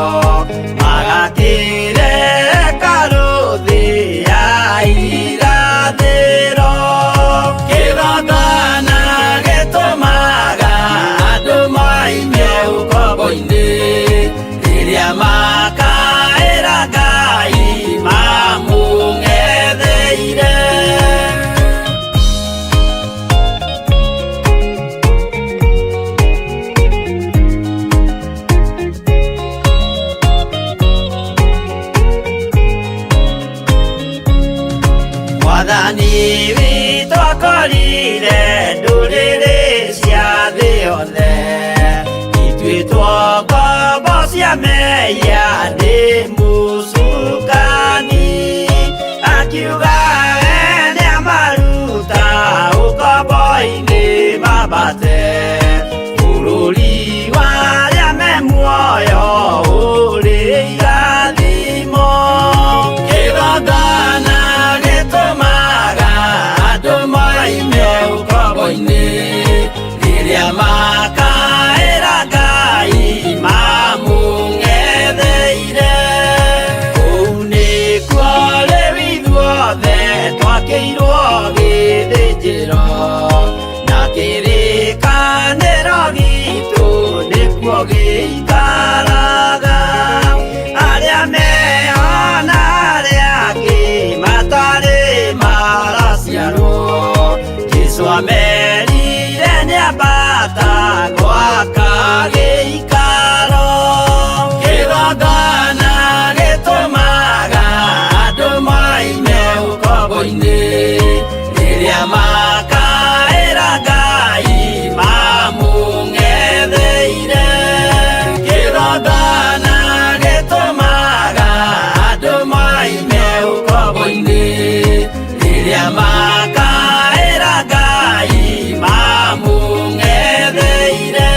Speaker 3: magakĩre karũthĩ ya irathĩro. Kĩgongona gĩtũmaga andũ moime ũkombo-inĩ, rĩrĩa makaĩra Ngai mamũng'etheire. Mwathani witũ akorire ndũrĩrĩ cia thĩ yothe, ituĩtwo ngombo cia mehia nĩ mũcukani. Akiuga nĩamaruta ũkombo-inĩ mambate bũrũri wa arĩa me muoyo ũrĩ irathimo. Kĩgongona gĩtũmaga andũ moime ũkombo-inĩ, rĩrĩa makaĩra Ngai mamũng'etheire. Kũu nĩkuo rĩu ithuothe twakĩirwo gĩthĩnjĩro, na kĩrĩkanĩro gitũ nĩkuo gĩikaraga. Arĩa meho na arĩa angĩ matarĩ maraciarwo, Jesũ amerire nĩambata gwaka gĩikaro. Kĩgongona gĩtũmaga andũ moime ũkombo-inĩ, rĩrĩa makaĩra Ngai mamũng'etheire. Kĩgongona gĩtũmaga andũ moime ũkombo-inĩ, rĩrĩa makaĩra Ngai mamũng'etheire.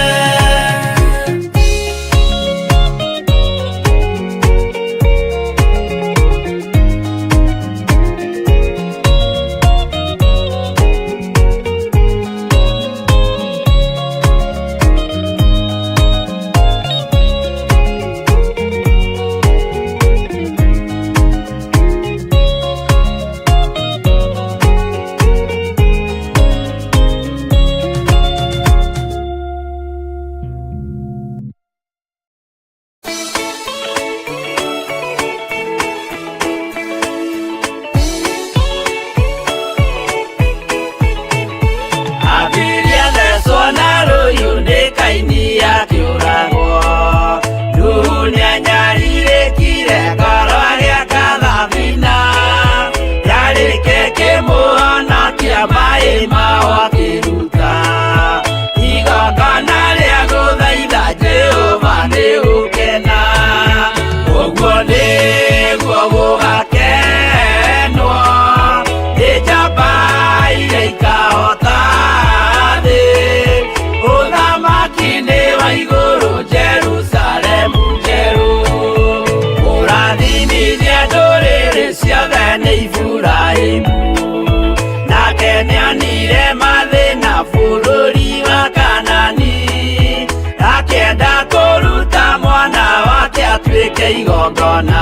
Speaker 5: rĩa igongona.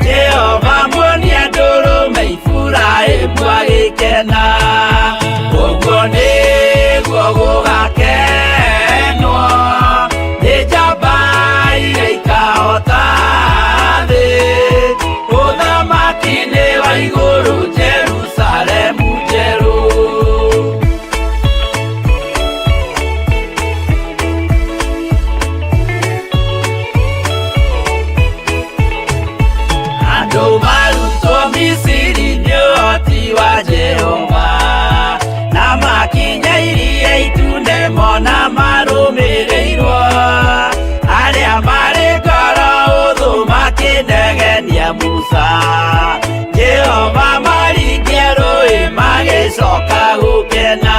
Speaker 5: Jehova muonia ndũrũme Iburahĩmu agĩkena. Ũguo nĩguo gũgakenwo nĩ njamba iria ikahota thĩ. Ũthamaki-nĩ wa igũrũ Jerusalemu njerũ. Andũ marutwo Misiri nĩ ũhoti wa Jehova, na makinya Iria Itune mona marũmĩrĩirwo. Arĩa marĩ ngoro hũthũ makĩnegenia Musa, Jehova maringie rũĩ magĩcoka gũkena.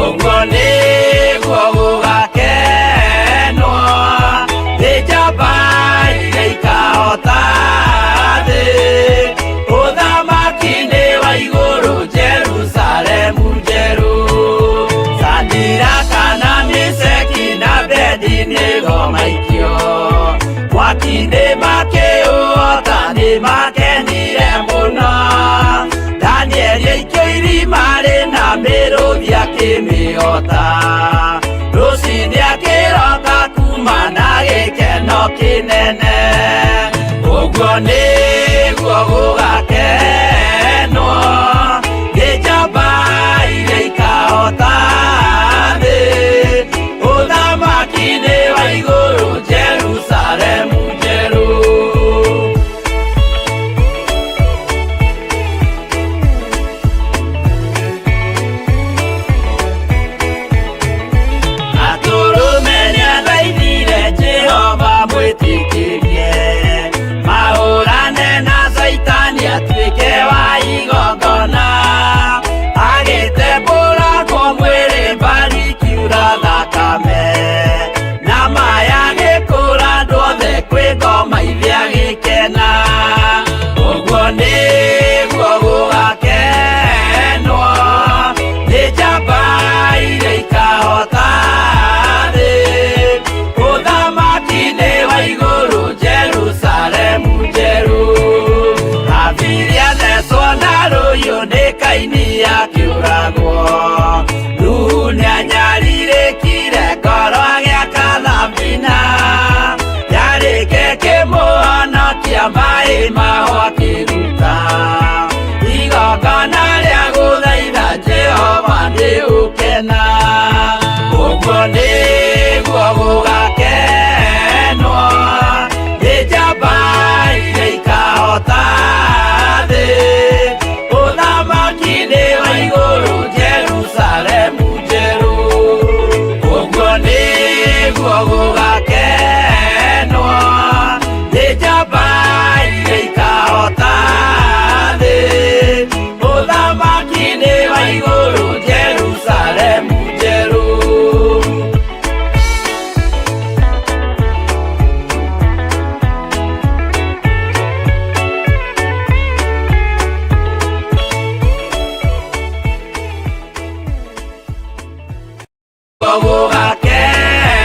Speaker 5: Ũguo nĩguo gũgakenwo nĩ njamba iria ikahota thĩ. Ũthamaki-nĩ wa igũrũ Jerusalemu njerũ. Shadiraka na Meshaki na Abedinego maikio mwaki-nĩ makĩũhota, nĩ makenire mũno. Danieli aikio irima rĩna mĩrũthi akĩmĩhota. Rũciinĩ akĩroka kuma na gĩkeno kĩnene. Ũguo nĩguo gũgakenwo nĩ njamba iria ikahota thĩ. Ũthamaki-nĩ wa igũrũ Jerusalemu njerũ. Atũrũme nĩathaithire Jehova mwĩtĩkĩrie, mahũrane na Saitani atuĩke wa igongona. Agĩtembũragwo mwĩrĩ mbari kiura thakame, na maya gĩkũra andũ othe kwĩ ngoma iria gĩkena. Ũguo nĩguo gũgakenwo nĩ njamba iria ikahota thĩ. Ũthamaki-nĩ wa igũrũ Jerusalemu njerũ. Habiri athecwo na rũhiũ nĩ Kaini akĩũragwo. Nuhu nĩanyarirĩkire ngoro agĩaka thabina, yarĩke kĩmũhonokia maĩ maho akĩruta. Igongona rĩa gũthaitha Jehova nĩ ũkena. Ũguo nĩguo gũgakenwo nĩ njamba iria ikahota thĩ. Ũthamaki-nĩ wa igũrũ Jerusalemu njerũ. Ũguo nĩguo gũgakenwo nĩ njamba iria ikahota thĩ. Ũthamaki-nĩ wa igũrũ